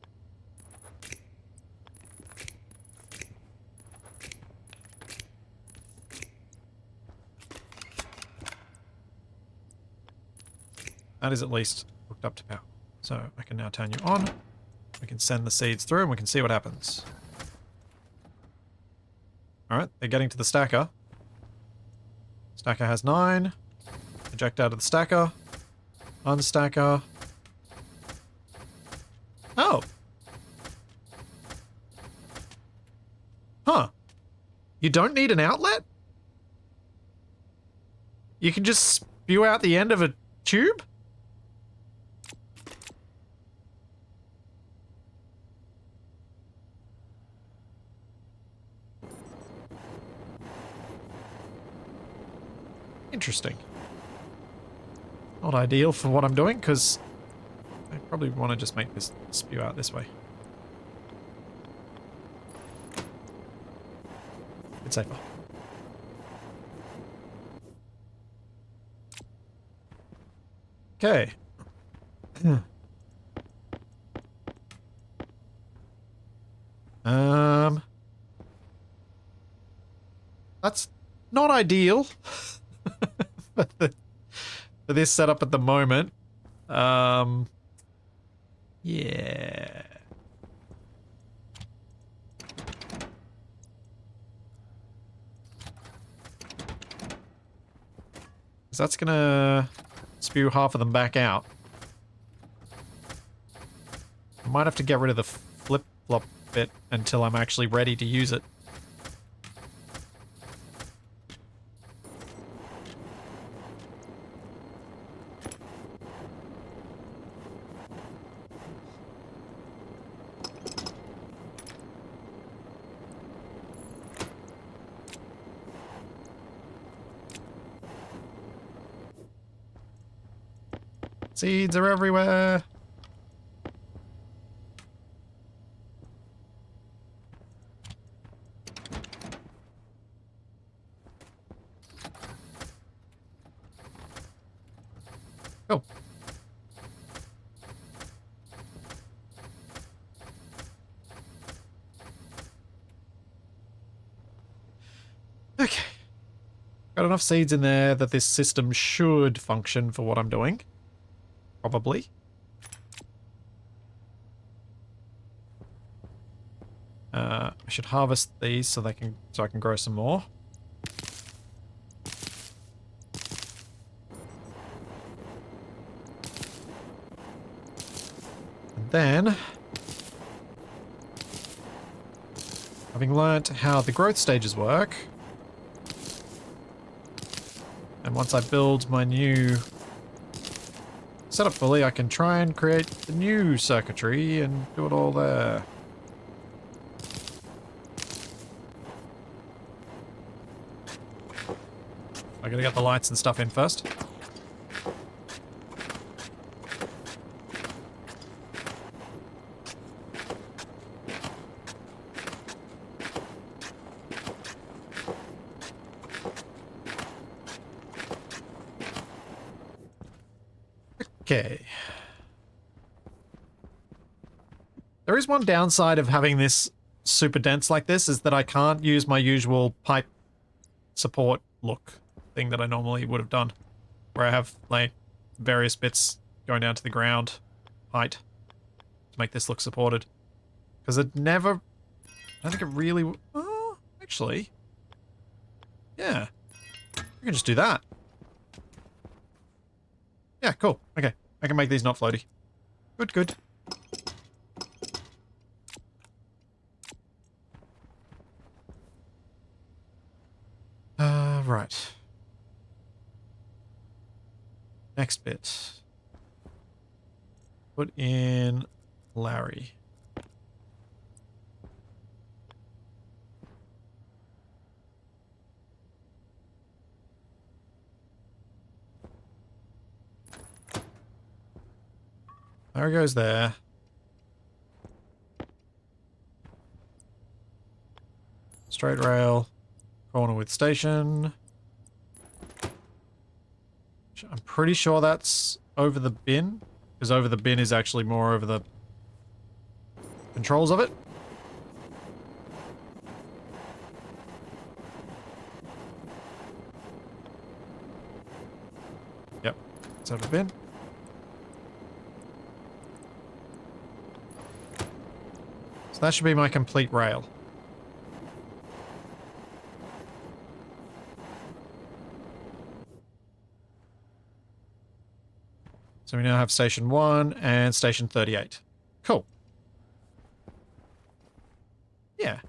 Speaker 1: That is at least hooked up to power. So I can now turn you on. We can send the seeds through and we can see what happens. Alright, they're getting to the stacker. Stacker has 9. Eject out of the stacker. Unstacker. Oh. Huh. You don't need an outlet? You can just spew out the end of a tube? Interesting. Not ideal for what I'm doing, because I probably want to just make this spew out this way. It's safer. Okay. That's not ideal for this setup at the moment. Yeah. So that's gonna spew half of them back out. I might have to get rid of the flip-flop bit until I'm actually ready to use it. Seeds are everywhere. Cool. Okay. Got enough seeds in there that this system should function for what I'm doing. Probably. I should harvest these so I can grow some more. And then, having learnt how the growth stages work, and once I build my new setup fully, I can try and create the new circuitry and do it all there. I gotta get the lights and stuff in first. Okay. There is one downside of having this super dense like this, is that I can't use my usual pipe support look thing that I normally would have done, where I have like various bits going down to the ground height to make this look supported. Because it never, I don't think it really, oh, actually, yeah, I can just do that. Yeah, cool. Okay, I can make these not floaty. Good, good. Right. Next bit. Put in Larry. There goes there. straight rail, corner with station. I'm pretty sure that's over the bin, because over the bin is actually more over the controls of it. Yep, it's over the bin. So that should be my complete rail. So we now have station 1 and station 38. Cool. Yeah.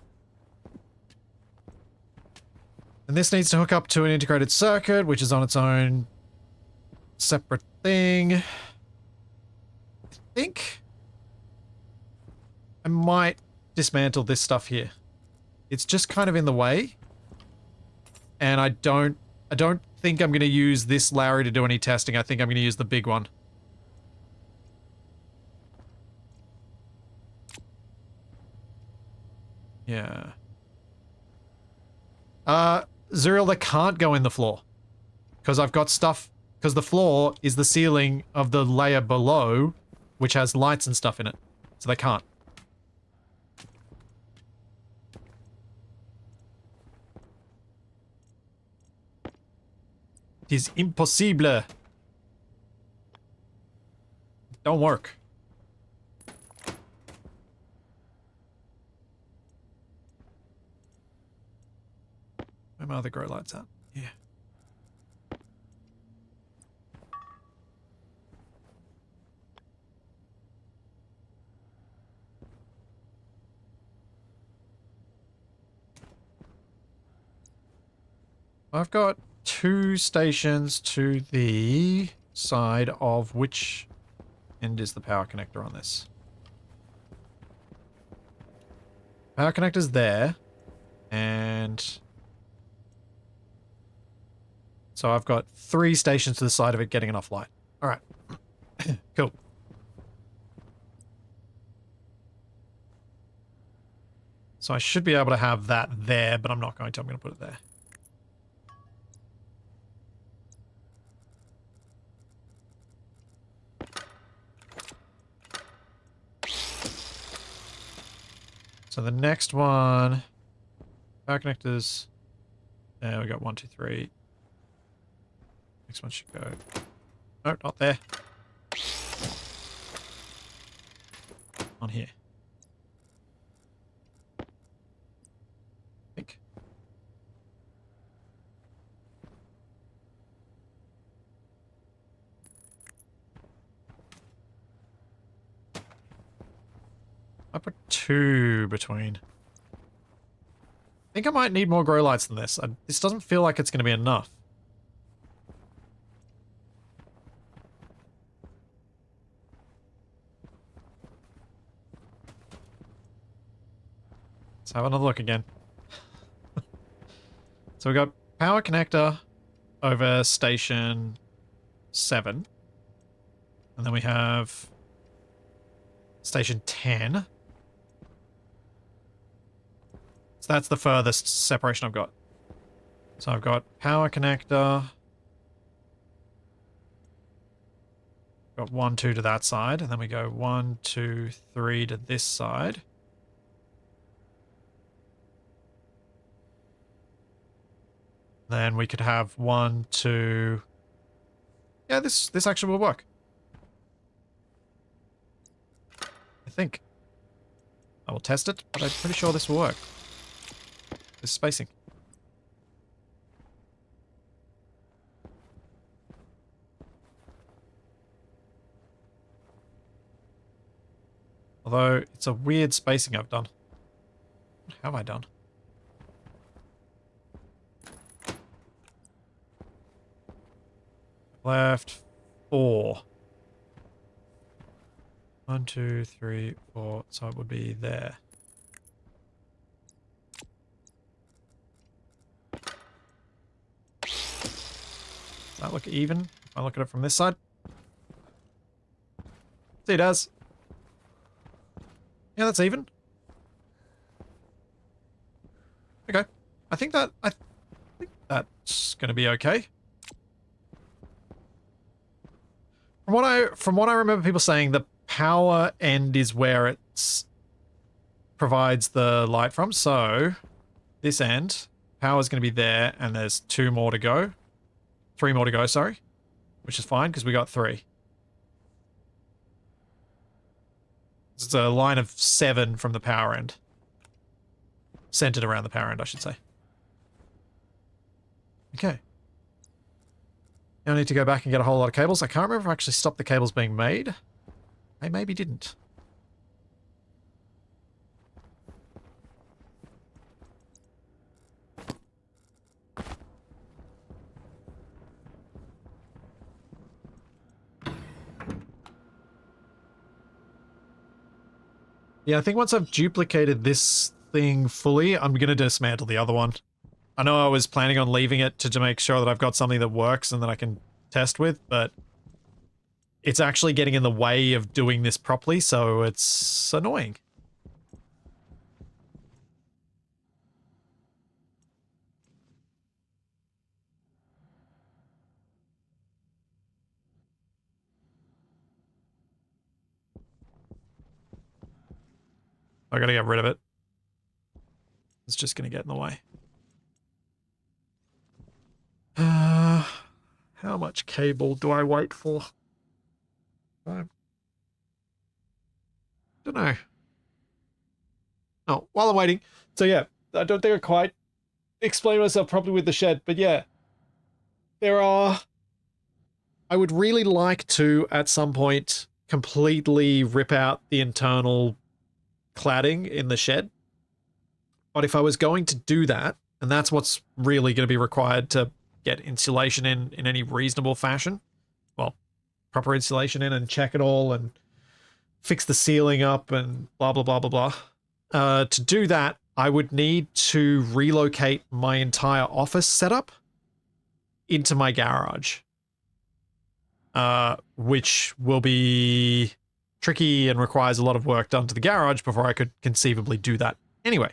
Speaker 1: And this needs to hook up to an integrated circuit, which is on its own separate thing. I think I might dismantle this stuff here. It's just kind of in the way. And I don't think I'm going to use this Larry to do any testing. I think I'm going to use the big one. Yeah. Zuriel, they can't go in the floor. Because I've got stuff... Because the floor is the ceiling of the layer below, which has lights and stuff in it. So they can't. It is impossible. Don't work. Where my other grow lights at? Yeah. I've got 2 stations to the side of which end is the power connector on this. Power connector's there, and so I've got 3 stations to the side of it getting enough light. All right. Cool. So I should be able to have that there, but I'm not going to. I'm going to put it there. So the next one, power connectors. There we got 1, 2, 3. Next one should go. No, not there. On here. I think. I put 2 between. I think I might need more grow lights than this. This doesn't feel like it's going to be enough. Let's have another look again. So we got power connector over station 7. And then we have station 10. So that's the furthest separation I've got. So I've got power connector. Got 1, 2 to that side, and then we go 1, 2, 3 to this side. Then we could have 1, 2. Yeah, this actually will work. I think. I will test it, but I'm pretty sure this will work. This spacing. Although, it's a weird spacing I've done. What have I done? Left 4. 1, 2, 3, 4. So it would be there. Does that look even? If I look at it from this side? See, it does. Yeah, that's even. Okay. I think that's going to be okay. From what I remember people saying, the power end is where it provides the light from. So this end, power is going to be there, and there's 2 more to go. 3 more to go, sorry. Which is fine, because we got 3. It's a line of 7 from the power end. Centered around the power end, I should say. Okay. Now I need to go back and get a whole lot of cables. I can't remember if I actually stopped the cables being made. I maybe didn't. Yeah, I think once I've duplicated this thing fully, I'm going to dismantle the other one. I know I was planning on leaving it to make sure that I've got something that works and that I can test with, but it's actually getting in the way of doing this properly, so it's annoying. I gotta get rid of it. It's just gonna get in the way. How much cable do I wait for? I don't know. Oh, while I'm waiting. So yeah, I don't think I quite explained myself properly with the shed, but yeah. I would really like to, at some point, completely rip out the internal cladding in the shed. But if I was going to do that, and that's what's really going to be required to get insulation in any reasonable fashion, well, proper insulation in and check it all and fix the ceiling up and blah, blah, blah, blah, blah. To do that, I would need to relocate my entire office setup into my garage, which will be tricky and requires a lot of work done to the garage before I could conceivably do that anyway.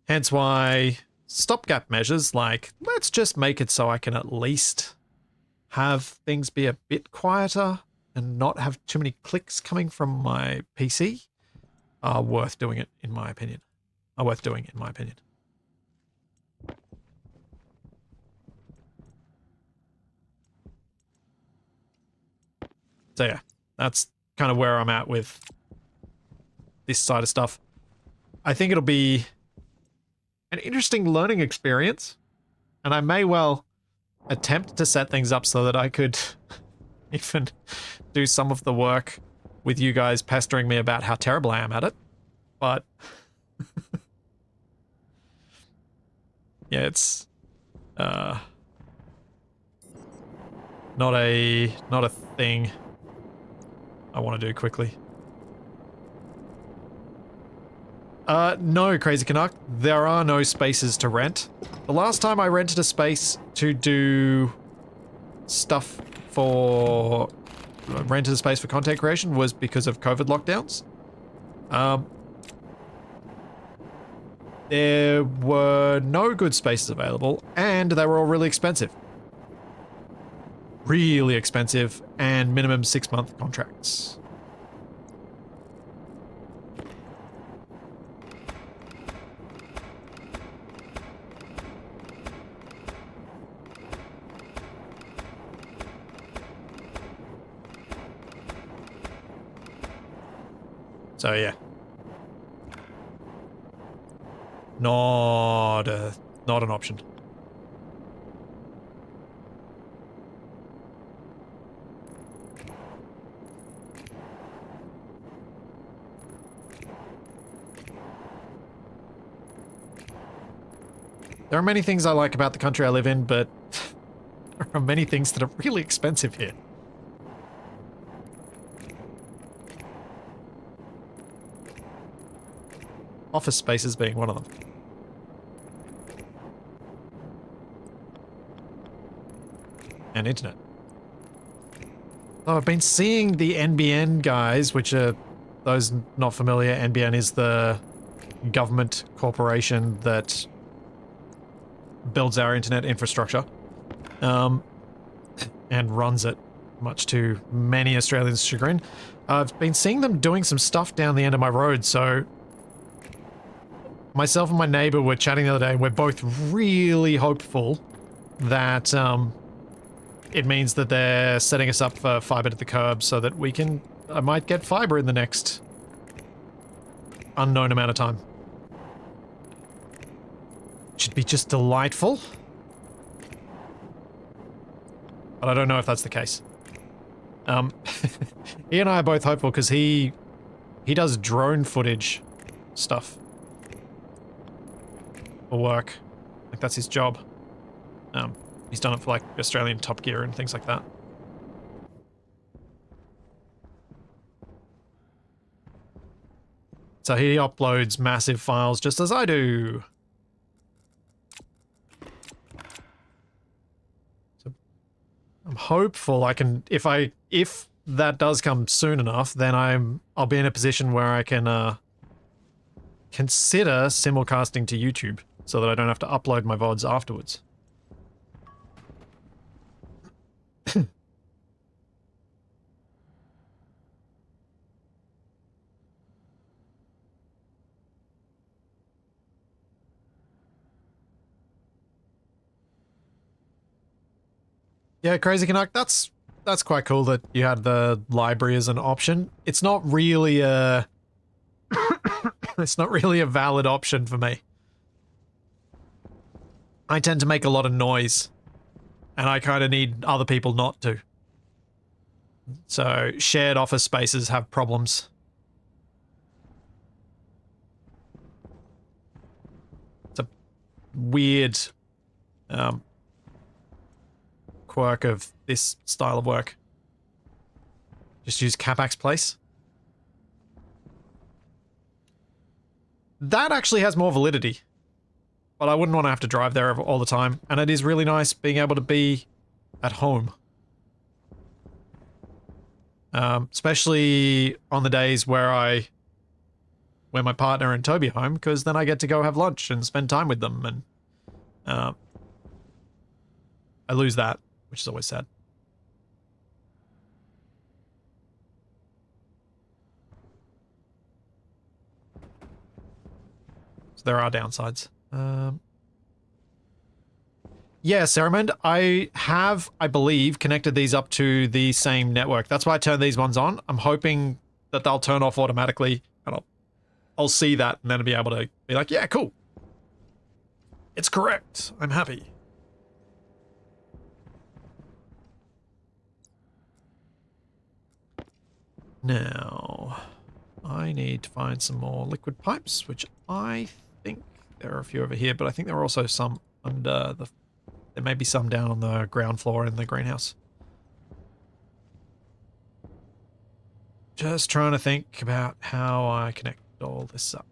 Speaker 1: Hence why stopgap measures like, let's just make it so I can at least have things be a bit quieter and not have too many clicks coming from my PC are worth doing it, in my opinion. So yeah, that's kind of where I'm at with this side of stuff. I think it'll be an interesting learning experience, and I may well attempt to set things up so that I could even do some of the work with you guys pestering me about how terrible I am at it. But yeah, it's not a thing I want to do quickly. No, Crazy Canuck, there are no spaces to rent. The last time I rented a space to do stuff for... rented a space for content creation was because of COVID lockdowns. There were no good spaces available, and they were all really expensive. Really expensive, and minimum 6-month contracts. So yeah. Not an option. There are many things I like about the country I live in, but there are many things that are really expensive here. Office spaces being one of them. And internet. Oh, I've been seeing the NBN guys, which are, those not familiar, NBN is the government corporation that builds our internet infrastructure, and runs it, much to many Australians' chagrin. I've been seeing them doing some stuff down the end of my road, so myself and my neighbor were chatting the other day, and we're both really hopeful that it means that they're setting us up for fiber to the curb so that I might get fiber in the next unknown amount of time. Should be just delightful. But I don't know if that's the case. He and I are both hopeful because he does drone footage stuff for work. Like, that's his job. He's done it for, like, Australian Top Gear and things like that. So he uploads massive files just as I do. So I'm hopeful I can, if that does come soon enough, then I'll be in a position where I can consider simulcasting to YouTube so that I don't have to upload my VODs afterwards. Yeah, Crazy Canuck, that's quite cool that you had the library as an option. It's not really a it's not really a valid option for me. I tend to make a lot of noise, and I kind of need other people not to. So shared office spaces have problems. It's a weird quirk of this style of work. Just use Capac's place. That actually has more validity, but I wouldn't want to have to drive there all the time, and it is really nice being able to be at home. Especially on the days where my partner and Toby are home, because then I get to go have lunch and spend time with them, and I lose that, which is always sad. So there are downsides. Yeah, Ceramond, I have, I believe, connected these up to the same network. That's why I turned these ones on. I'm hoping that they'll turn off automatically, and I'll see that, and then I'll be able to be like, yeah, cool. It's correct. I'm happy. Now, I need to find some more liquid pipes, which I think there are a few over here, but I think there are also some under the... There may be some down on the ground floor in the greenhouse. Just trying to think about how I connect all this up.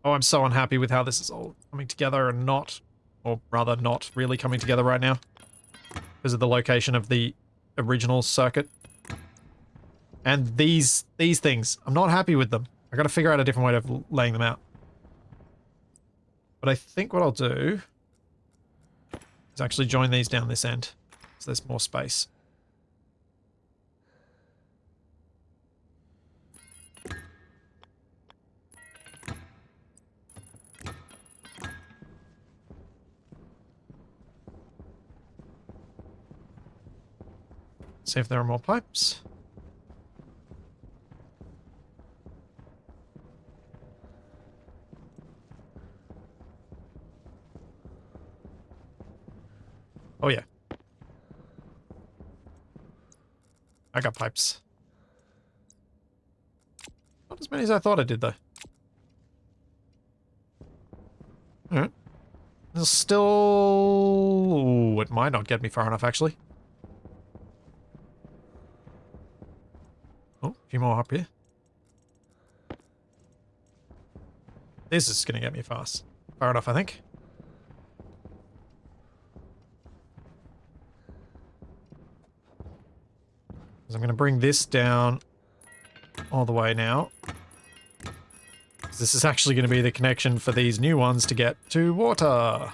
Speaker 1: Oh, I'm so unhappy with how this is all coming together and not, or rather not really coming together right now because of the location of the original circuit. And these things, I'm not happy with them. I gotta figure out a different way of laying them out. But I think what I'll do is actually join these down this end, so there's more space. See if there are more pipes. Oh yeah. I got pipes. Not as many as I thought I did, though. Alright. There's still... Ooh, it might not get me far enough, actually. Oh, a few more up here. This is going to get me fast. Far enough, I think. So I'm going to bring this down all the way now. This is actually going to be the connection for these new ones to get to water.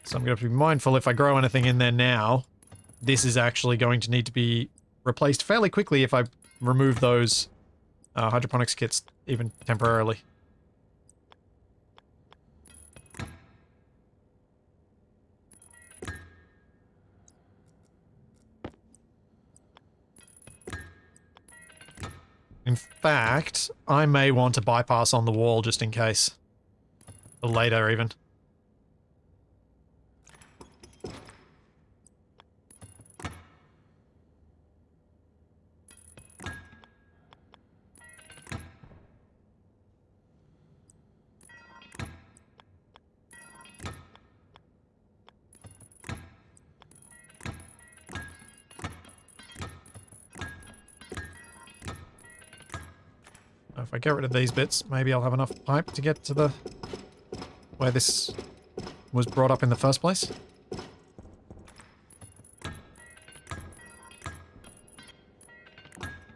Speaker 1: So I'm going to be mindful if I grow anything in there now, this is actually going to need to be replaced fairly quickly if I remove those hydroponics kits even temporarily. In fact, I may want to bypass on the wall just in case. Or later, even. If I get rid of these bits, maybe I'll have enough pipe to get to the... where this was brought up in the first place.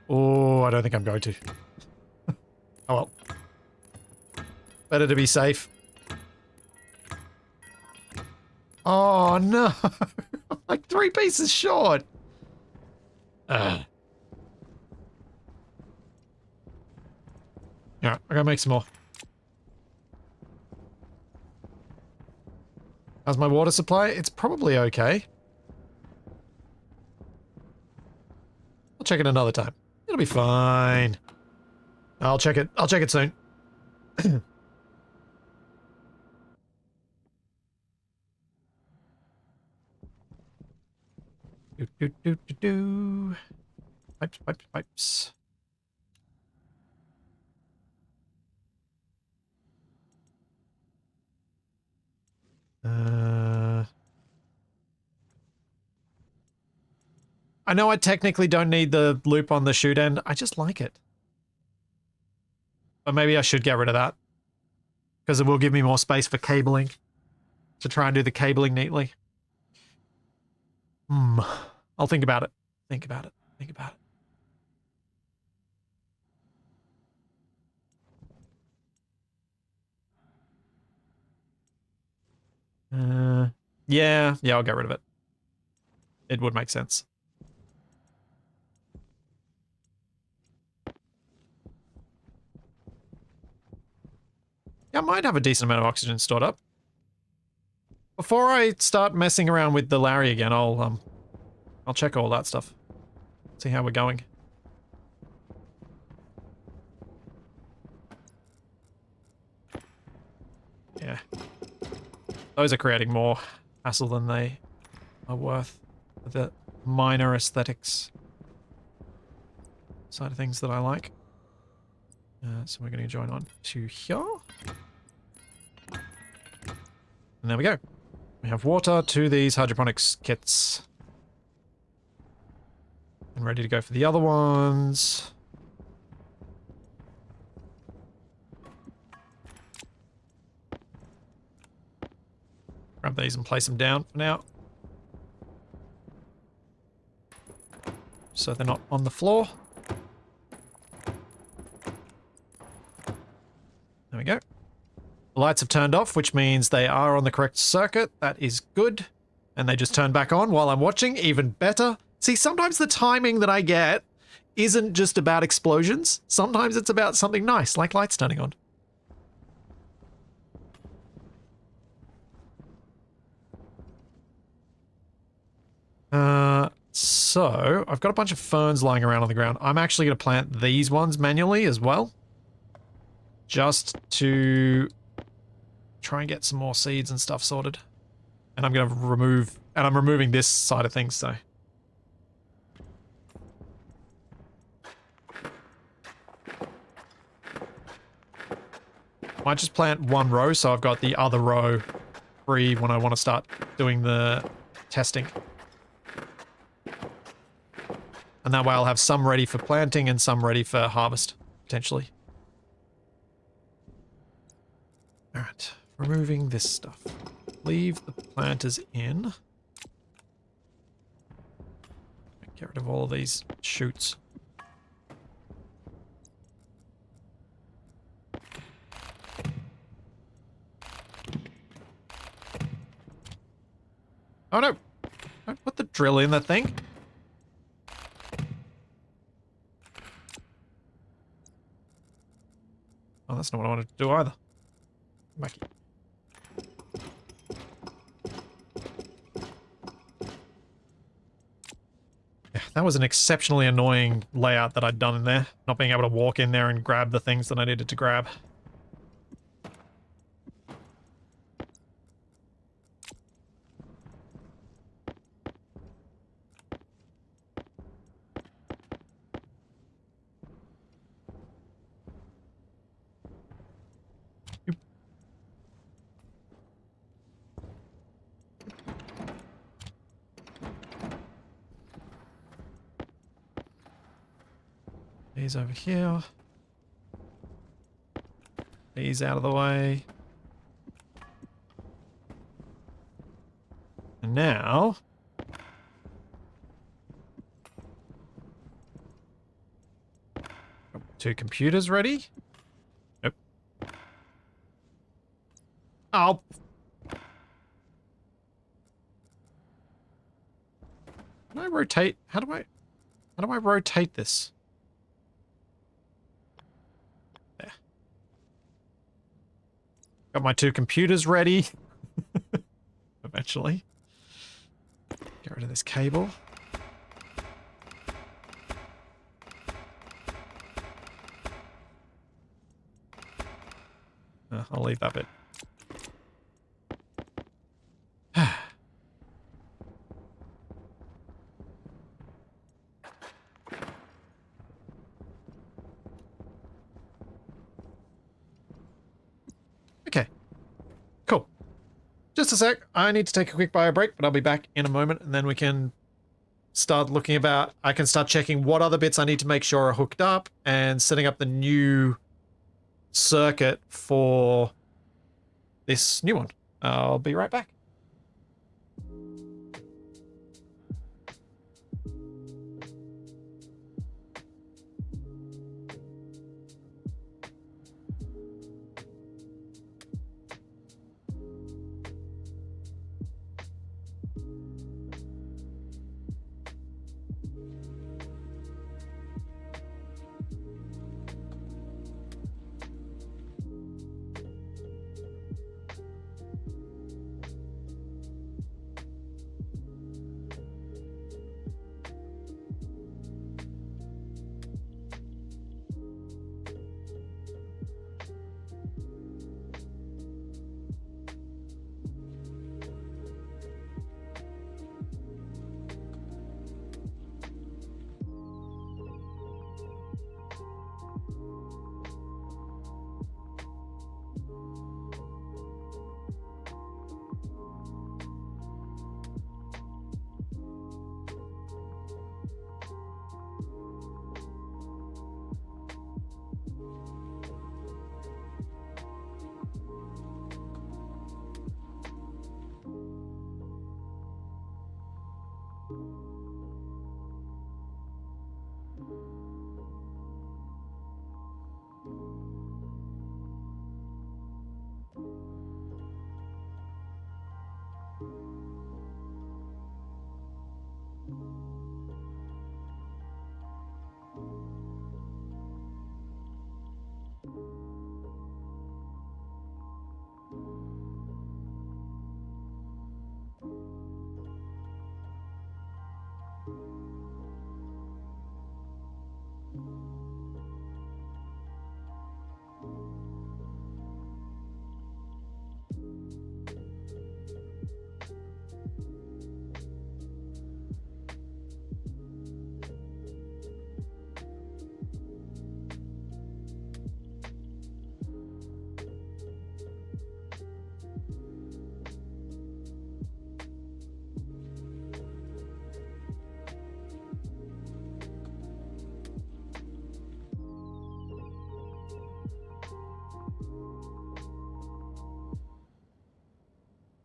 Speaker 1: Oh, I don't think I'm going to. Oh well. Better to be safe. Oh no! I'm like 3 pieces short! Yeah, I gotta make some more. How's my water supply? It's probably okay. I'll check it another time. It'll be fine. I'll check it. I'll check it soon. Do. Pipes, pipes, pipes. I know I technically don't need the loop on the shoot end. I just like it. But maybe I should get rid of that. Because it will give me more space for cabling. To try and do the cabling neatly. I'll think about it. Think about it. Think about it. Yeah, I'll get rid of it. It would make sense. Yeah, I might have a decent amount of oxygen stored up. Before I start messing around with the Larry again, I'll check all that stuff. See how we're going. Yeah. Those are creating more hassle than they are worth. The minor aesthetics side of things that I like. So we're going to join on to here. And there we go. We have water to these hydroponics kits. And ready to go for the other ones. Grab these and place them down for now. So they're not on the floor. There we go. The lights have turned off, which means they are on the correct circuit. That is good. And they just turn back on while I'm watching. Even better. See, sometimes the timing that I get isn't just about explosions. Sometimes it's about something nice, like lights turning on. So, I've got a bunch of ferns lying around on the ground. I'm actually going to plant these ones manually as well. Just to try and get some more seeds and stuff sorted. And I'm going to remove... And I'm removing this side of things, so... Might just plant one row, so I've got the other row free when I want to start doing the testing. And that way I'll have some ready for planting and some ready for harvest, potentially. Alright, removing this stuff. Leave the planters in. Get rid of all of these chutes. Oh no! Don't put the drill in that thing. Oh, that's not what I wanted to do either. Wacky. Yeah, that was an exceptionally annoying layout that I'd done in there. Not being able to walk in there and grab the things that I needed to grab. These over here. These out of the way. And now... two computers ready? Nope. Oh! How do I rotate? How do I rotate this? There. Got my two computers ready. Eventually. Get rid of this cable. I'll leave that bit. Okay. Cool. Just a sec. I need to take a quick bio break, but I'll be back in a moment, and then we can start looking about... I can start checking what other bits I need to make sure are hooked up, and setting up the new circuit for this new one. I'll be right back.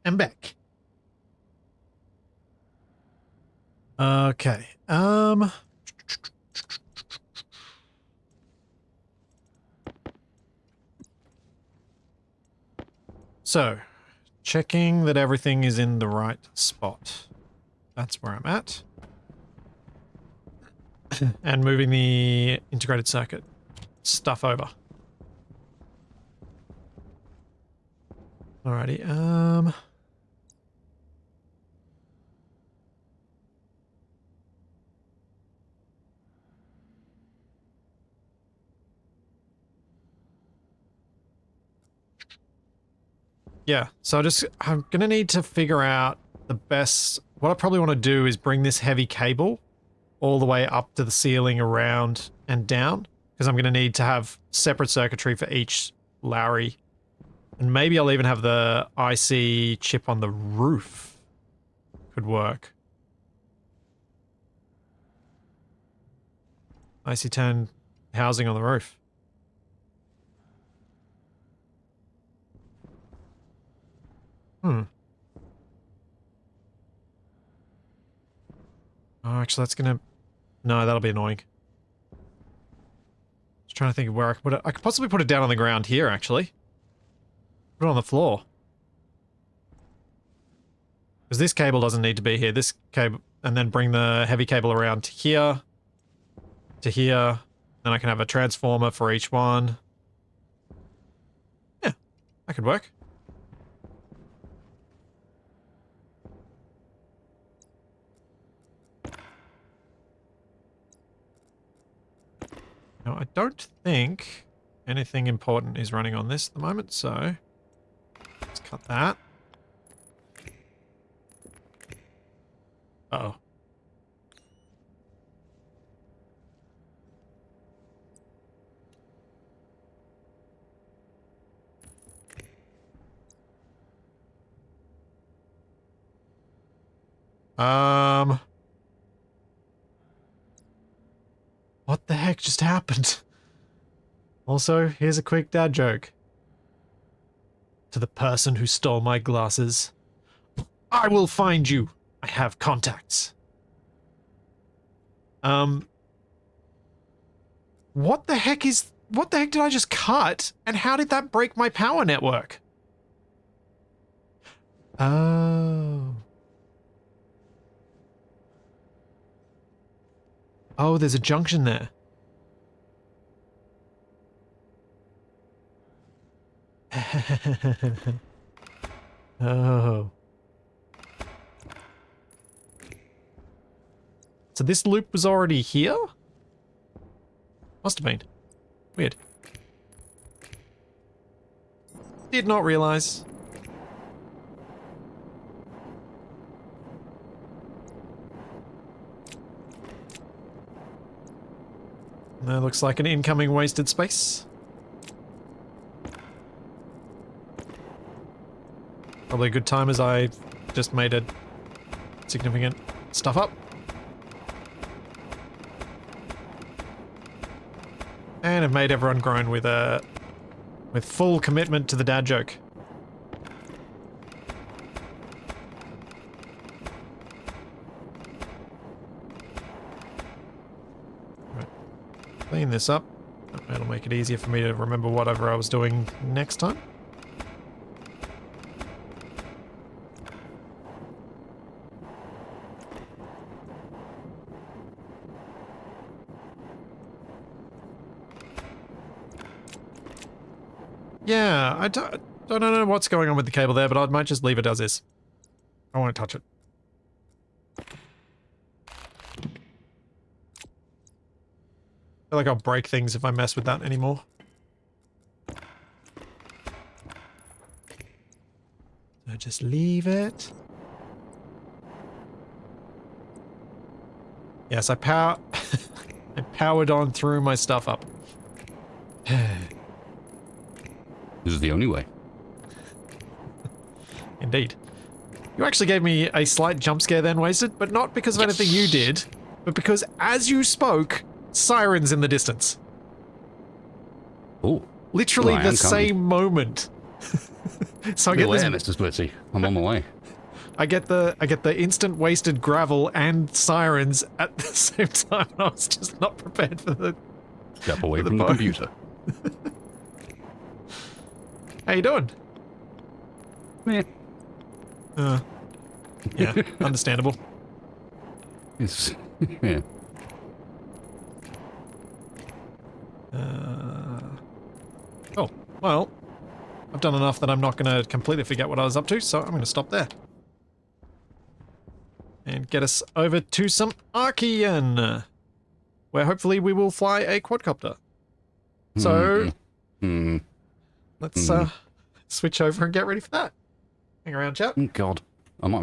Speaker 1: I'm back. Okay. So, checking that everything is in the right spot. That's where I'm at. And moving the integrated circuit stuff over. Alrighty, yeah, so I'm gonna need to figure out the best... What I probably want to do is bring this heavy cable all the way up to the ceiling, around and down, because I'm gonna need to have separate circuitry for each Lowry. And maybe I'll even have the IC chip on the roof. Could work. IC10 housing on the roof. Oh, actually, that's gonna... No, that'll be annoying. Just trying to think of where I could put it. I could possibly put it down on the ground here, actually. Put it on the floor. Because this cable doesn't need to be here. This cable... And then bring the heavy cable around to here. To here. Then I can have a transformer for each one. Yeah, that could work. Now, I don't think anything important is running on this at the moment, so let's cut that. Uh-oh. What the heck just happened? Also, here's a quick dad joke. To the person who stole my glasses. I will find you. I have contacts. What the heck did I just cut? And how did that break my power network? Oh. Oh, there's a junction there. Oh. So this loop was already here? Must have been. Weird. Did not realize. That looks like an incoming wasted space. Probably a good time as I just made a significant stuff up. And I've made everyone groan with full commitment to the dad joke. Right. Clean this up. That'll make it easier for me to remember whatever I was doing next time. Yeah, I don't know what's going on with the cable there, but I might just leave it as is. I won't touch it. I feel like I'll break things if I mess with that anymore. So just leave it. Yes, I powered on through my stuff up.
Speaker 3: This is the only way.
Speaker 1: Indeed. You actually gave me a slight jump scare then, Wasted, but not because of anything you did, but because as you spoke, sirens in the distance.
Speaker 3: Oh.
Speaker 1: Literally
Speaker 3: Well,
Speaker 1: the same moment. So I get
Speaker 3: Beware,
Speaker 1: this.
Speaker 3: Mr. Splitty. I'm on my way.
Speaker 1: I get the instant wasted gravel and sirens at the same time. I was just not prepared for the.
Speaker 3: Step away
Speaker 1: the
Speaker 3: from the
Speaker 1: boat.
Speaker 3: computer.
Speaker 1: How you doing?
Speaker 3: Meh.
Speaker 1: Yeah, understandable.
Speaker 3: It's, yeah.
Speaker 1: Oh, well, I've done enough that I'm not going to completely forget what I was up to, so I'm going to stop there. And get us over to some Archean, where hopefully we will fly a quadcopter. So, let's switch over and get ready for that. Hang around, chap.
Speaker 3: God. I might